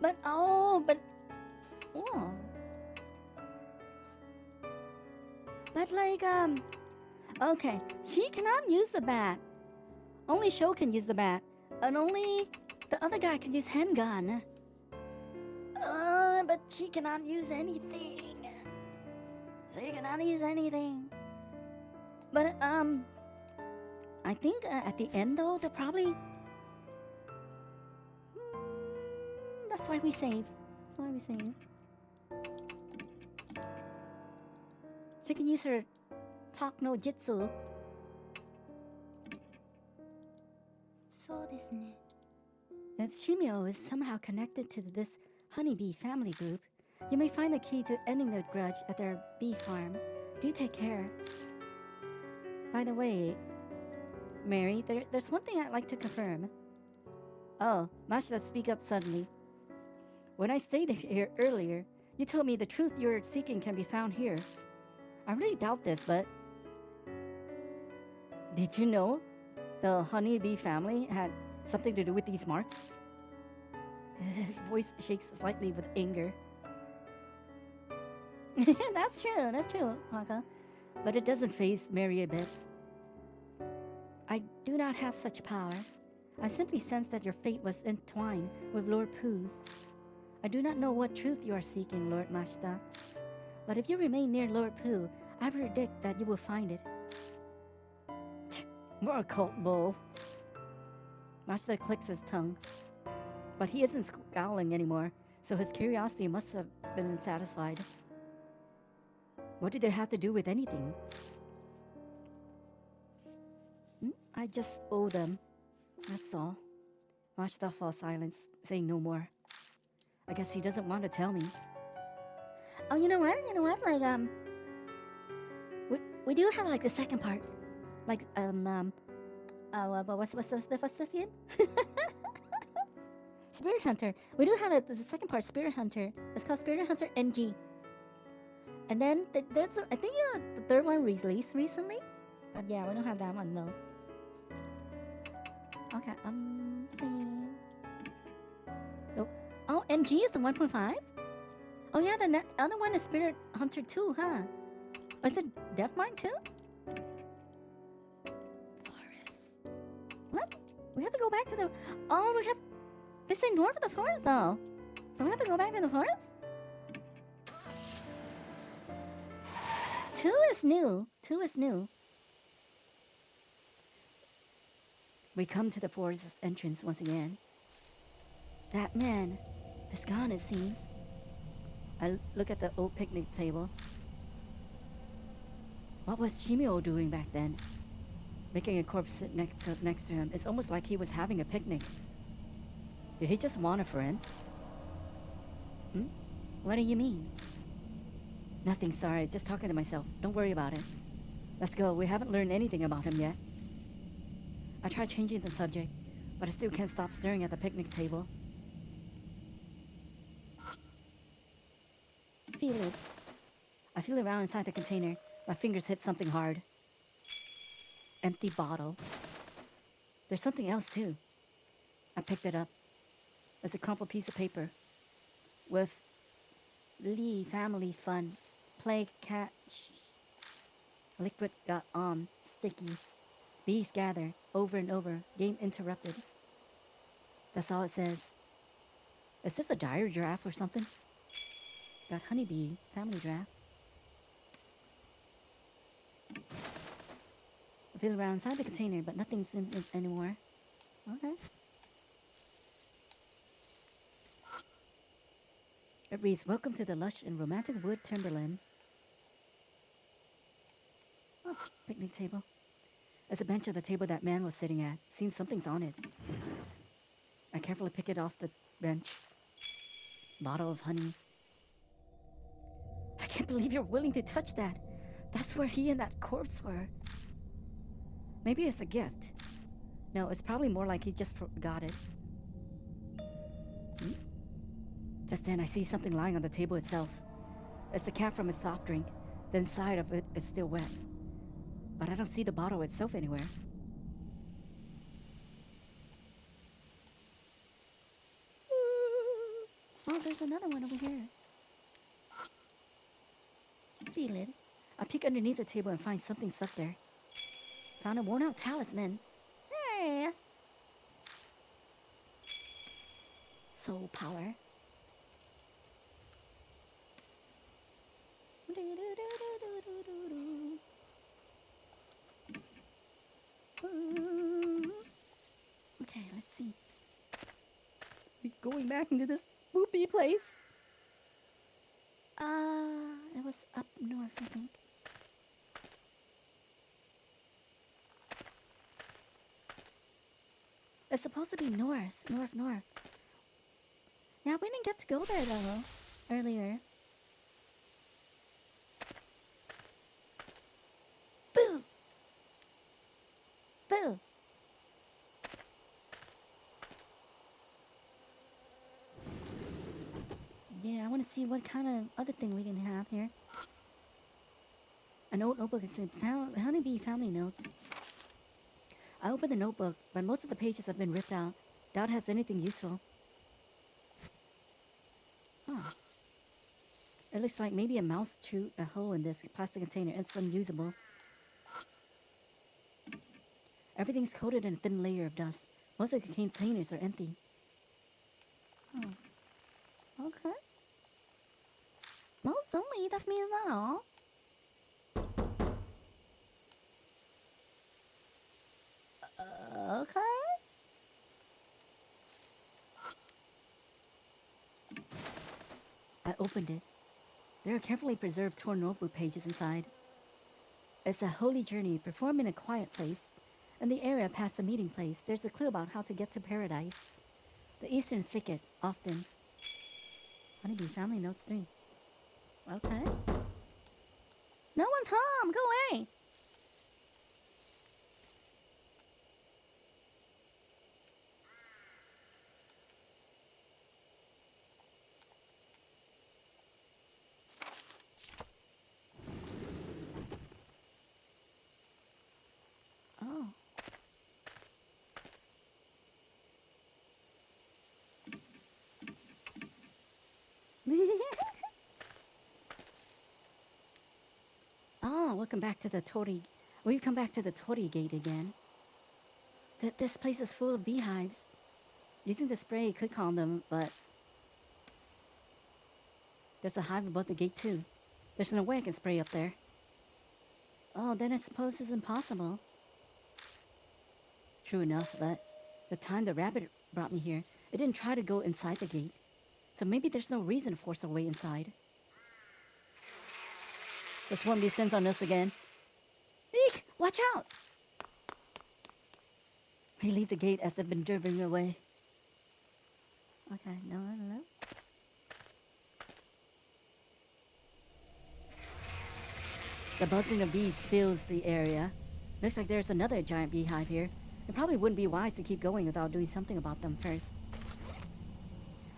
but oh. But like okay, she cannot use the bat. Only Sho can use the bat, and only the other guy can use handgun. But she cannot use anything. She cannot use anything. But I think at the end though, they'll probably. That's why we save. That's why we save. She can use her talk no jitsu. そうですね If Shimio is somehow connected to this honeybee family group, you may find the key to ending the grudge at their bee farm. Do take care. By the way, Mary, there's one thing I'd like to confirm. Oh, Mashita, speak up suddenly. When I stayed here earlier, you told me the truth you're seeking can be found here. I really doubt this, but... Did you know the honeybee family had something to do with these marks? His voice shakes slightly with anger. That's true, Haka. But it doesn't faze Mary a bit. I do not have such power. I simply sense that your fate was entwined with Lord Pooh's. I do not know what truth you are seeking, Lord Mashita. But if you remain near Lord Pooh, I predict that you will find it. More occult bull. Mashita clicks his tongue. But he isn't scowling anymore, so his curiosity must have been satisfied. What do they have to do with anything? I just owe them. That's all. Mashita falls silent, saying no more. I guess he doesn't want to tell me. Oh, you know what? Like, we do have like the second part. Like, what's this game? Spirit Hunter. We do have the second part, Spirit Hunter. It's called Spirit Hunter NG. And then there's, I think the third one released recently. But yeah, we don't have that one though. Okay, seeing. Oh, NG is the 1.5? Oh yeah, the other one is Spirit Hunter 2, huh? Or is it Deathmark 2? Forest. What? We have to go back to the... Oh, we have... This ain't north of the forest, though. So we have to go back to the forest? 2 is new. 2 is new. We come to the forest's entrance once again. That man is gone, it seems. I look at the old picnic table. What was Shimio doing back then? Making a corpse sit next to him. It's almost like he was having a picnic. Did he just want a friend? What do you mean? Nothing, sorry. Just talking to myself. Don't worry about it. Let's go. We haven't learned anything about him yet. I tried changing the subject, but I still can't stop staring at the picnic table. Feel it. I feel around inside the container. My fingers hit something hard. Empty bottle. There's something else too. I picked it up. It's a crumpled piece of paper with Lee family fun. Play catch. Liquid got on. Sticky. Bees gather. Over and over. Game interrupted. That's all it says. Is this a diary giraffe or something? Got honeybee family draft. I feel around inside the container, but nothing's in it anymore. Okay. It reads, "Welcome to the lush and romantic wood timberland." Oh, picnic table. There's a bench at the table that man was sitting at. Seems something's on it. I carefully pick it off the bench. Bottle of honey. I can't believe you're willing to touch that. That's where he and that corpse were. Maybe it's a gift. No, it's probably more like he just forgot it. Hmm? Just then, I see something lying on the table itself. It's the cap from a soft drink. The inside of it is still wet. But I don't see the bottle itself anywhere. Oh, there's another one over here. Feel it. I peek underneath the table and find something stuck there. Found a worn out talisman. Hey! Soul power. Okay, let's see. We're going back into this spoopy place. It was up north, I think. It's supposed to be north. North. Yeah, we didn't get to go there, though, earlier. Boo! Boo! Yeah, I want to see what kind of other thing we can have here. An old notebook. It said, Honeybee Family Notes. I opened the notebook, but most of the pages have been ripped out. Doubt it has anything useful. Oh. It looks like maybe a mouse chewed a hole in this plastic container. It's unusable. Everything's coated in a thin layer of dust. Most of the containers are empty. Oh. Okay. Most only, that means that all. Okay. I opened it. There are carefully preserved torn notebook pages inside. It's a holy journey performed in a quiet place. In the area past the meeting place, there's a clue about how to get to paradise. The eastern thicket, often. Honeybee Family Notes 3. Okay. No one's home! Go away! Oh. Oh, welcome back to the Tori. We've come back to the Tori Gate again. This place is full of beehives. Using the spray could calm them, but there's a hive above the gate too. There's no way I can spray up there. Oh, then I suppose it's impossible. True enough, but the time the rabbit brought me here, it didn't try to go inside the gate. So maybe there's no reason to force our way inside. The swarm descends on us again. Eek! Watch out! We leave the gate as they've been driven away. Okay, no. The buzzing of bees fills the area. Looks like there's another giant beehive here. It probably wouldn't be wise to keep going without doing something about them first.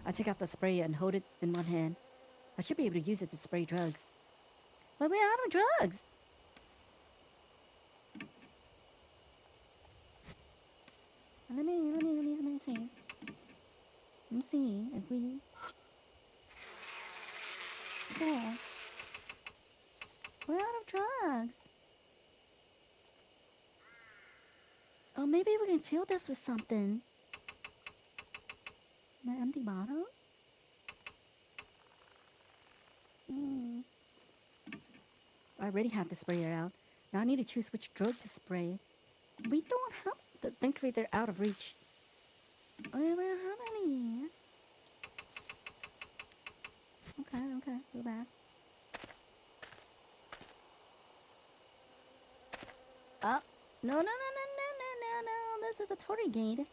I take out the spray and hold it in one hand. I should be able to use it to spray drugs. But we're out of drugs! Let me see. Let's see if we... Yeah. We're out of drugs. Oh, maybe we can fill this with something. My empty bottle? I already have the sprayer out. Now I need to choose which drug to spray. We don't have... Thankfully, they're out of reach. We don't have any. Okay. Go back. Oh. No, no, no, no, no, no, no, no. This is a torii gate.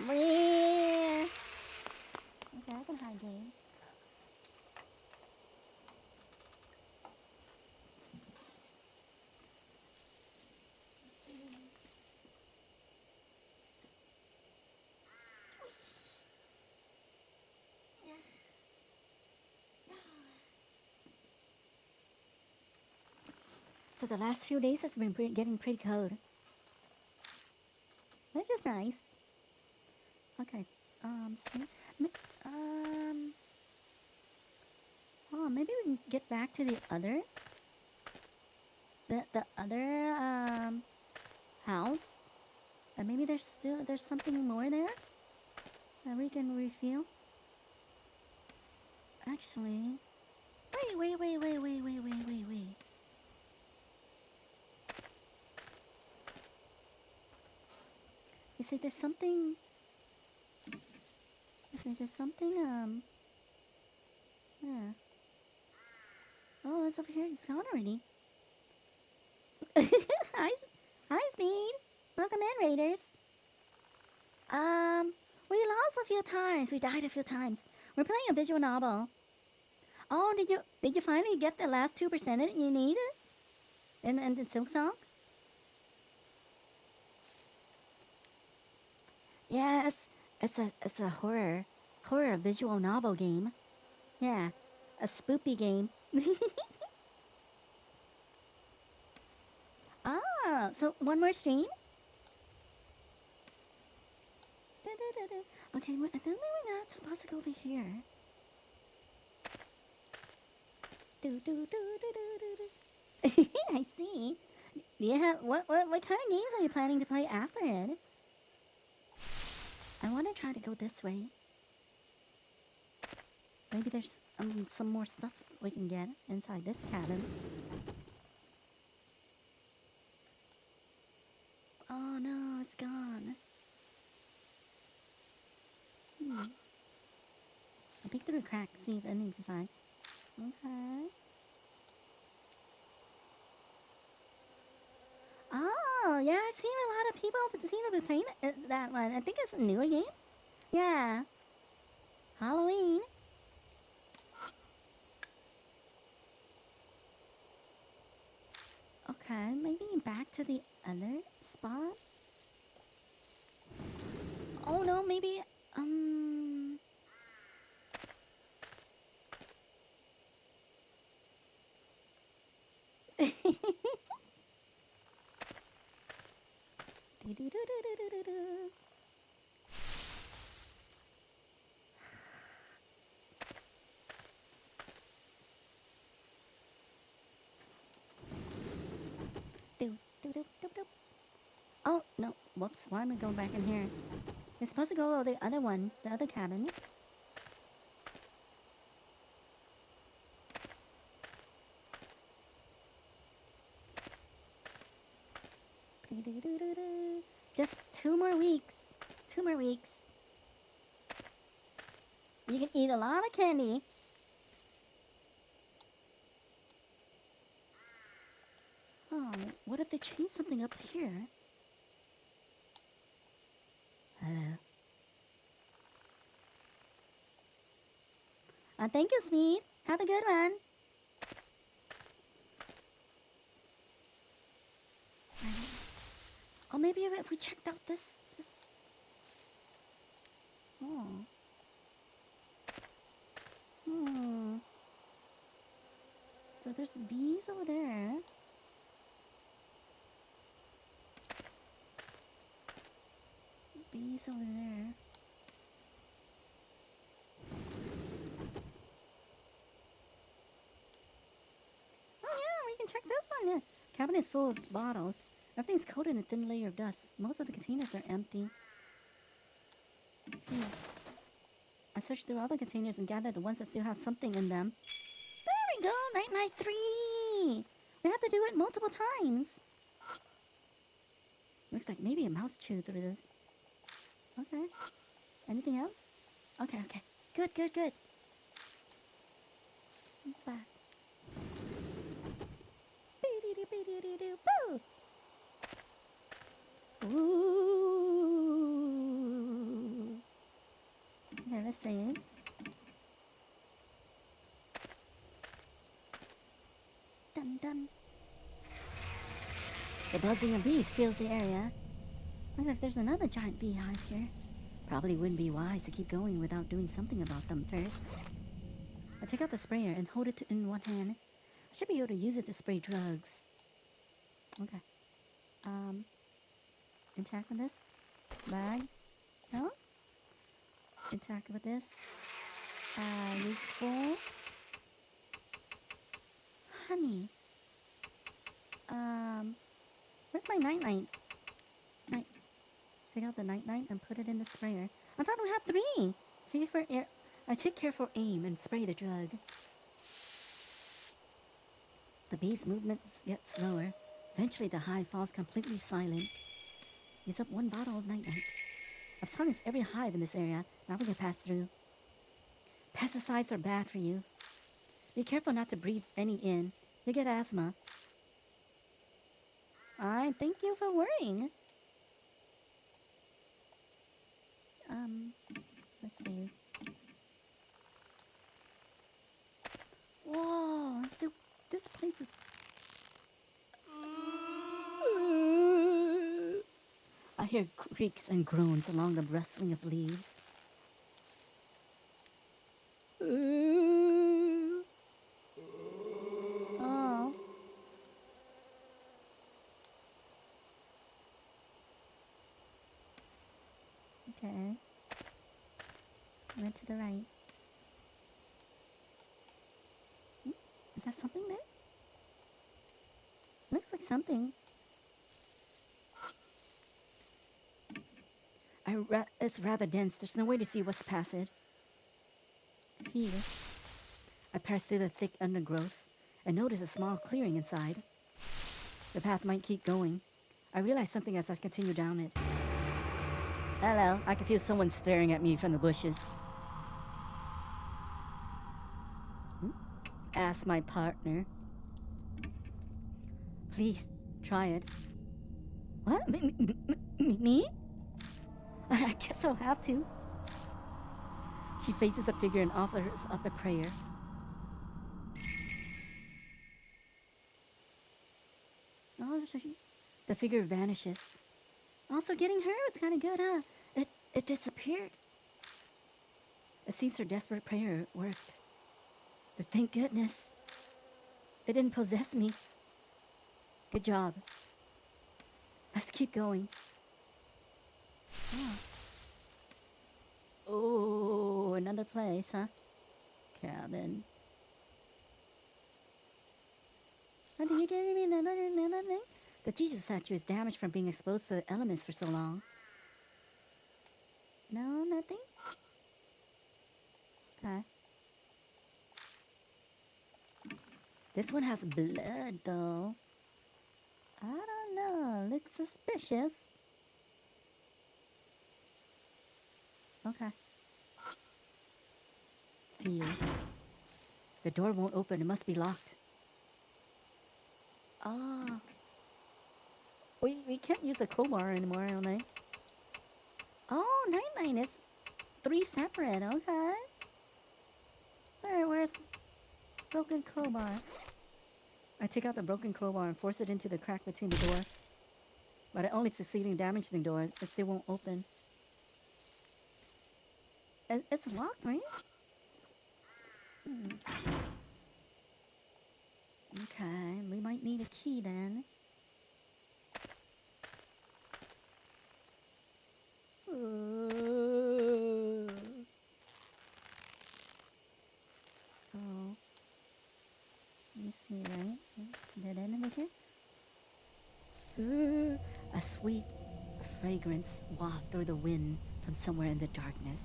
Okay, I can hide game. So the last few days has been getting pretty cold, which is nice. Okay. Stream. Um. Oh, maybe we can get back to the other. The other house. And maybe there's something more there that we can reveal. Actually, wait. You see, there's something. You see, there's something. Yeah. Oh, it's over here. It's gone already. Hi, hi, Speed. Welcome in, Raiders. We lost a few times. We died a few times. We're playing a visual novel. Oh, did you finally get the last 2% that you need in the Silk Song? Yes, it's a horror visual novel game. Yeah, a spoopy game. Ah, so one more stream. Okay, I think we're not supposed to go over here. I see. Do you have what kind of games are you planning to play after it? I want to try to go this way. Maybe there's some more stuff we can get inside this cabin. Oh no, it's gone. I'll peek through a crack, see if anything's inside. Okay. Oh, yeah, I've seen a lot of people seem to be playing that one. I think it's a newer game. Yeah. Halloween. Okay, maybe back to the other spot. Oh no, maybe um Oh no, whoops, why am I going back in here? You're supposed to go to the other one, the other cabin. Just 2 more weeks. 2 more weeks. You can eat a lot of candy. Oh, what if they change something up here? Hello. Thank you, Smeed. Have a good one. Oh, maybe if we checked out this. Oh. Hmm. So there's bees over there. Bees over there. Oh yeah, we can check this one. Yeah. Cabin is full of bottles. Everything's coated in a thin layer of dust. Most of the containers are empty. Yeah. I searched through all the containers and gathered the ones that still have something in them. There we go, night night 3. We have to do it multiple times. Looks like maybe a mouse chewed through this. Okay. Anything else? Okay. good, good, good. Back. Boo! Ooh. Okay, let's see. Dun dun. The buzzing of bees fills the area. Looks like there's another giant beehive here. Probably wouldn't be wise to keep going without doing something about them first. I take out the sprayer and hold it in one hand. I should be able to use it to spray drugs. Okay. Interact with this. Bag. No? Interact with this. Useful. Honey. Where's my night-night? Night. Take out the night-night and put it in the sprayer. I thought we had 3. Take for air. I take careful aim and spray the drug. The bee's movements get slower. Eventually, the hive falls completely silent. Use up 1 bottle of night-night. I've silenced every hive in this area. Now we can pass through. Pesticides are bad for you. Be careful not to breathe any in. You get asthma. I thank you for worrying. Let's see. Whoa, this place is... I hear creaks and groans along the rustling of leaves. Oh. Okay. Went to the right. Is that something there? Looks like something. It's rather dense. There's no way to see what's past it. Here. I pass through the thick undergrowth and notice a small clearing inside. The path might keep going. I realize something as I continue down it. Hello. I can feel someone staring at me from the bushes. Ask my partner. Please, try it. What? Me? I guess I'll have to. She faces the figure and offers up a prayer. Oh, the figure vanishes. Also, getting her was kind of good, huh? It disappeared. It seems her desperate prayer worked. But thank goodness. It didn't possess me. Good job. Let's keep going. Oh, another place, huh? Cabin. Oh, did you give me another thing? The Jesus statue is damaged from being exposed to the elements for so long. No, nothing? Okay. This one has blood, though. I don't know. Looks suspicious. Okay. Feel. The door won't open. It must be locked. Ah. We can't use the crowbar anymore, don't they? Oh, night-night is 3 separate. Okay. Where's broken crowbar? I take out the broken crowbar and force it into the crack between the door. But I only succeed in damaging the door. It still won't open. It's locked, right? Okay, we might need a key then. Oh. Let me see, right? Dead end over here? A sweet fragrance wafted through the wind from somewhere in the darkness.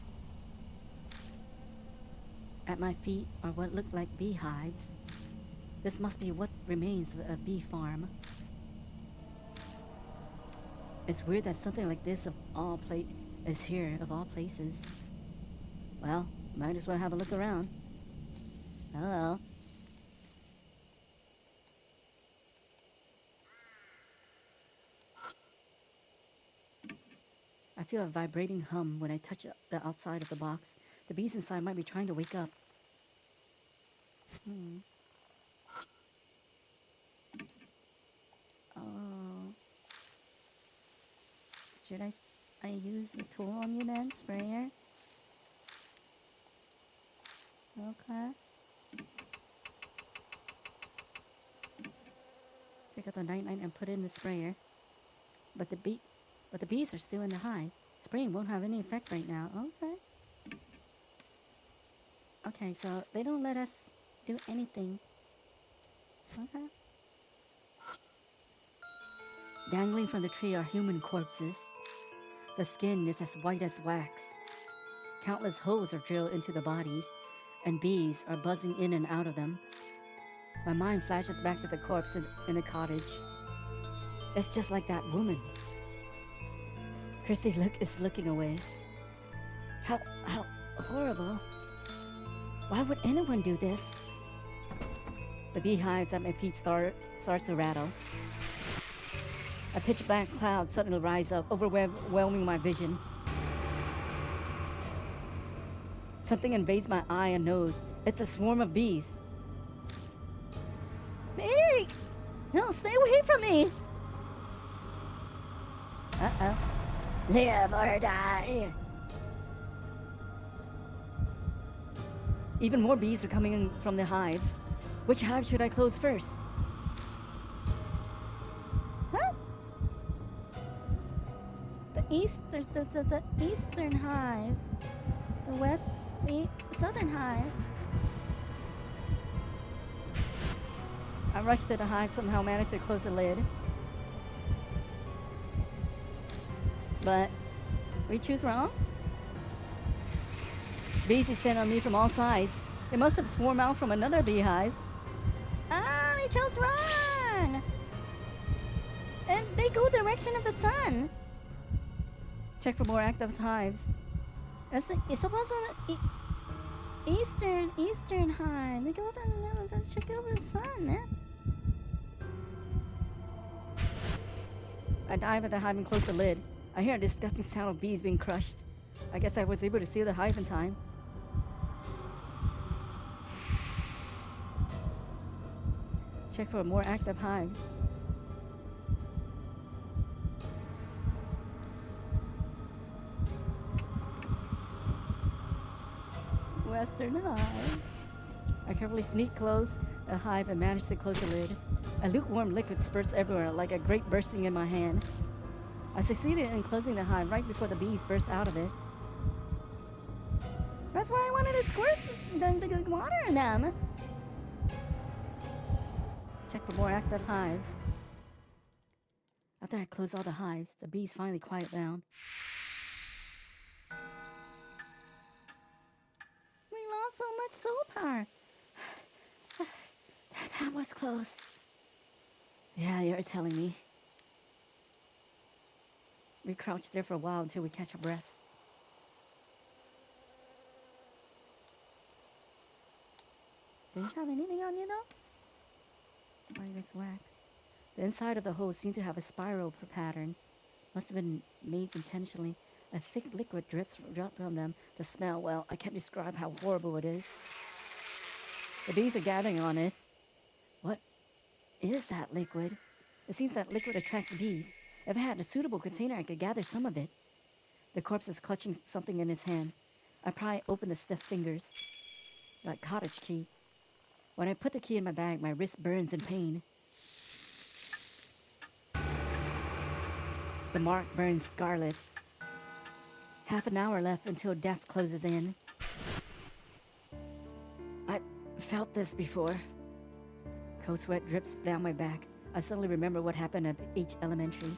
At my feet are what look like beehives. This must be what remains of a bee farm. It's weird that something like this is here of all places. Well, Might as well have a look around. Hello. I feel a vibrating hum when I touch the outside of the box. The bees inside might be trying to wake up. Oh. Should I use the tool on you then? Sprayer? Okay. Pick up the night-night and put it in the sprayer. But the bees are still in the hive. Spraying won't have any effect right now. Okay. Okay, so they don't let us do anything. Okay. Dangling from the tree are human corpses. The skin is as white as wax. Countless holes are drilled into the bodies, and bees are buzzing in and out of them. My mind flashes back to the corpse in the cottage. It's just like that woman. Christy is looking away. How horrible. Why would anyone do this? The beehives at my feet starts to rattle. A pitch black cloud suddenly rises up, overwhelming my vision. Something invades my eye and nose. It's a swarm of bees. Hey! No, stay away from me! Uh-oh. Live or die! Even more bees are coming in from the hives. Which hive should I close first? Huh? The eastern hive. The southern hive. I rushed to the hive, somehow managed to close the lid. But we choose wrong? Bees descend on me from all sides. They must have swarmed out from another beehive. Ah, we chose wrong! And they go direction of the sun. Check for more active hives. It's supposed to eastern hive. They go check over the sun, eh? I dive at the hive and close the lid. I hear a disgusting sound of bees being crushed. I guess I was able to seal the hive in time. Check for more active hives. Western hive. I carefully sneak close the hive and manage to close the lid. A lukewarm liquid spurts everywhere like a grape bursting in my hand. I succeeded in closing the hive right before the bees burst out of it. That's why I wanted to squirt the water in them. Check for more active hives. After I close all the hives, the bees finally quiet down. We lost so much soul power. That was close. Yeah, you're telling me. We crouch there for a while until we catch our breaths. Do you have anything on you though? Why this wax? The inside of the hose seemed to have a spiral pattern. Must have been made intentionally. A thick liquid drops from them. The smell, well, I can't describe how horrible it is. The bees are gathering on it. What is that liquid? It seems that liquid attracts bees. If I had a suitable container, I could gather some of it. The corpse is clutching something in its hand. I pry open the stiff fingers. That cottage key. When I put the key in my bag, my wrist burns in pain. The mark burns scarlet. Half an hour left until death closes in. I felt this before. Cold sweat drips down my back. I suddenly remember what happened at H Elementary.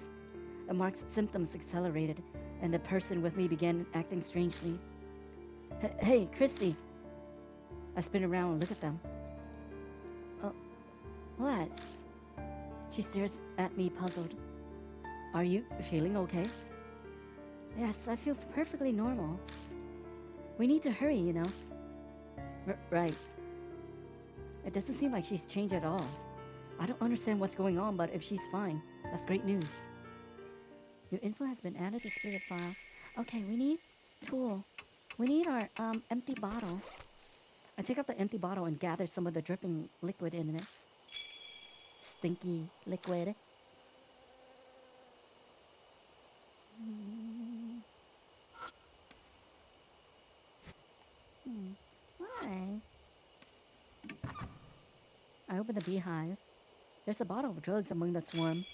The mark's symptoms accelerated, and the person with me began acting strangely. Hey, Christy. I spin around and look at them. Oh, what? She stares at me, puzzled. Are you feeling okay? Yes, I feel perfectly normal. We need to hurry, you know. Right. It doesn't seem like she's changed at all. I don't understand what's going on, but if she's fine, that's great news. Your info has been added to spirit file. Okay, we need tool. We need our empty bottle. I take out the empty bottle and gather some of the dripping liquid in it. Stinky liquid. Why? I open the beehive. There's a bottle of drugs among the swarm.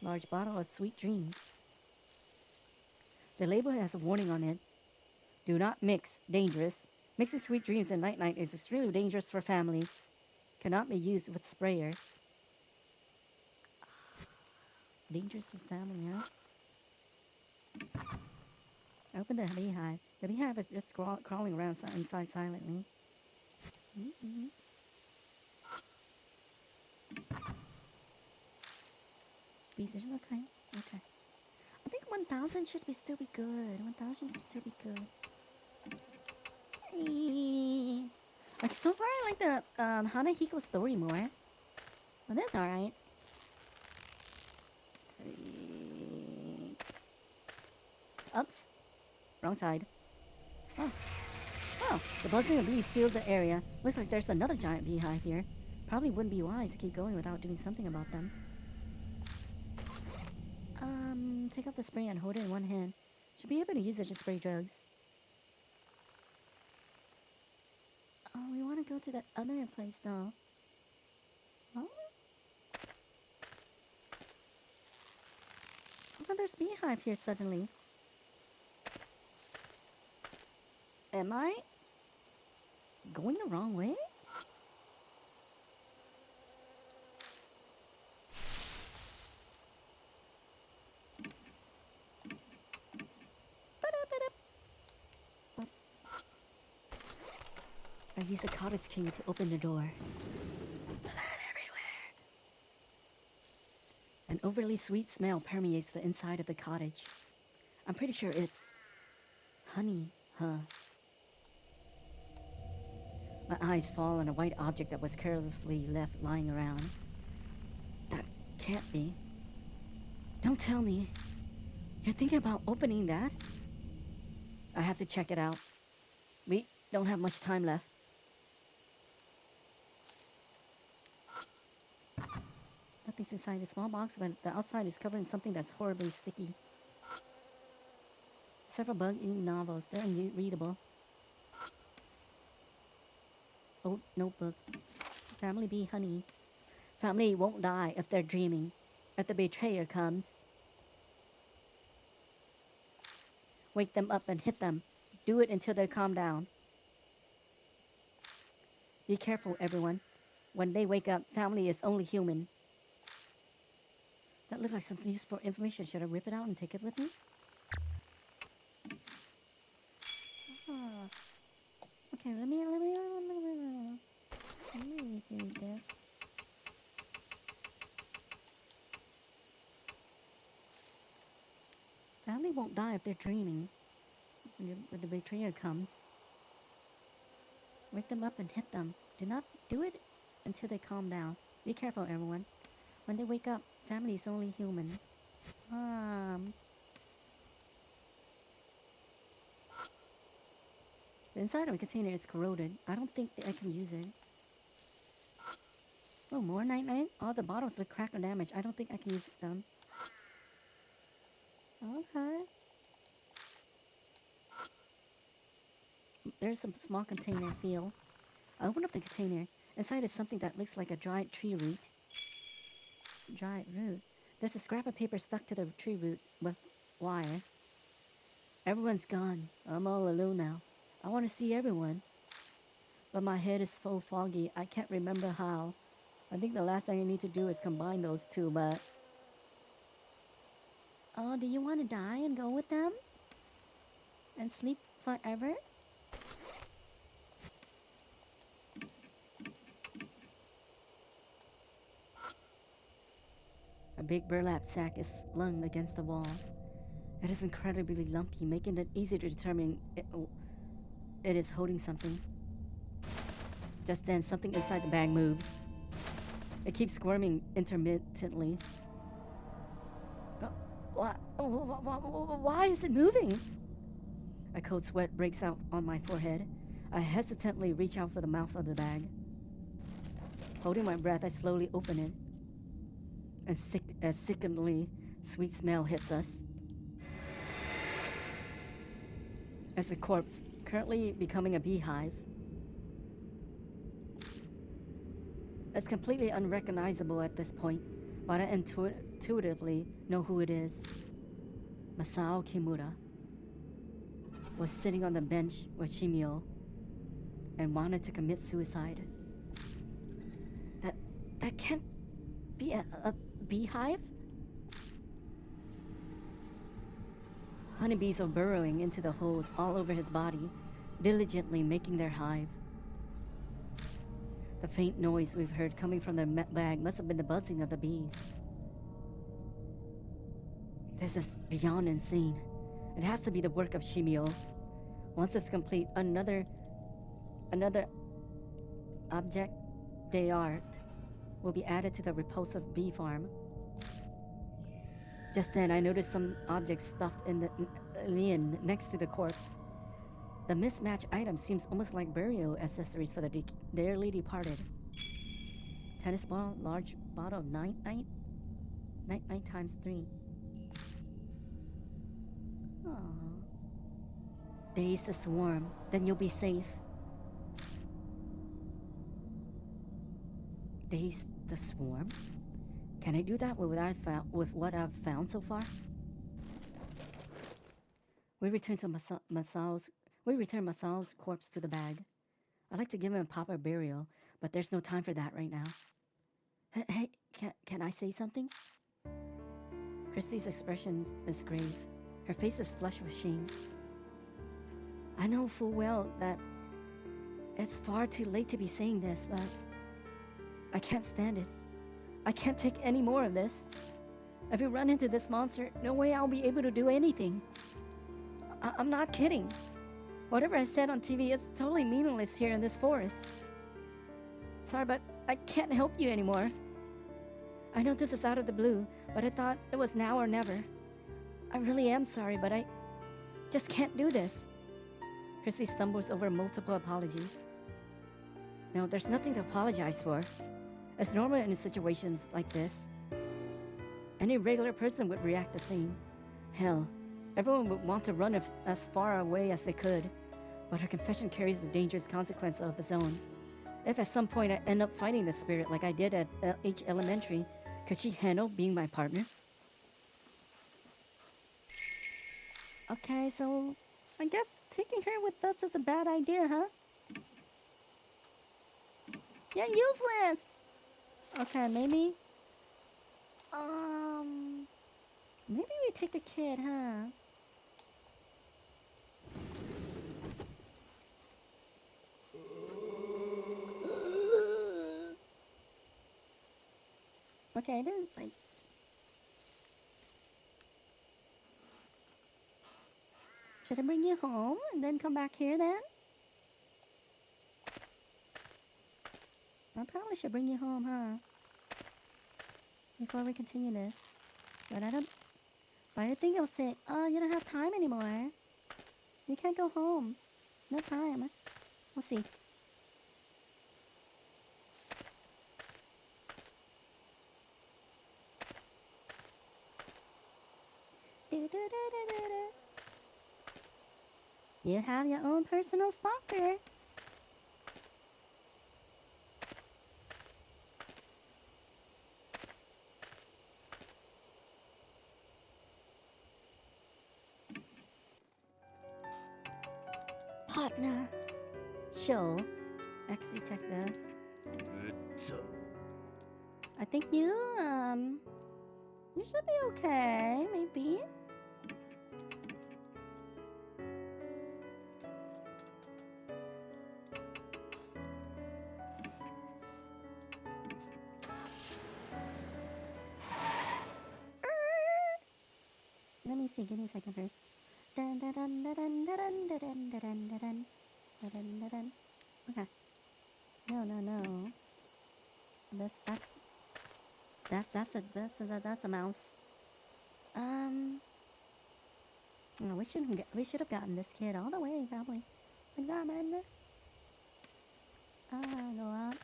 Large bottle of sweet dreams. The label has a warning on it. Do not mix. Dangerous. Mixing sweet dreams and night-night is extremely dangerous for family. Cannot be used with sprayer. Dangerous for family, huh? I open the beehive. The beehive is just crawling around inside silently. Mm-hmm. Bees, okay. Okay. I think 1,000 should still be good. 1,000 should still be good. Okay, so far I like the Hanahiko story more. But that's alright. Oops. Wrong side. Oh. Oh, the buzzing of bees filled the area. Looks like there's another giant beehive here. Probably wouldn't be wise to keep going without doing something about them. Take out the spray and hold it in one hand. Should be able to use it to spray drugs. Oh, we want to go to that other place though. Oh? Oh, there's beehive here suddenly. Am I going the wrong way? I use a cottage key to open the door. Blood everywhere. An overly sweet smell permeates the inside of the cottage. I'm pretty sure it's honey, huh? My eyes fall on a white object that was carelessly left lying around. That can't be. Don't tell me. You're thinking about opening that? I have to check it out. We don't have much time left. Nothing's inside the small box, but the outside is covered in something that's horribly sticky. Several bug-eating novels. They're unreadable. Old notebook. Family bee honey. Family won't die if they're dreaming. If the betrayer comes. Wake them up and hit them. Do it until they calm down. Be careful, everyone. When they wake up, family is only human. That looks like some useful information. Should I rip it out and take it with me? Okay, let me do this. Family won't die if they're dreaming. When the betrayer comes. Wake them up and hit them. Do not do it until they calm down. Be careful, everyone. When they wake up, family is only human. The inside of the container is corroded. I don't think I can use it. Oh, more night-night? All the bottles look cracked or damaged. I don't think I can use them. Okay. There's some small container feel. I open up the container. Inside is something that looks like a dried tree root. Dried root. There's a scrap of paper stuck to the tree root with wire. Everyone's gone. I'm all alone now. I want to see everyone. But my head is so foggy, I can't remember how. I think the last thing I need to do is combine those two, but... Oh, do you want to die and go with them? And sleep forever? A big burlap sack is slung against the wall. It is incredibly lumpy, making it easy to determine it is holding something. Just then, something inside the bag moves. It keeps squirming intermittently. Why is it moving? A cold sweat breaks out on my forehead. I hesitantly reach out for the mouth of the bag. Holding my breath, I slowly open it. And a sickeningly sweet smell hits us. As a corpse, currently becoming a beehive. It's completely unrecognizable at this point, but I intuitively know who it is. Masao Kimura was sitting on the bench with Shimio and wanted to commit suicide. That can't be a beehive? Honeybees are burrowing into the holes all over his body, diligently making their hive. The faint noise we've heard coming from the bag must have been the buzzing of the bees. This is beyond insane. It has to be the work of Shimio. Once it's complete, another object d'art will be added to the repulsive bee farm. Just then, I noticed some objects stuffed in the lien next to the corpse. The mismatched item seems almost like burial accessories for the dearly departed. Tennis ball, large bottle of night times 3. Aww. Daze the swarm, then you'll be safe. Daze the swarm? Can I do that with what I've found so far? We return Masao's corpse to the bag. I'd like to give him a proper burial, but there's no time for that right now. Hey, can I say something? Christie's expression is grave. Her face is flushed with shame. I know full well that it's far too late to be saying this, but I can't stand it. I can't take any more of this. If we run into this monster, no way I'll be able to do anything. I'm not kidding. Whatever I said on TV, it's totally meaningless here in this forest. Sorry, but I can't help you anymore. I know this is out of the blue, but I thought it was now or never. I really am sorry, but I just can't do this. Christy stumbles over multiple apologies. No, there's nothing to apologize for. It's normal in situations like this. Any regular person would react the same. Hell, everyone would want to run as far away as they could, but her confession carries the dangerous consequence of its own. If at some point I end up fighting the spirit like I did at H Elementary, could she handle being my partner? Okay, so I guess taking her with us is a bad idea, huh? You're useless! Okay, maybe we take the kid, huh? Okay, I didn't like. Should I bring you home and then come back here then? I probably should bring you home, huh? Before we continue this. But I think I'll say, oh, you don't have time anymore. You can't go home. No time. We'll see. You have your own personal stalker. Partner. Show. Ex-detective. I think you should be okay, maybe. Let me see, give me a second first. Dun, dun, dun, dun, dun, dun, dun, dun, dun, dun, dun. Da-dun-da-dun. Okay. No. That's a mouse. Oh, we should have gotten this kid all the way probably. Examine. Go up.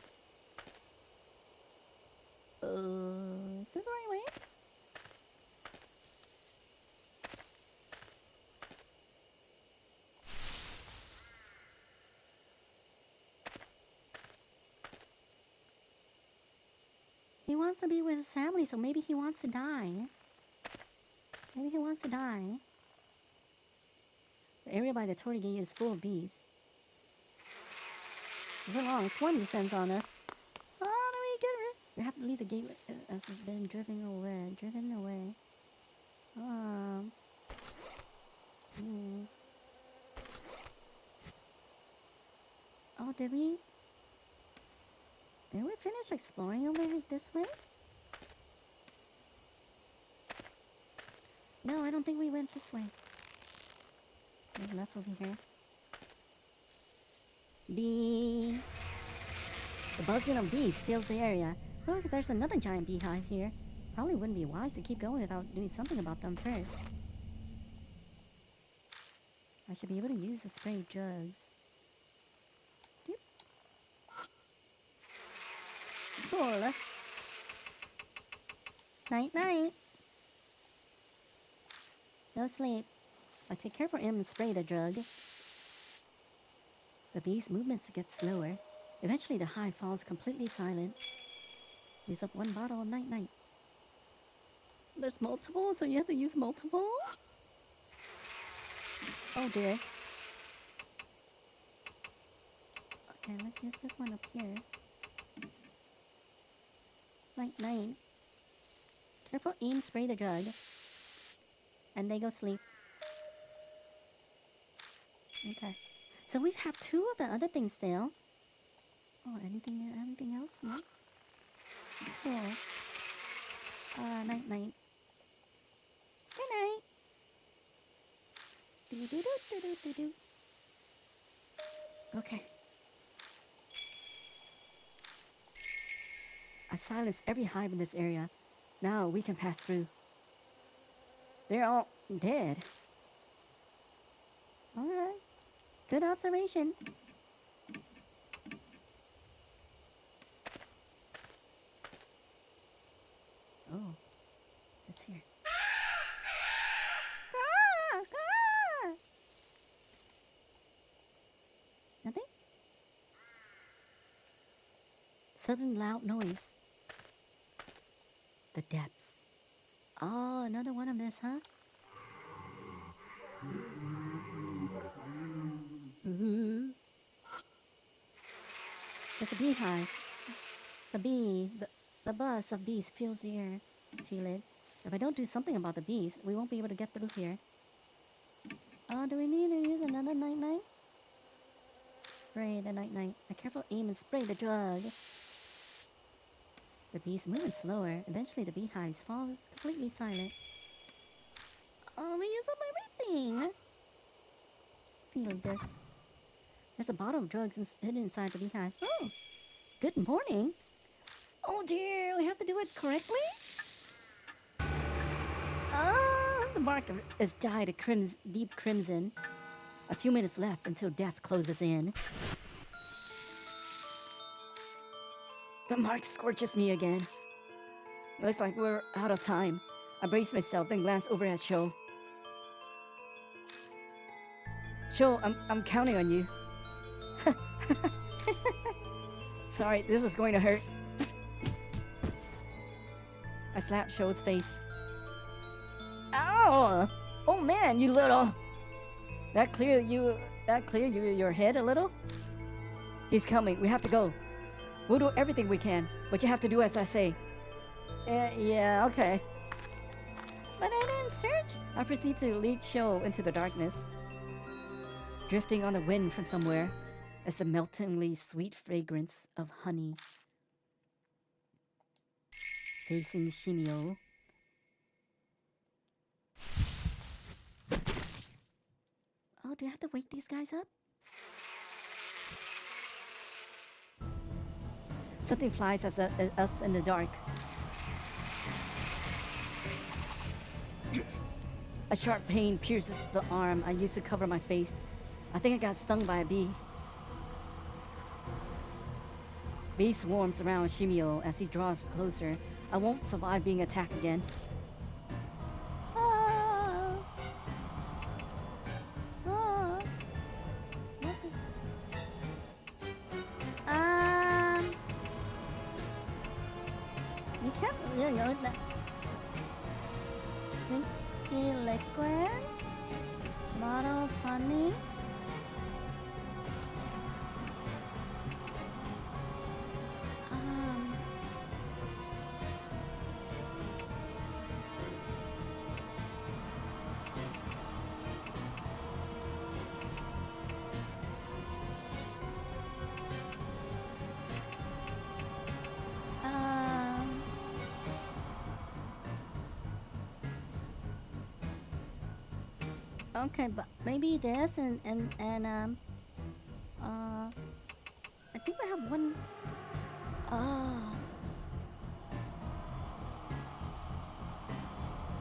Is this the right way? He wants to be with his family, so maybe he wants to die. Maybe he wants to die. The area by the Torii Gate is full of bees. There's a long swarm descends on us. How do we get rid? We have to leave the gate as it's been driven away. Oh, did we finish exploring over this way? No, I don't think we went this way. There's enough over here. Bee. The buzzing of bees fills the area. Look, there's another giant beehive here. Probably wouldn't be wise to keep going without doing something about them first. I should be able to use the spray drugs. Yep. Cool. Night. Go sleep. I take care for him and spray the drug. The bee's movements get slower. Eventually the hive falls completely silent. Use up one bottle of night. There's multiple, so you have to use multiple? Oh dear. Okay, let's use this one up here. Night. Careful, aim, spray the drug. And they go sleep. Okay. So we have two of the other things still. Oh, anything else? No? Cool. Night. Good night. Do. Okay. I've silenced every hive in this area. Now we can pass through. They're all dead. Alright. Good observation. Oh. It's here. Nothing? Sudden loud noise. The depths. Oh, another one of this, huh? It's a beehive. The buzz of bees fills the air. Feel it. If I don't do something about the bees, we won't be able to get through here. Oh, do we need to use another night? Spray the night. A careful aim and spray the drug. The bees move slower. Eventually the beehives fall completely silent. Oh, we use up everything. Feel this. There's a bottle of drugs hidden inside the beehive. Oh, good morning. Oh dear, we have to do it correctly? The mark is dyed a deep crimson. A few minutes left until death closes in. The mark scorches me again. Looks like we're out of time. I brace myself, then glance over at Sho. Sho, I'm counting on you. Sorry, this is going to hurt. I slap Sho's face. Ow! Oh man, you little... That clear your head a little? He's coming, we have to go. We'll do everything we can, but you have to do as I say. Yeah, okay. But I didn't search. I proceed to lead Sho into the darkness. Drifting on the wind from somewhere is the meltingly sweet fragrance of honey. Facing Shimio. Oh, do I have to wake these guys up? Something flies at us in the dark. A sharp pain pierces the arm I used to cover my face. I think I got stung by a bee. Bee swarms around Shimio as he draws closer. I won't survive being attacked again. Ah. Ah. You can't, you know, that stinky liquid, bottle of honey. Um, um, okay, but maybe this and I think I have one. Oh,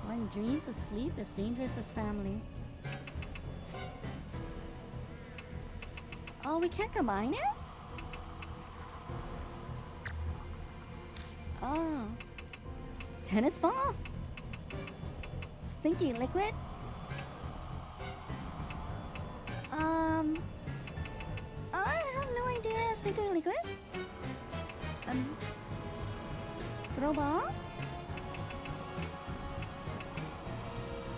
when dreams of sleep is dangerous as family. Oh, we can't combine it? Oh. Tennis ball? Stinky liquid? I have no idea. Stinky liquid? Throw ball?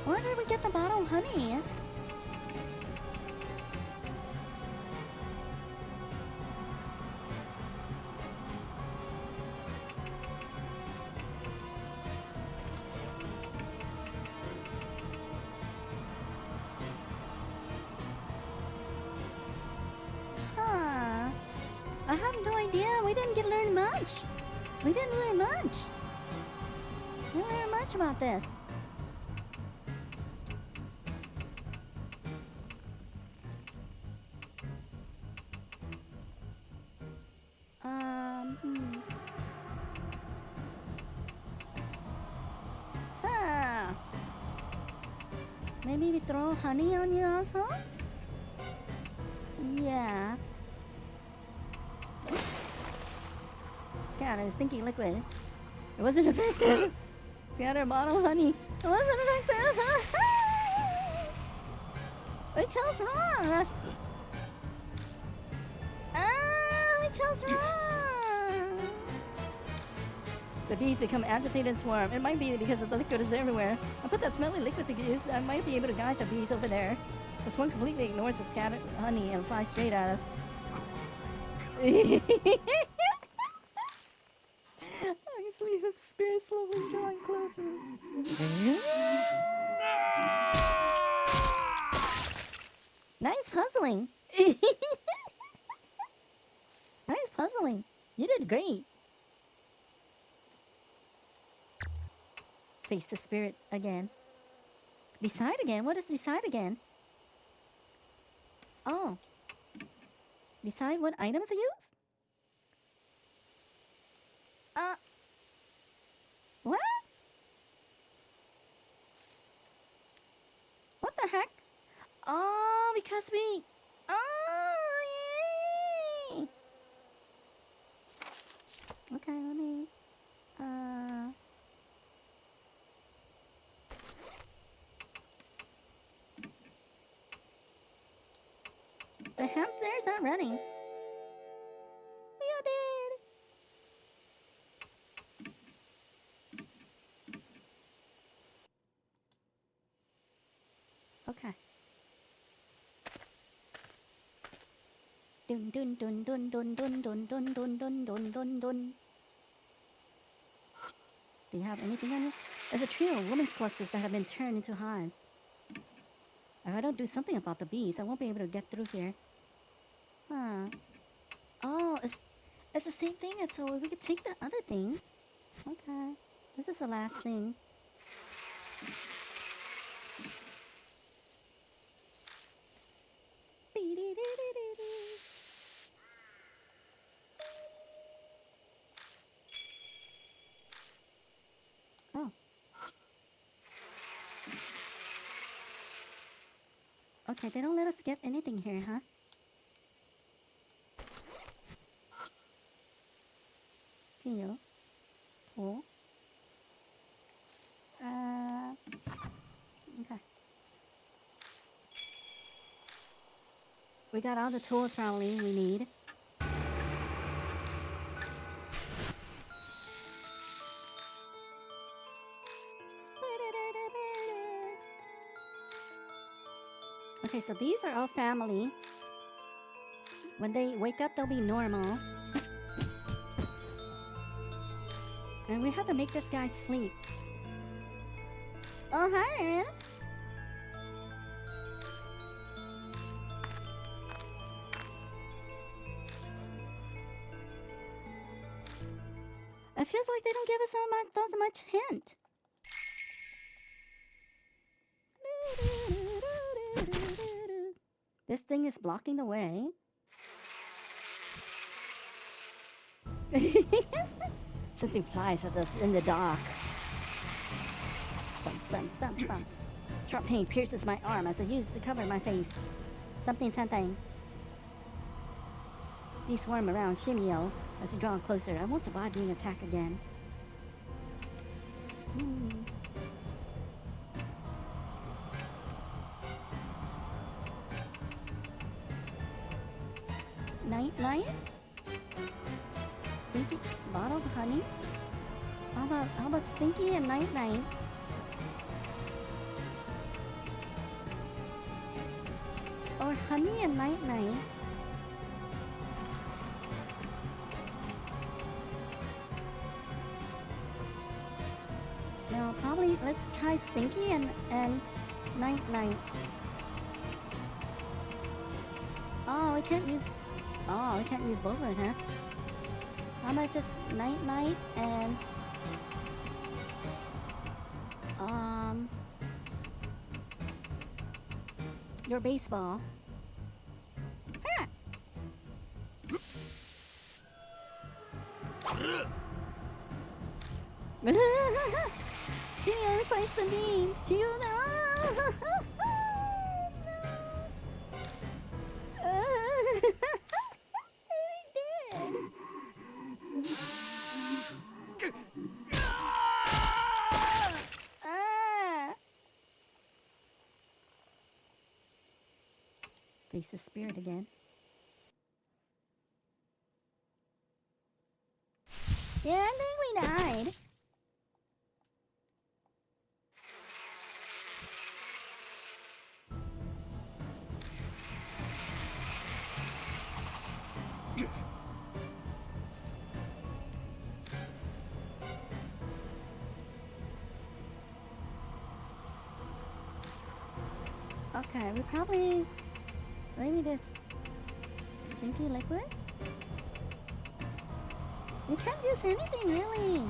Where did we get the bottle of honey? Huh. I have no idea. We didn't get learn much. We didn't learn much. We didn't learn much about this. Hmm. Huh. Maybe we throw honey on you also? Yeah. Scatter stinky liquid. It wasn't effective. Scatter bottle of honey. It wasn't effective. We chose wrong. We chose wrong. The bees become agitated and swarm. It might be because the liquid is everywhere. I put that smelly liquid to use. I might be able to guide the bees over there. The swarm completely ignores the scattered honey and flies straight at us. I can see the spirit slowly drawing closer. Nice puzzling. Nice puzzling. You did great. Face the spirit again. Decide again? What is decide again? Oh. Decide what items to use? What? What the heck? Oh, because we... Oh, yay! Okay, let me... The hamster's not running. We all did. Okay. Dun dun dun dun dun dun dun dun dun dun dun dun dun. Do you have anything on you? There's a trio of women's corpses that have been turned into hives. If I don't do something about the bees, I won't be able to get through here. Huh. Oh, it's the same thing, so we could take the other thing. Okay. This is the last thing. Okay, they don't let us get anything here, huh? Feel. Pull. Okay. We got all the tools probably we need. Okay, so these are all family. When they wake up, they'll be normal. And we have to make this guy sleep. Oh, hi, Aaron. It feels like they don't give us so much hint. This thing is blocking the way. Something flies at us in the dark. Bum, bum, bum, bum. Sharp pain pierces my arm as I use it to cover my face. Something. You swarm around Shimio as you draw closer. I won't survive being attacked again. Night? Stinky bottle of honey? How about Stinky and Night? Or honey and Night? No, probably let's try Stinky and Night. Oh, we can't use both of it, huh? How about just Night and your baseball? Ha! Shio fights the beam. Shio, no! Face the spirit again. Yeah, I think we died. Okay, we probably... Maybe this... Stinky liquid? You can't use anything, really.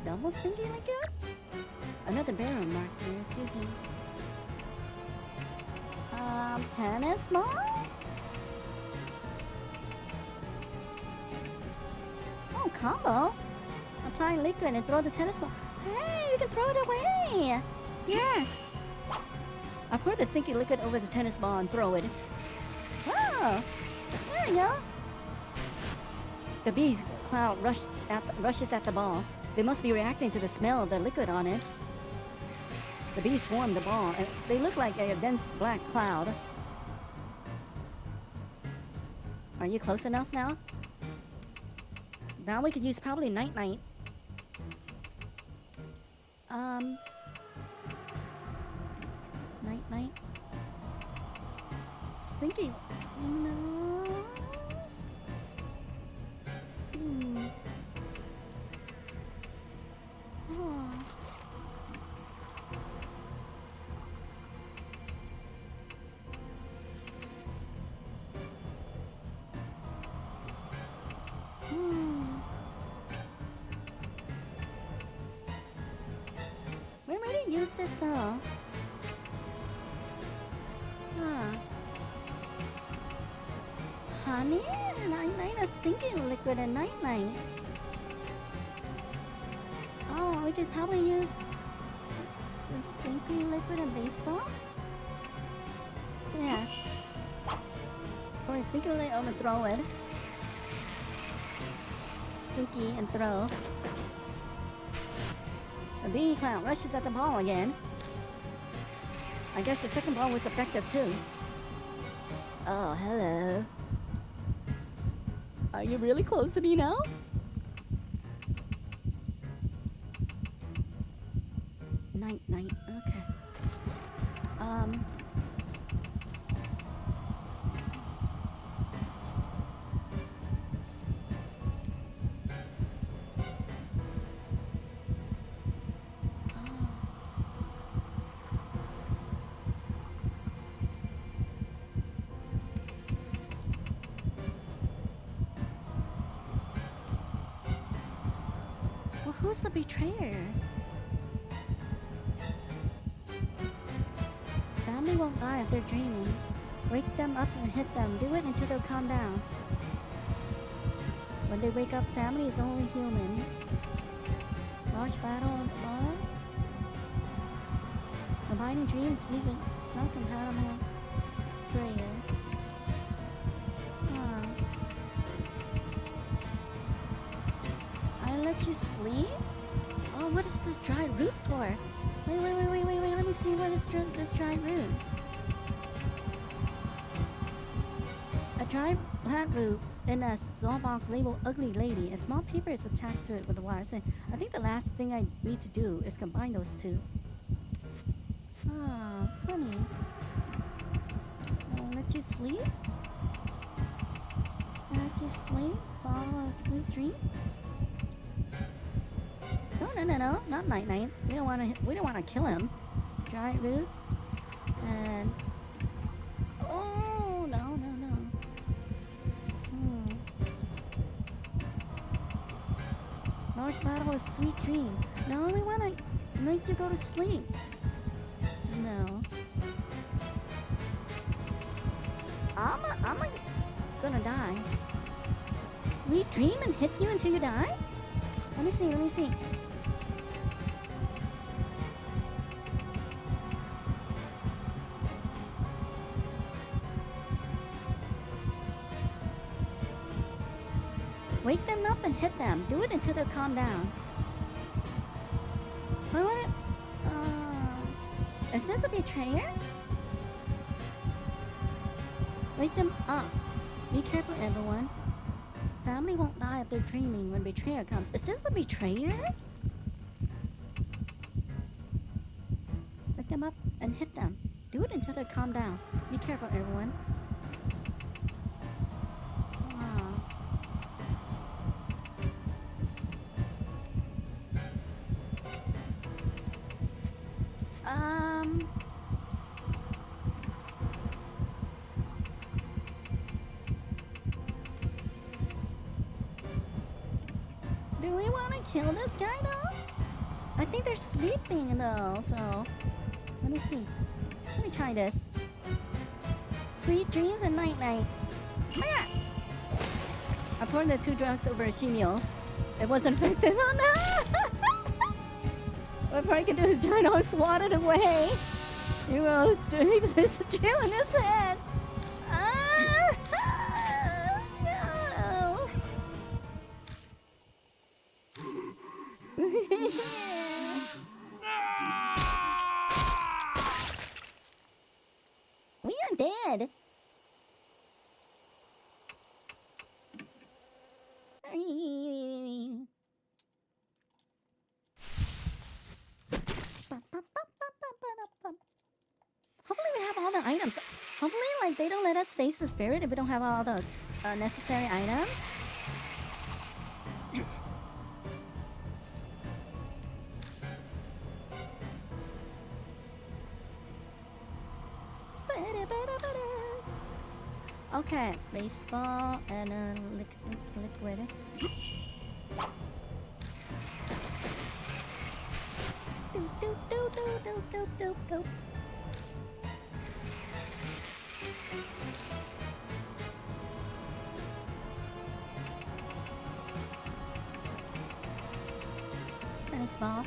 Double stinky liquid? Another barrel mark here is using... tennis ball? Oh, combo. Apply liquid and throw the tennis ball. Hey, you can throw it away. Yes. I pour the stinky liquid over the tennis ball and throw it. Oh, there we go. The bees cloud rushes at the ball. They must be reacting to the smell of the liquid on it. The bees swarm the ball, and they look like a dense black cloud. Are you close enough now? Now we could use probably Night. Night. Stinky. No. Oh. We already used this though. Honey? Night, a stinky liquid and Night. Oh, we could probably use The stinky liquid in baseball? Yeah. Or a stinky liquid, I'm gonna throw it. Stinky and throw. The bee clown rushes at the ball again. I guess the second ball was effective too. Oh, hello. Are you really close to me now? Night, night. Okay. Well, who's the betrayer? Family won't die if they're dreaming. Wake them up and hit them. Do it until they'll calm down. When they wake up, family is only human. Large battle on the ball. Combining dreams, sleeping, not compatible. Sprayer. Huh. I let you sleep? Oh, what is this dried root for? Wait, let me see what is this dried root. A dried plant root in a small box labeled Ugly Lady. A small paper is attached to it with a wire. So I think the last thing I need to do is combine those two. Oh, honey. I'll let you sleep? Let you sleep? Fall asleep dream? No, not night night. We don't wanna kill him. Dry root. And oh no. Large bottle of sweet dream. No, we wanna make you go to sleep. No. I'm gonna die. Sweet dream and hit you until you die? Let me see. Wake them up and hit them. Do it until they calm down. What? Is this a betrayer? Wake them up. Be careful, everyone. Family won't die if they're dreaming when betrayer comes. Is this the betrayer? Wake them up and hit them. Do it until they calm down. Be careful, everyone. Do we want to kill this guy though? I think they're sleeping though, so let me see. Let me try this. Sweet dreams and night night. I poured the 2 drugs over a meal. It wasn't effective. Oh no! What I can do is try to swat it away. You will drink this drill in his head. No. We are dead. Hopefully we have all the items. Hopefully, like, they don't let us face the spirit if we don't have all the necessary items. Okay, baseball and liquid. Do. Tennis ball.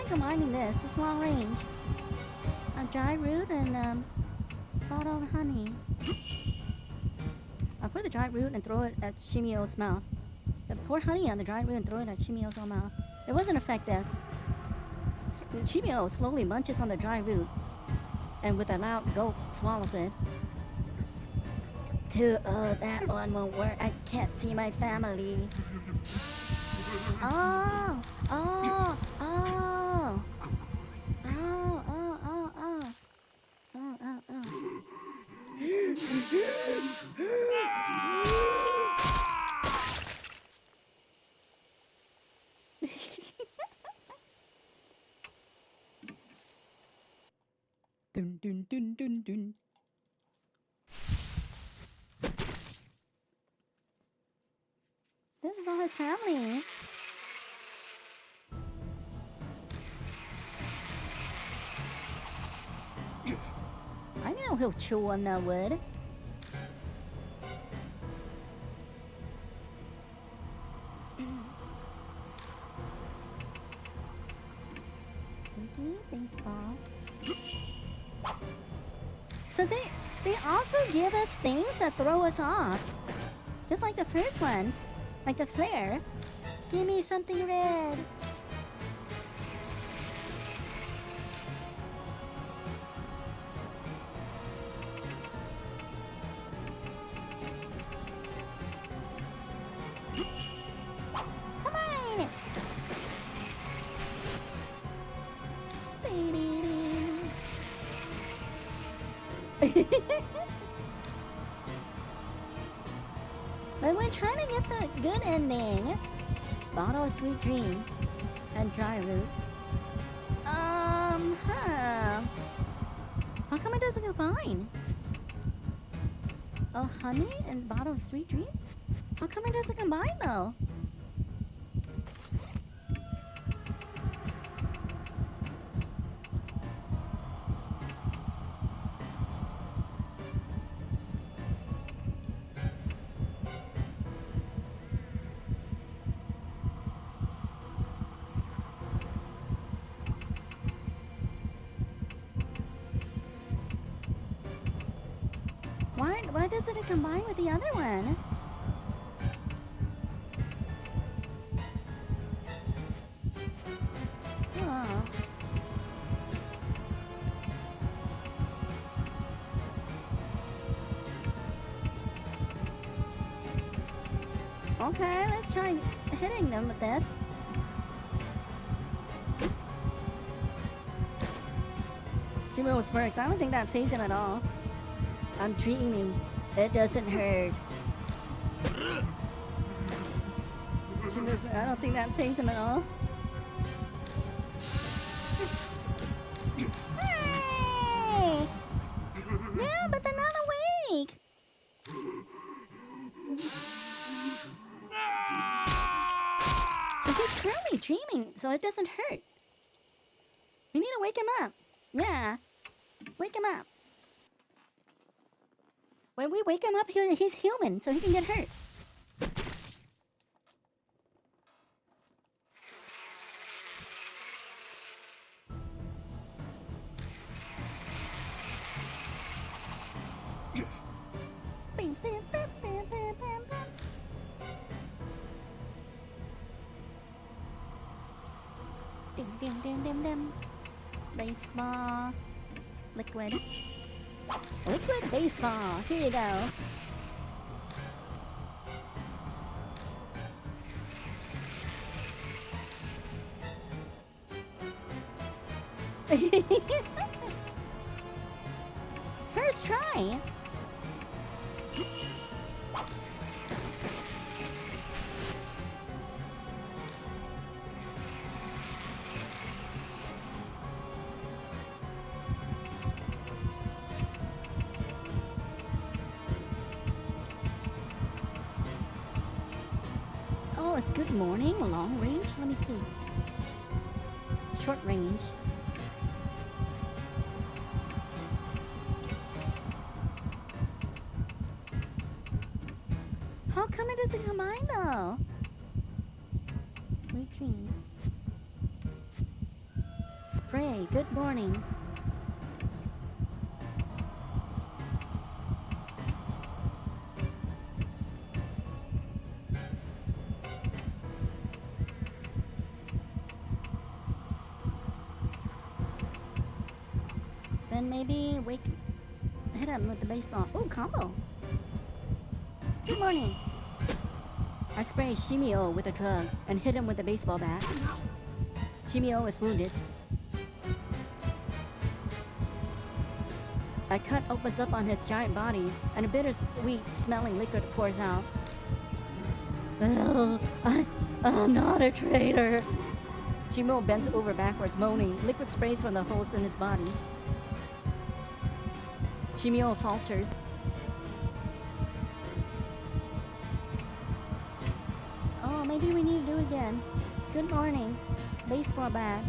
combining this? It's long range. A dry root and bottled honey. I'll put the dry root and throw it at Shimio's mouth. Pour honey on the dry root and throw it at Shimio's own mouth. It wasn't effective. Shimio slowly munches on the dry root and with a loud gulp swallows it. That one won't work. I can't see my family. Oh! Oh! Oh! Oh! Oh! Oh! Oh! Oh! Oh! Oh! Dun, dun, dun, dun, dun. This is all his family. I know he'll chew on that wood. Baseball. So they also give us things that throw us off. Just like the first one. Like the flare. Give me something red. Come on! But we're trying to get the good ending. Bottle of sweet dream and dry root. Huh. How come it doesn't combine? Oh, honey and bottle of sweet dreams? How come it doesn't combine though? Why doesn't it combine with the other one? Oh. Okay, let's try hitting them with this. Shimo smirks. I don't think that fazed him at all. I'm dreaming. It doesn't hurt. I don't think that fazed him at all. Hey! Yeah, but they're not awake. So he's currently dreaming, so it doesn't hurt. We need to wake him up. Yeah. Wake him up. When we wake him up, he's human, so he can get hurt. Dim. Baseball. Liquid. Liquid baseball. Here you go. First try. Oh, it's good morning, long range. Let me see. Short range. How come it doesn't combine though? Sweet dreams. Frey, good morning. Then maybe hit him with the baseball. Ooh, combo. Good morning. I spray Shimio with a drug and hit him with a baseball bat. Shimio is wounded. A cut opens up on his giant body, and a bittersweet smelling liquid pours out. Oh, I'm not a traitor. Shimio bends over backwards, moaning. Liquid sprays from the holes in his body. Shimio falters. Oh, maybe we need to do it again. Good morning. Baseball bat.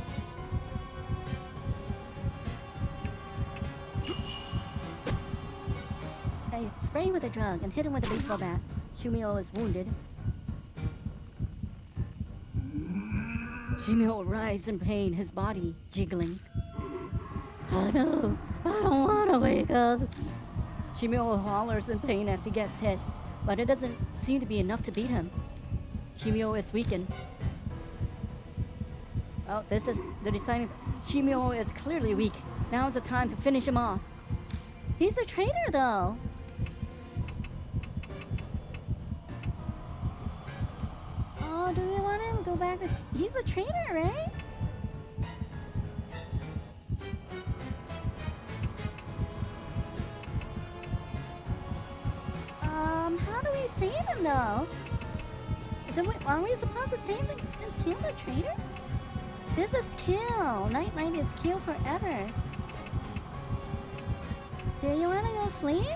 I spray him with a drug and hit him with a baseball bat. Shimio is wounded. Shimio writhes in pain, his body jiggling. Oh no, I don't want to wake up. Shimio hollers in pain as he gets hit, but it doesn't seem to be enough to beat him. Shimio is weakened. Oh, this is the deciding. Shimio is clearly weak. Now is the time to finish him off. He's the traitor, though. Oh, do you want him to go back? He's the traitor, right? How do we save him, though? Are we supposed to save him and kill the traitor? This is kill. Night is kill forever. Do you want to go sleep?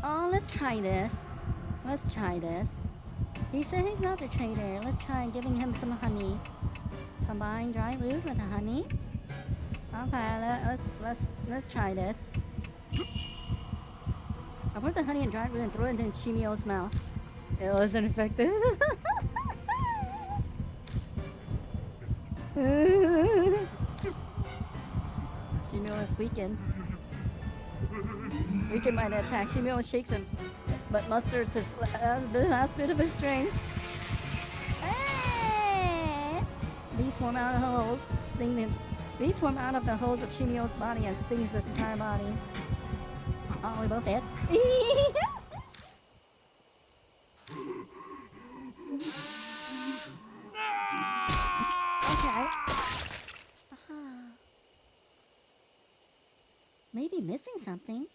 Oh, let's try this. Let's try this. He said he's not the traitor. Let's try giving him some honey. Combine dry root with the honey. Okay, let's try this. I put the honey and dry root and throw it in Shimio's mouth. It wasn't effective. Shimio is weakened. Weakened by the attack. Shimio shakes him, but musters his last bit of his strength. Hey! Bees form out of holes, Bees form out of the holes of Shimio's body and stings his entire body. Oh, we're both dead. Okay. Maybe missing something.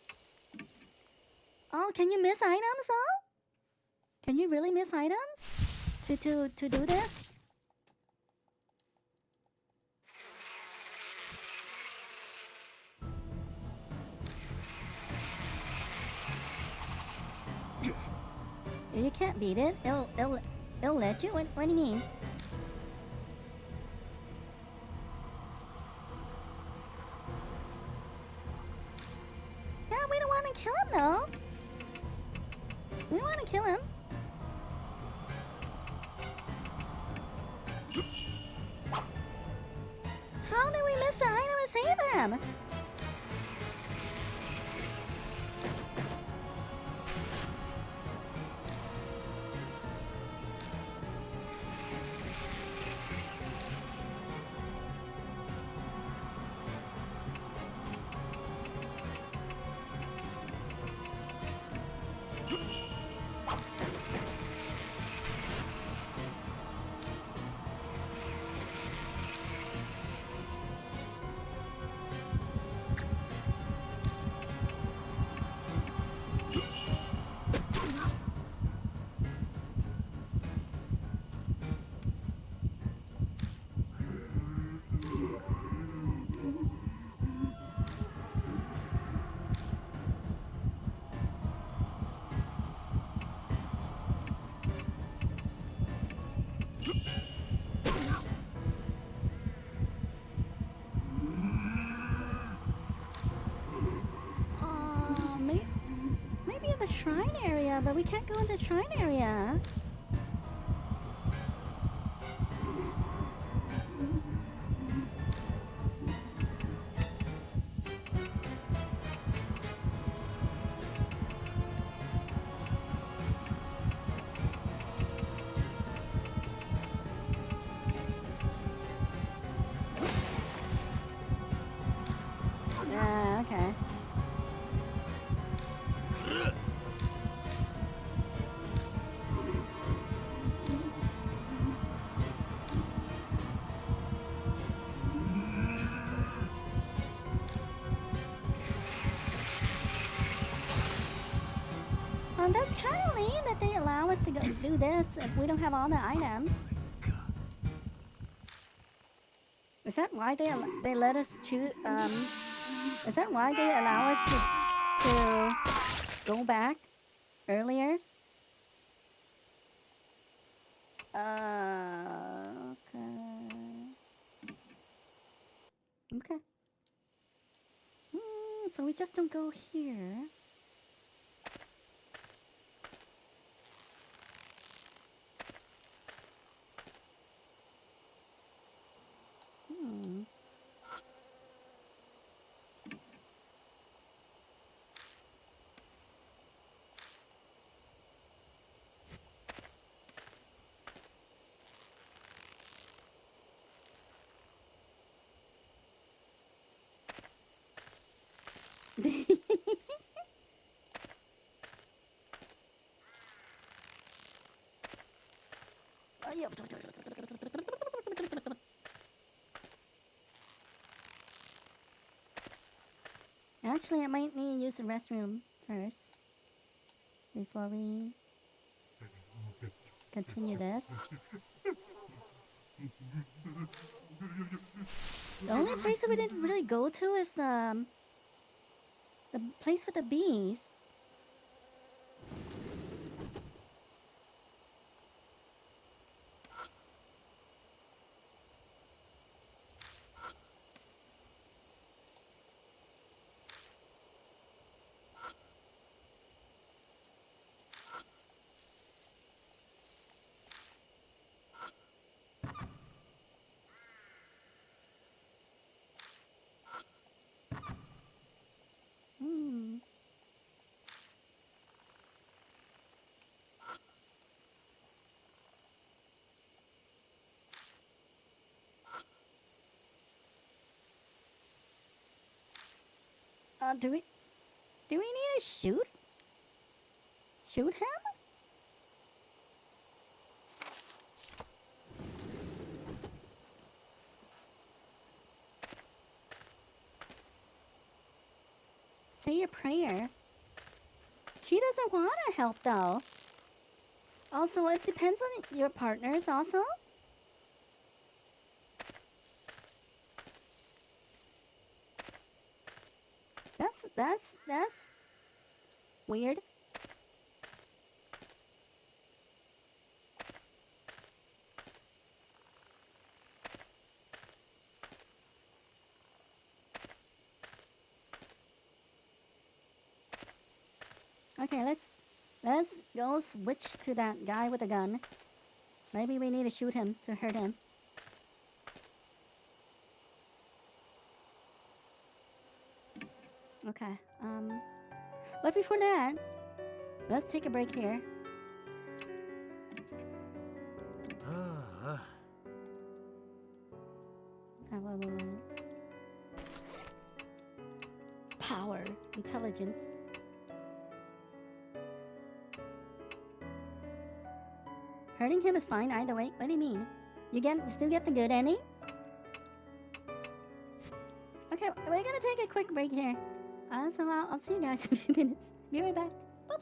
Oh, can you miss items though? Can you really miss items to do this? You can't beat it. It'll let you. What do you mean? Yeah, we don't want to kill him though. We want to kill him. How did we miss the item to save him? shrine area, but we can't go in the shrine area. Yeah, okay. That's kind of lame that they allow us to go do this if we don't have all the items. Is that why they let us choose? Is that why they allow us to go back earlier? Okay. Okay. So we just don't go here. Hmm. Actually, I might need to use the restroom first before we continue this. The only place that we didn't really go to is the place with the bees. Hmm. Do we need to shoot him? Say your prayer. She doesn't want to help though. Also, it depends on your partners also. That's weird. Okay, let's go switch to that guy with a gun. Maybe we need to shoot him to hurt him. Okay. But before that, let's take a break here. Have a little power, intelligence. Hurting him is fine either way. What do you mean? You still get the good ending? Okay, we're gonna take a quick break here. So I'll see you guys in a few minutes. Be right back. Boop.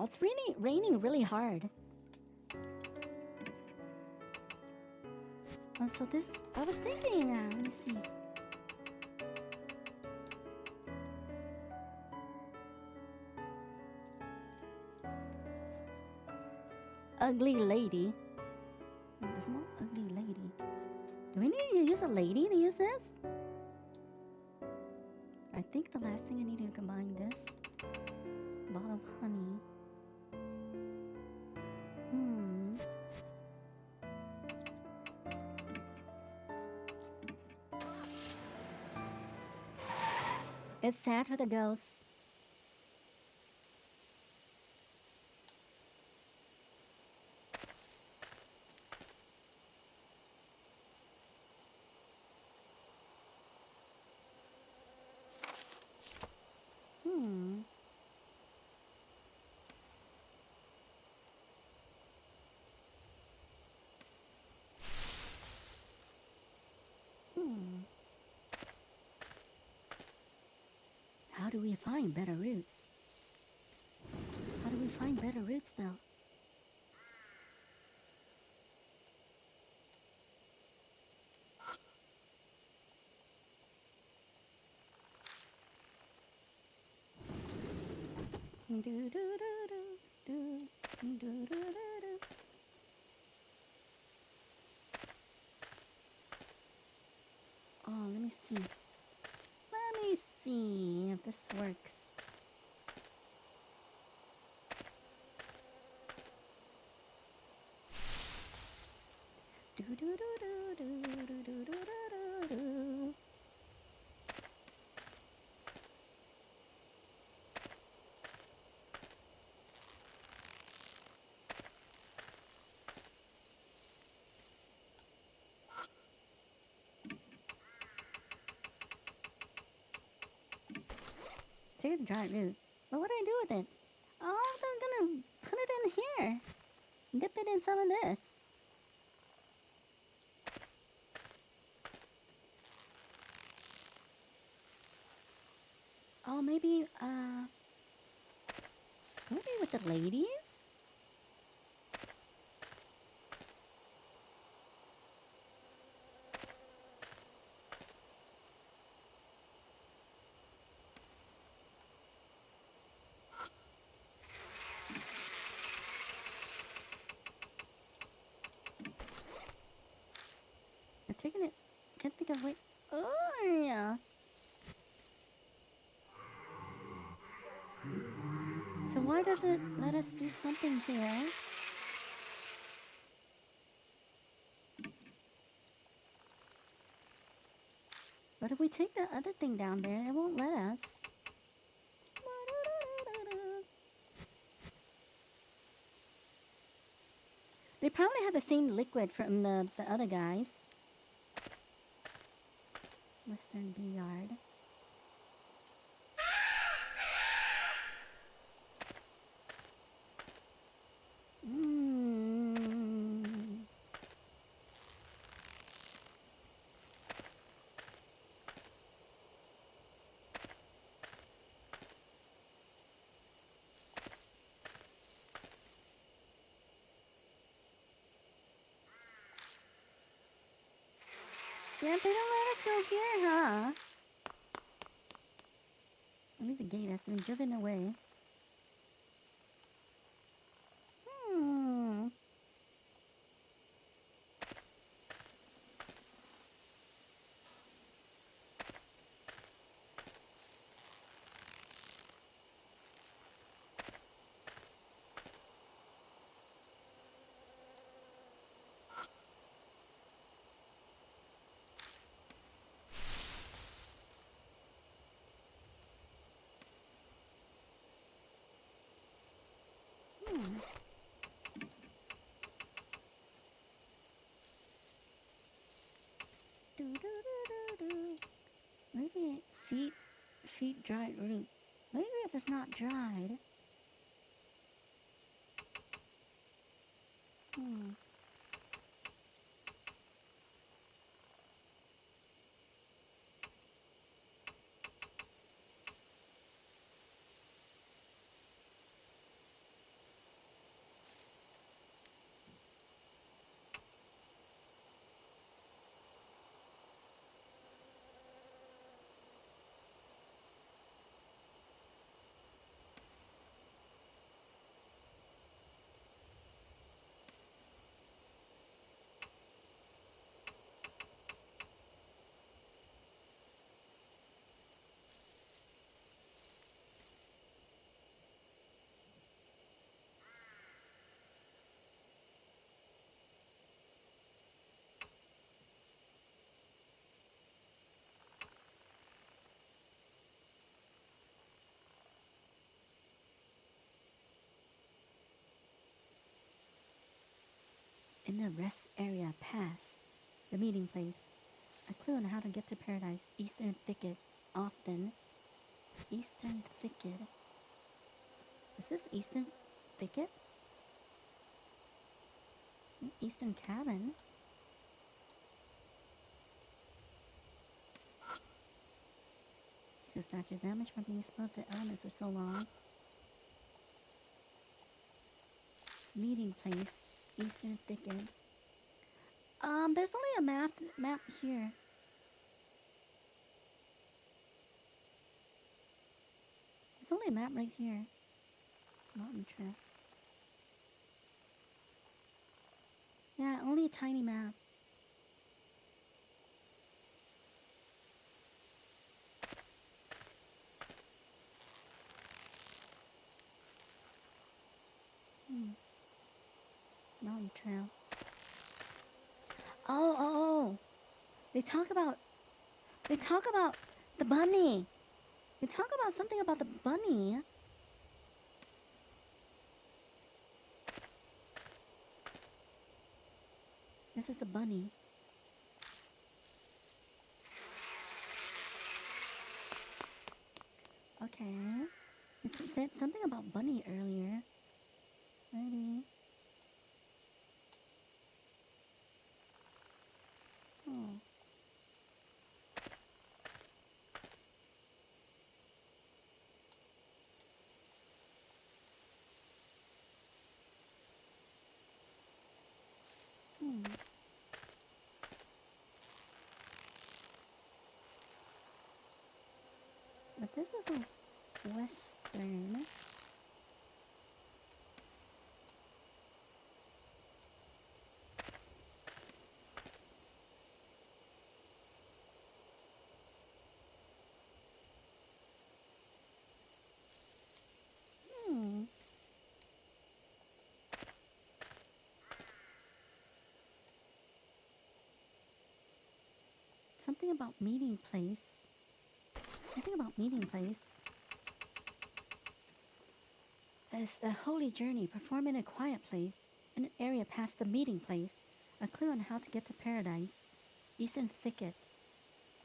it's really raining really hard. And so this, I was thinking, let me see. Ugly lady. The small ugly lady. Do we need to use a lady to use this? I think the last thing I need to combine this. Bottle of honey. It's sad for the ghosts. How do we find better roots? How do we find better roots though? Do do do do do do do do. Oh, let me see. Let me see if this works. Do do do do do do do do do do. Take the dried root. But what do I do with it? Oh, I'm gonna put it in here. Dip it in some of this. Oh, maybe with the ladies? I'm taking it. Can't think of wait. Oh yeah. So why does it let us do something here? But if we take the other thing down there, it won't let us. They probably have the same liquid from the other guys. Western Bee Yard. Yeah, they don't let us go here, huh? Maybe the gate has been driven away. Do do do do do. Maybe feet dried root. Maybe if it's not dried. in the rest area past the meeting place. A clue on how to get to paradise. Eastern thicket. Often. Eastern thicket. Is this Eastern thicket? Eastern cabin? He says Dr. damage from being exposed to elements for so long. Meeting place. Eastern thicket. There's only a map here. There's only a map right here. Mountain trail. Yeah, only a tiny map. Mountain trail. Oh. They talk about the bunny. They talk about something about the bunny. This is the bunny. Okay. It said something about bunny earlier. Maybe. Oh. But this is a western. Something about meeting place. Something about meeting place. It's a holy journey. Perform in a quiet place. In an area past the meeting place. A clue on how to get to paradise. Eastern thicket.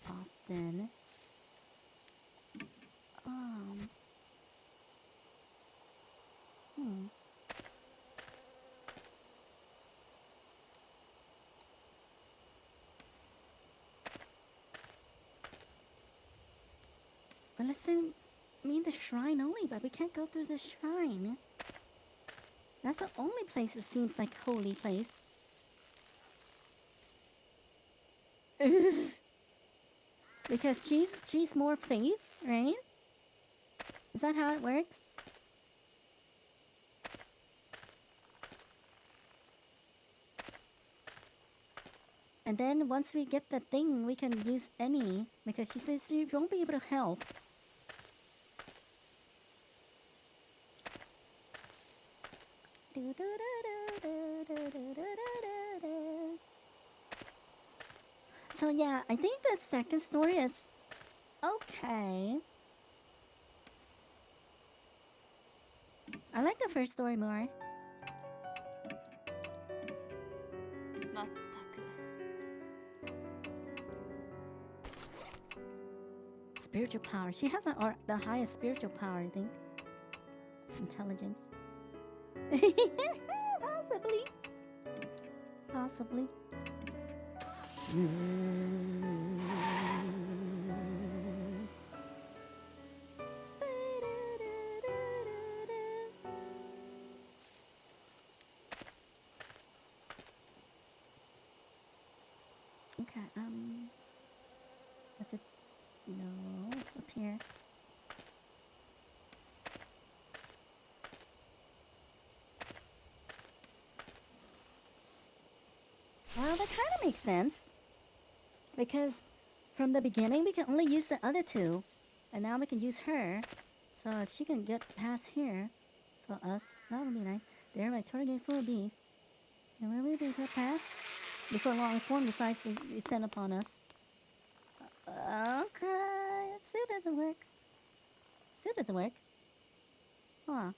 Often. Unless they mean the shrine only, but we can't go through the shrine. That's the only place it seems like holy place. Because she's more faith, right? Is that how it works? And then once we get the thing, we can use any, because she says you won't be able to help. So yeah, I think the second story is okay. I like the first story more. Spiritual power. She has the highest spiritual power, I think. Intelligence. Possibly. Possibly. Okay, what's it? No, it's up here. Well, that kind of makes sense. Because from the beginning, we can only use the other two. And now we can use her. So if she can get past here for us, that would be nice. There, my tour gate full of bees. And where will we get past? Before long, a swarm decides to descend upon us. Okay, it still doesn't work. Still doesn't work. Huh.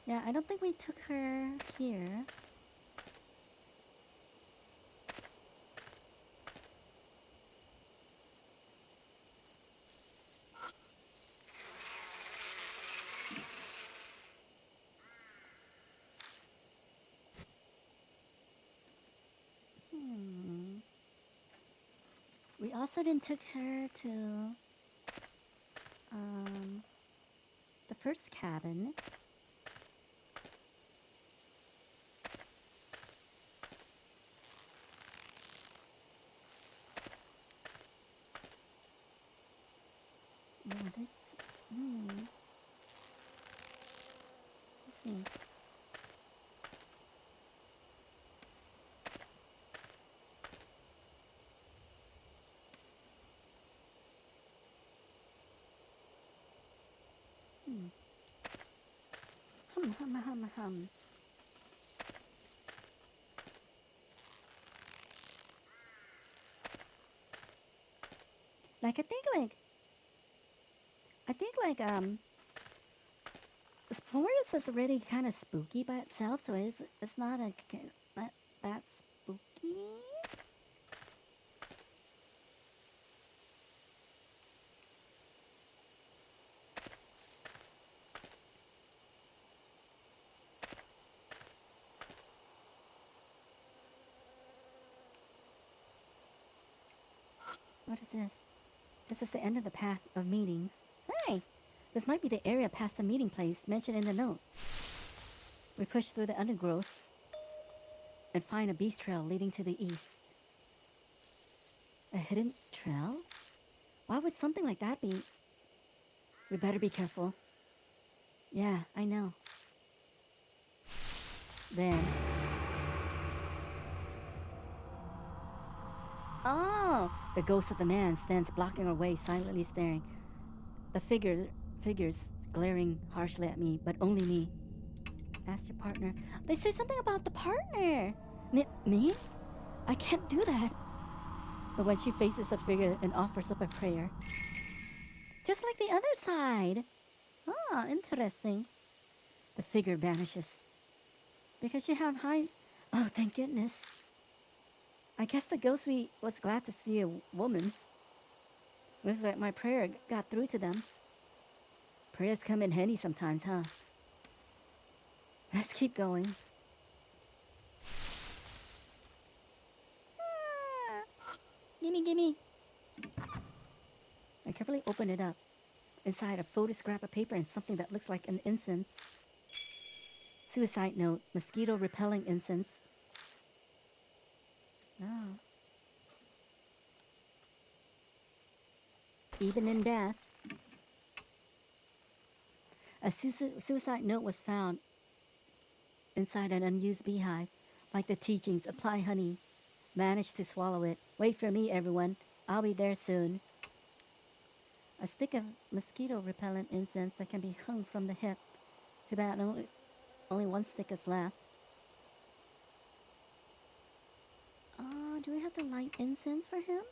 Yeah, I don't think we took her here. Hmm. We also didn't took her to um, the first cabin. Yeah, this. Let's see. Hmm. Hum. Like I think like Florence is already kind of spooky by itself, so it's not not that spooky. What is this? This is the end of the path of meetings. Hey, this might be the area past the meeting place mentioned in the note. We push through the undergrowth and find a beast trail leading to the east. A hidden trail? Why would something like that be? We better be careful. Yeah, I know. Then. Oh! The ghost of the man stands blocking our way, silently staring. The figures glaring harshly at me, but only me. Ask your partner. They say something about the partner. Me? I can't do that. But when she faces the figure and offers up a prayer, just like the other side. Ah, interesting. The figure vanishes. Because you have high. Oh, thank goodness. I guess the ghost was glad to see a woman. Looks like my prayer got through to them. Prayers come in handy sometimes, huh? Let's keep going. Ah, gimme. I carefully open it up. Inside, a folded scrap of paper and something that looks like an incense. Suicide note, mosquito repelling incense. Oh. Even in death. A suicide note was found inside an unused beehive. Like the teachings, apply honey. Managed to swallow it. Wait for me, everyone. I'll be there soon. A stick of mosquito repellent incense that can be hung from the hip. Too bad only one stick is left. Do we have to light incense for him?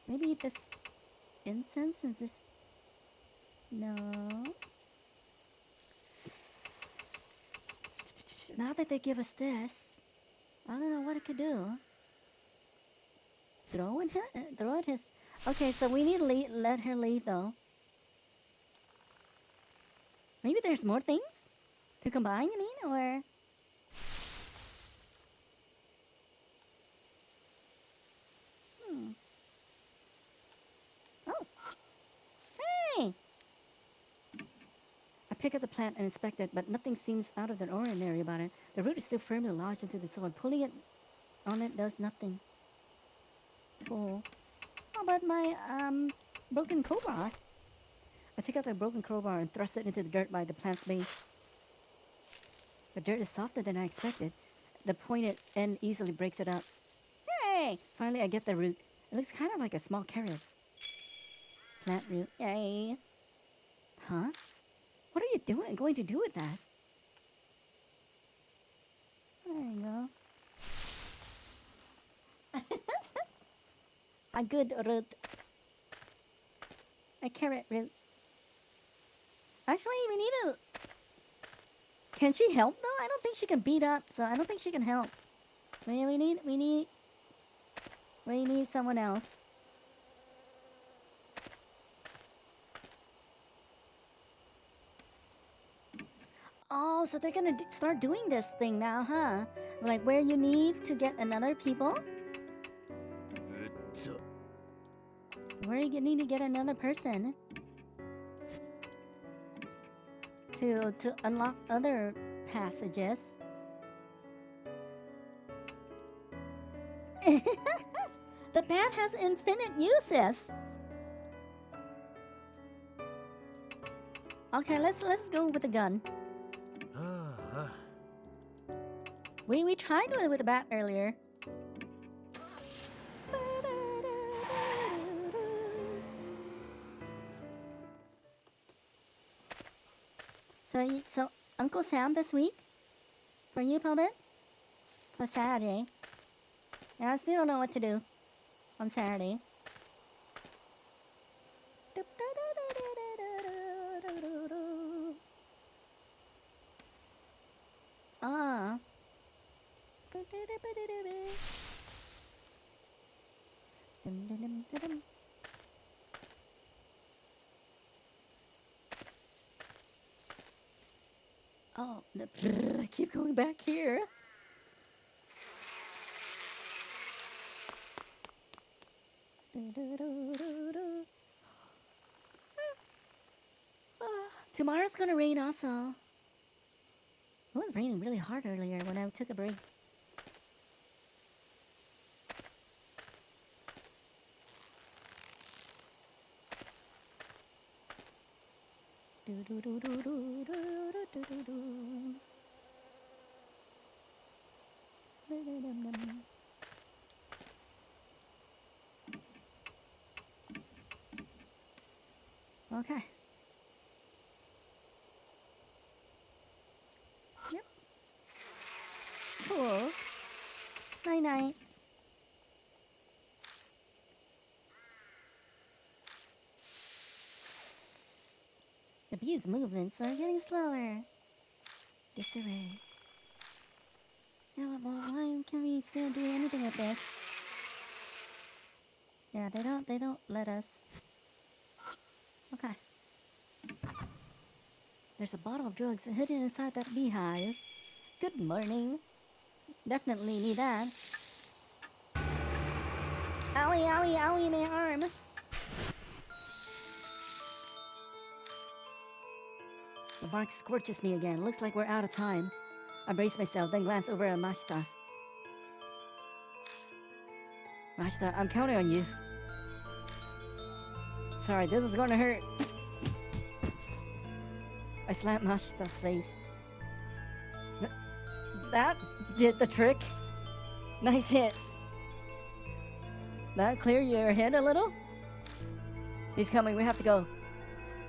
Maybe this incense is this. No. Now that they give us this, I don't know what it could do. Throw at his. Okay, so we need to let her leave though. Maybe there's more things to combine. You mean, or? Hmm. Oh, hey! I pick up the plant and inspect it, but nothing seems out of the ordinary about it. The root is still firmly lodged into the soil. Pulling it on it does nothing. Cool. How about my broken crowbar? I take out the broken crowbar and thrust it into the dirt by the plant's base. The dirt is softer than I expected. The pointed end easily breaks it up. Yay! Finally, I get the root. It looks kind of like a small carrot. Plant root. Yay! Huh? What are you going to do with that? There you go. A good root. A carrot root. Actually, we need to... Can she help though? I don't think she can beat up, so I don't think she can help. We need someone else. Oh, so they're gonna start doing this thing now, huh? Like where you need to get another people? Where you need to get another person to unlock other passages. The bat has infinite uses. Okay, let's go with the gun. We tried with the bat earlier. So Uncle Sam this week for you, Pelbit? For Saturday. Yeah, I still don't know what to do on Saturday. Ah. Oh, I keep going back here. Tomorrow's gonna rain also. It was raining really hard earlier when I took a break. Okay. Yep. Cool. Night night. The bee's movements are getting slower. Disarray. Yeah, but why can we still do anything with this? Yeah, they don't let us. Okay. There's a bottle of drugs hidden inside that beehive. Good morning. Definitely need that. Owie, owie, owie, my arm. The bark scorches me again. Looks like we're out of time. I brace myself, then glance over at Mashita. Mashita, I'm counting on you. Sorry, this is gonna hurt. I slapped Mashita's face. That did the trick. Nice hit. That clear your head a little? He's coming, we have to go.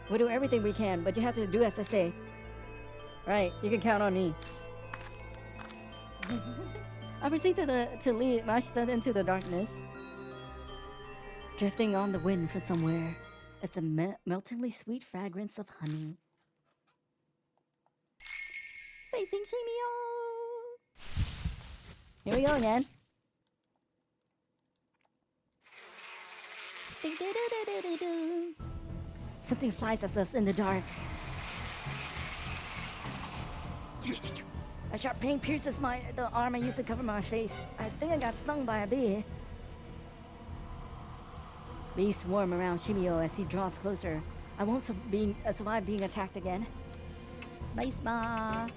We'll do everything we can, but you have to do as I say. Right, you can count on me. I proceeded to lead Mashita into the darkness. Drifting on the wind from somewhere is the meltingly sweet fragrance of honey. Facing Shimio! Here we go again. Something flies at us in the dark. A sharp pain pierces the arm I used to cover my face. I think I got stung by a bee. Bees swarm around Shimio as he draws closer. I won't survive being attacked again. Nice ma.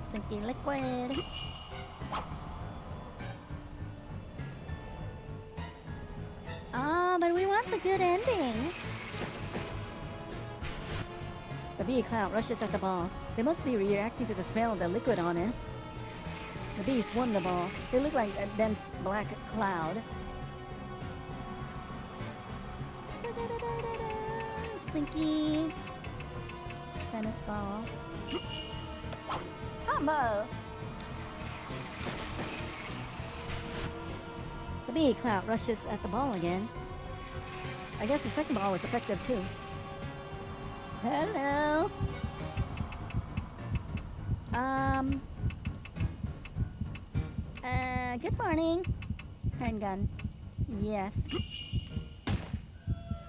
Stinky liquid. Ah, but we want the good ending. The bee cloud rushes at the ball. They must be reacting to the smell of the liquid on it. The bees swarm the ball. They look like a dense black cloud. Slinky. Tennis ball. Combo! The bee cloud rushes at the ball again. I guess the second ball was effective too. Hello. Um. Good morning. Handgun. Yes.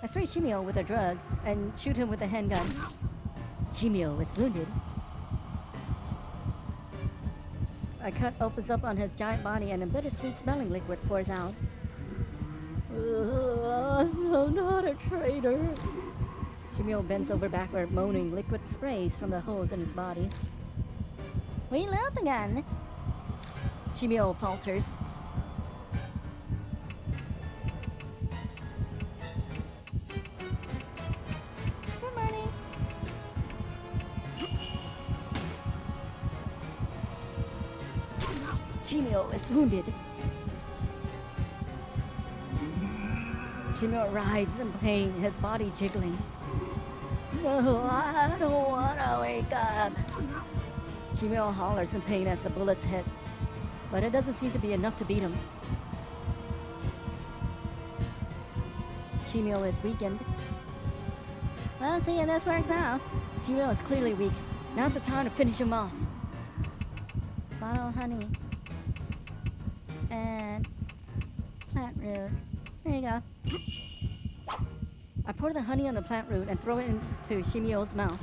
I spray Chimio with a drug and shoot him with a handgun. Chimio is wounded. A cut opens up on his giant body and a bittersweet smelling liquid pours out. I'm not a traitor. Chimio bends over backward, moaning. Liquid sprays from the hose in his body. Reload the gun. Chimio falters. Good morning. Chimio is wounded. Chimio arrives in pain, his body jiggling. No, I don't want to wake up. Chimio hollers in pain as the bullets hit, but it doesn't seem to be enough to beat him. Chimio is weakened. Let's see if this works now. Chimio is clearly weak. Now's the time to finish him off. Bottle of honey. And plant root. There you go. I pour the honey on the plant root and throw it into Chimio's mouth.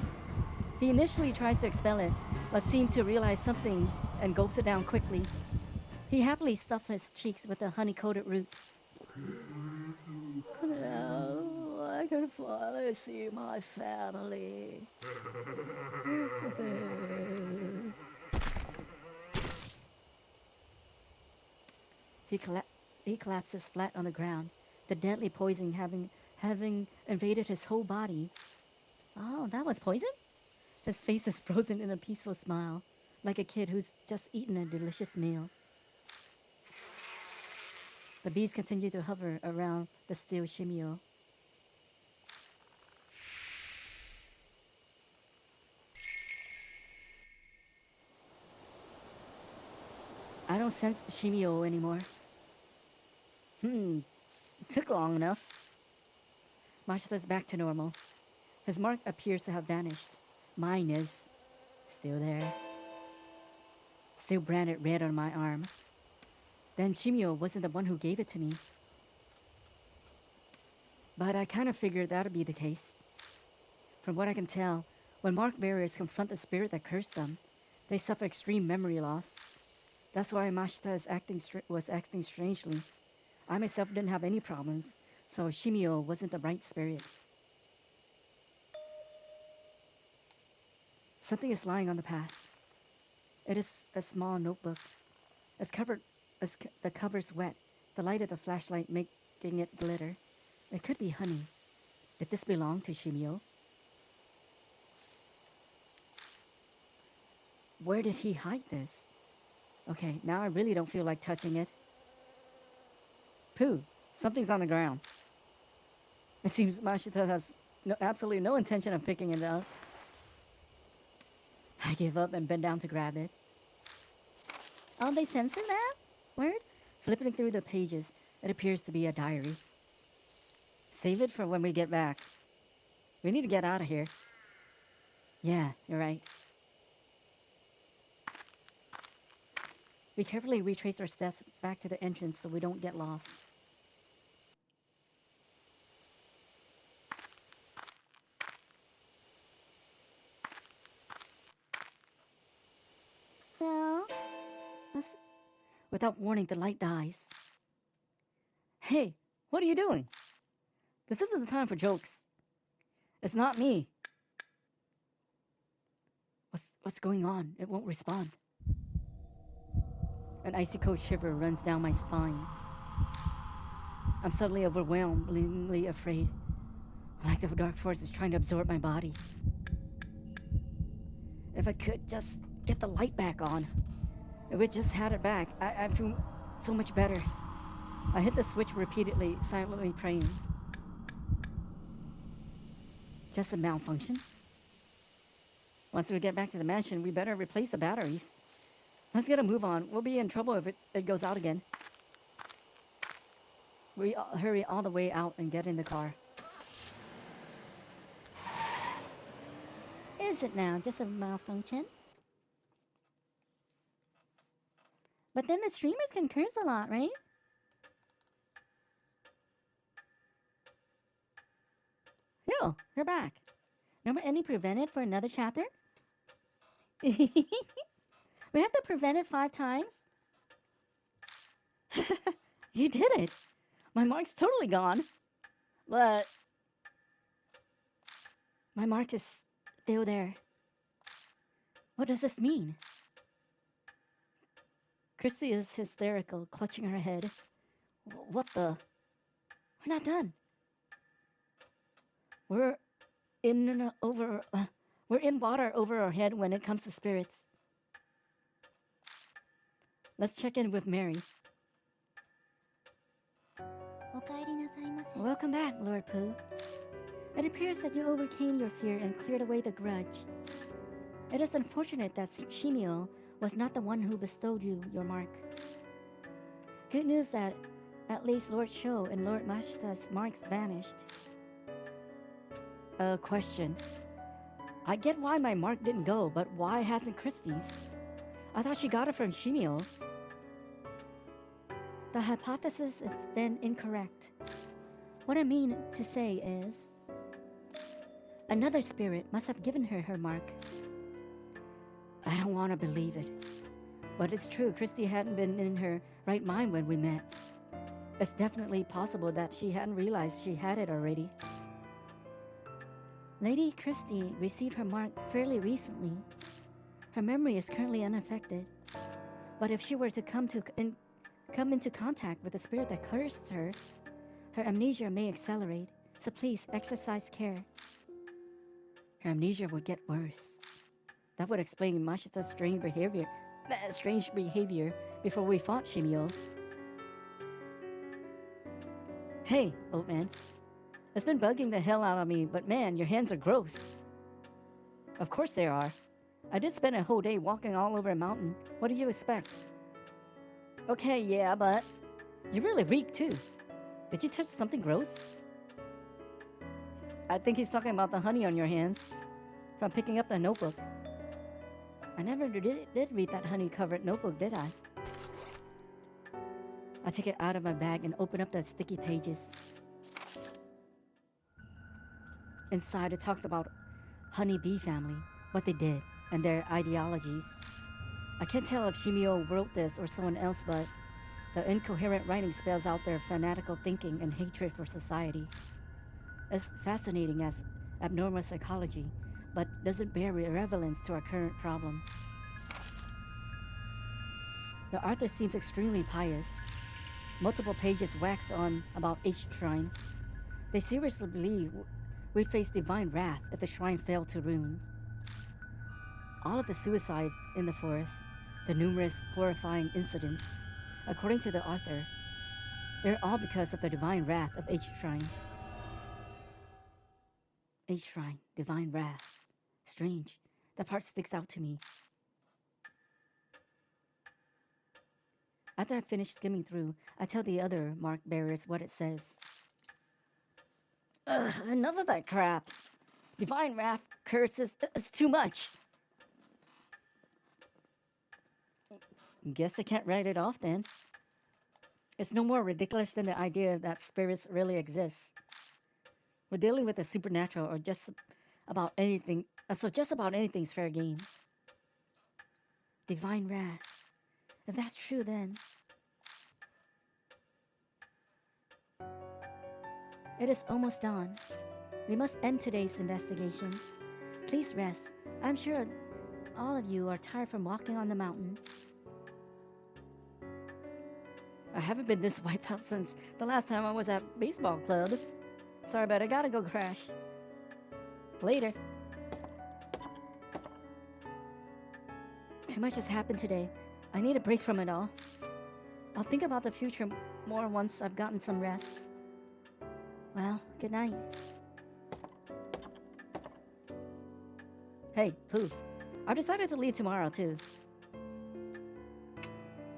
He initially tries to expel it, but seems to realize something and gulps it down quickly. He happily stuffs his cheeks with the honey-coated root. Now I can finally see my family. He collapses flat on the ground, the deadly poison having invaded his whole body. Oh, that was poison? His face is frozen in a peaceful smile, like a kid who's just eaten a delicious meal. The bees continue to hover around the still Chimio. I don't sense Chimio anymore. It took long enough. Mashita's back to normal. His mark appears to have vanished. Mine is still there. Still branded red on my arm. Then Chimio wasn't the one who gave it to me. But I kind of figured that would be the case. From what I can tell, when mark bearers confront the spirit that cursed them, they suffer extreme memory loss. That's why Mashita was acting strangely. I myself didn't have any problems, so Chimio wasn't the right spirit. Something is lying on the path. It is a small notebook. The cover's wet, the light of the flashlight making it glitter. It could be honey. Did this belong to Chimio? Where did he hide this? Okay, now I really don't feel like touching it. Pooh, something's on the ground. It seems Mashita has absolutely no intention of picking it up. I give up and bend down to grab it. Oh, they censor that word? Flipping through the pages, it appears to be a diary. Save it for when we get back. We need to get out of here. Yeah, you're right. We carefully retrace our steps back to the entrance so we don't get lost. No. Without warning, the light dies. Hey, what are you doing? This isn't the time for jokes. It's not me. What's going on? It won't respond. An icy cold shiver runs down my spine. I'm suddenly overwhelmingly afraid. Like the dark force is trying to absorb my body. If I could just get the light back on. If we just had it back, I feel so much better. I hit the switch repeatedly, silently praying. Just a malfunction? Once we get back to the mansion, we better replace the batteries. Let's get a move on. We'll be in trouble if it goes out again. We hurry all the way out and get in the car. is it now? Just a malfunction? But then the streamers can curse a lot, right? Yo, you're back. Remember any prevented for another chapter? We have to prevent it 5 times? You did it. My mark's totally gone. But my mark is still there. What does this mean? Christy is hysterical, clutching her head. What the? We're not done. We're we're in water over our head when it comes to spirits. Let's check in with Mary. お帰りなさいませ。 Welcome back, Lord Pooh. It appears that you overcame your fear and cleared away the grudge. It is unfortunate that Shimio was not the one who bestowed you your mark. Good news that at least Lord Sho and Lord Mashita's marks vanished. Question. I get why my mark didn't go, but why hasn't Christie's? I thought she got it from Shimio. The hypothesis is then incorrect. What I mean to say is, another spirit must have given her her mark. I don't want to believe it, but it's true Christie hadn't been in her right mind when we met. It's definitely possible that she hadn't realized she had it already. Lady Christie received her mark fairly recently. Her memory is currently unaffected, but if she were to come into contact with the spirit that cursed her, her amnesia may accelerate, so please exercise care. Her amnesia would get worse. That would explain Mashita's strange behavior before we fought Shimio. Hey, old man. It's been bugging the hell out of me, but man, your hands are gross. Of course they are. I did spend a whole day walking all over a mountain. What did you expect? Okay, yeah, but you really reek too. Did you touch something gross? I think he's talking about the honey on your hands from picking up the notebook. I never did read that honey-covered notebook, did I? I take it out of my bag and open up the sticky pages. Inside, it talks about Honey Bee family, what they did, and their ideologies. I can't tell if Shimio wrote this or someone else, but the incoherent writing spells out their fanatical thinking and hatred for society. It's fascinating as abnormal psychology, but doesn't bear relevance to our current problem. The author seems extremely pious. Multiple pages wax on about each shrine. They seriously believe we'd face divine wrath if the shrine fell to ruins. All of the suicides in the forest, the numerous horrifying incidents, according to the author, they're all because of the divine wrath of each shrine. Each shrine, divine wrath. Strange. That part sticks out to me. After I finish skimming through, I tell the other mark bearers what it says. Ugh, enough of that crap. Divine wrath curses is too much. Guess I can't write it off then. It's no more ridiculous than the idea that spirits really exist. We're dealing with the supernatural or just about anything, so just about anything's fair game. Divine wrath. If that's true, then it is almost dawn. We must end today's investigation. Please rest. I'm sure all of you are tired from walking on the mountain. I haven't been this wiped out since the last time I was at baseball club. Sorry, but I gotta go crash. Later. Too much has happened today. I need a break from it all. I'll think about the future more once I've gotten some rest. Well, good night. Hey, Pooh. I decided to leave tomorrow, too.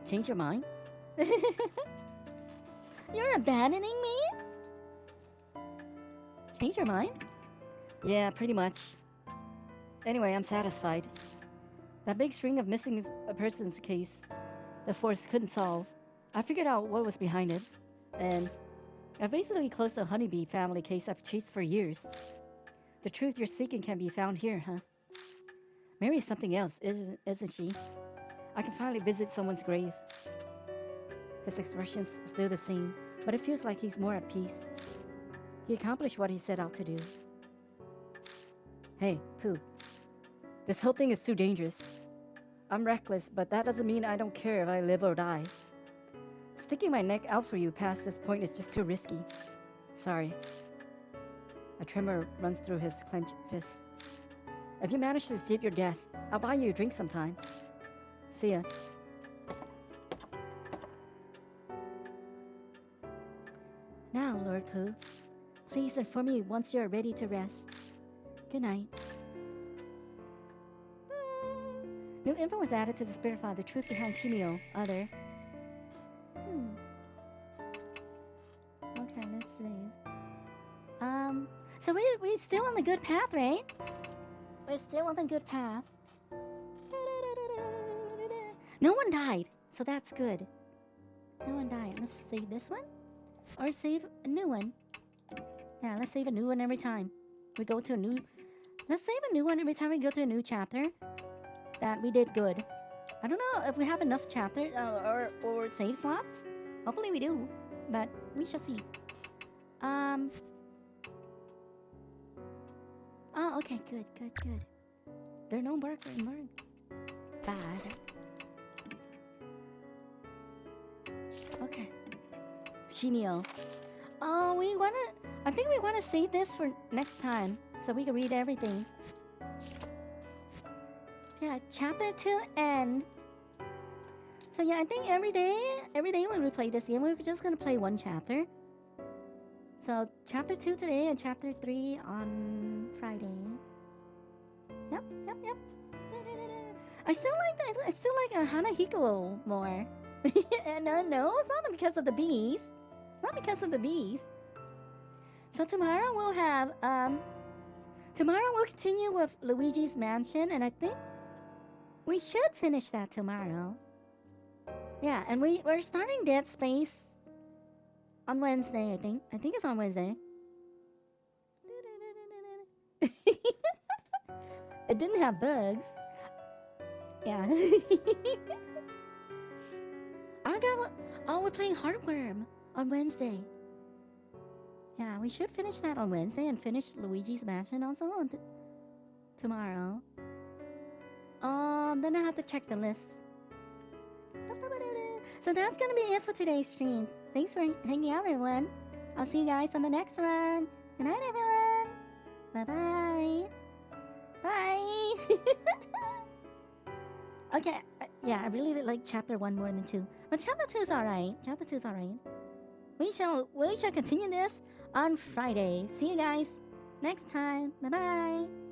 Change your mind? You're abandoning me? Change your mind? Yeah, pretty much. Anyway, I'm satisfied. That big string of missing a person's case the force couldn't solve. I figured out what was behind it, and I've basically closed the honeybee family case I've chased for years. The truth you're seeking can be found here, huh? Mary's something else, isn't she? I can finally visit someone's grave. His expression's still the same, but it feels like he's more at peace. He accomplished what he set out to do. Hey, Pooh. This whole thing is too dangerous. I'm reckless, but that doesn't mean I don't care if I live or die. Sticking my neck out for you past this point is just too risky. Sorry. A tremor runs through his clenched fists. If you manage to escape your death, I'll buy you a drink sometime. See ya. Now, Lord Pooh, please inform me once you're ready to rest. Good night. New info was added to the spirit file. The truth behind Shimio. Other. Okay, let's see. So we're still on the good path, right? We're still on the good path. No one died, so that's good. No one died. Let's save this one, or save a new one. Yeah, let's save a new one every time we go to a new. Let's save a new one every time we go to a new chapter. That we did good. I don't know if we have enough chapters or save slots. Hopefully we do, but we shall see. Oh, okay, good. There are no mark. Bad. Okay. Shimio. Oh, I think we wanna save this for next time, so we can read everything. Yeah, chapter 2 end. So yeah, I think every day when we play this game, we're just gonna play one chapter. So chapter 2 today and chapter 3 on Friday. Yep. I still like Hanahiko more. No, it's not because of the bees. It's not because of the bees. So tomorrow we'll continue with Luigi's Mansion, and I think we should finish that tomorrow. Yeah, and we're starting Dead Space on Wednesday, I think. I think it's on Wednesday. It didn't have bugs. Yeah. We're playing Heartworm on Wednesday. Yeah, we should finish that on Wednesday and finish Luigi's Mansion also on tomorrow. Then I have to check the list. So that's gonna be it for today's stream. Thanks for hanging out, everyone. I'll see you guys on the next one. Good night, everyone. Bye-bye. Bye. Okay, yeah, I really like chapter 1 more than 2. But chapter 2 is alright. We shall continue this on Friday. See you guys next time. Bye-bye.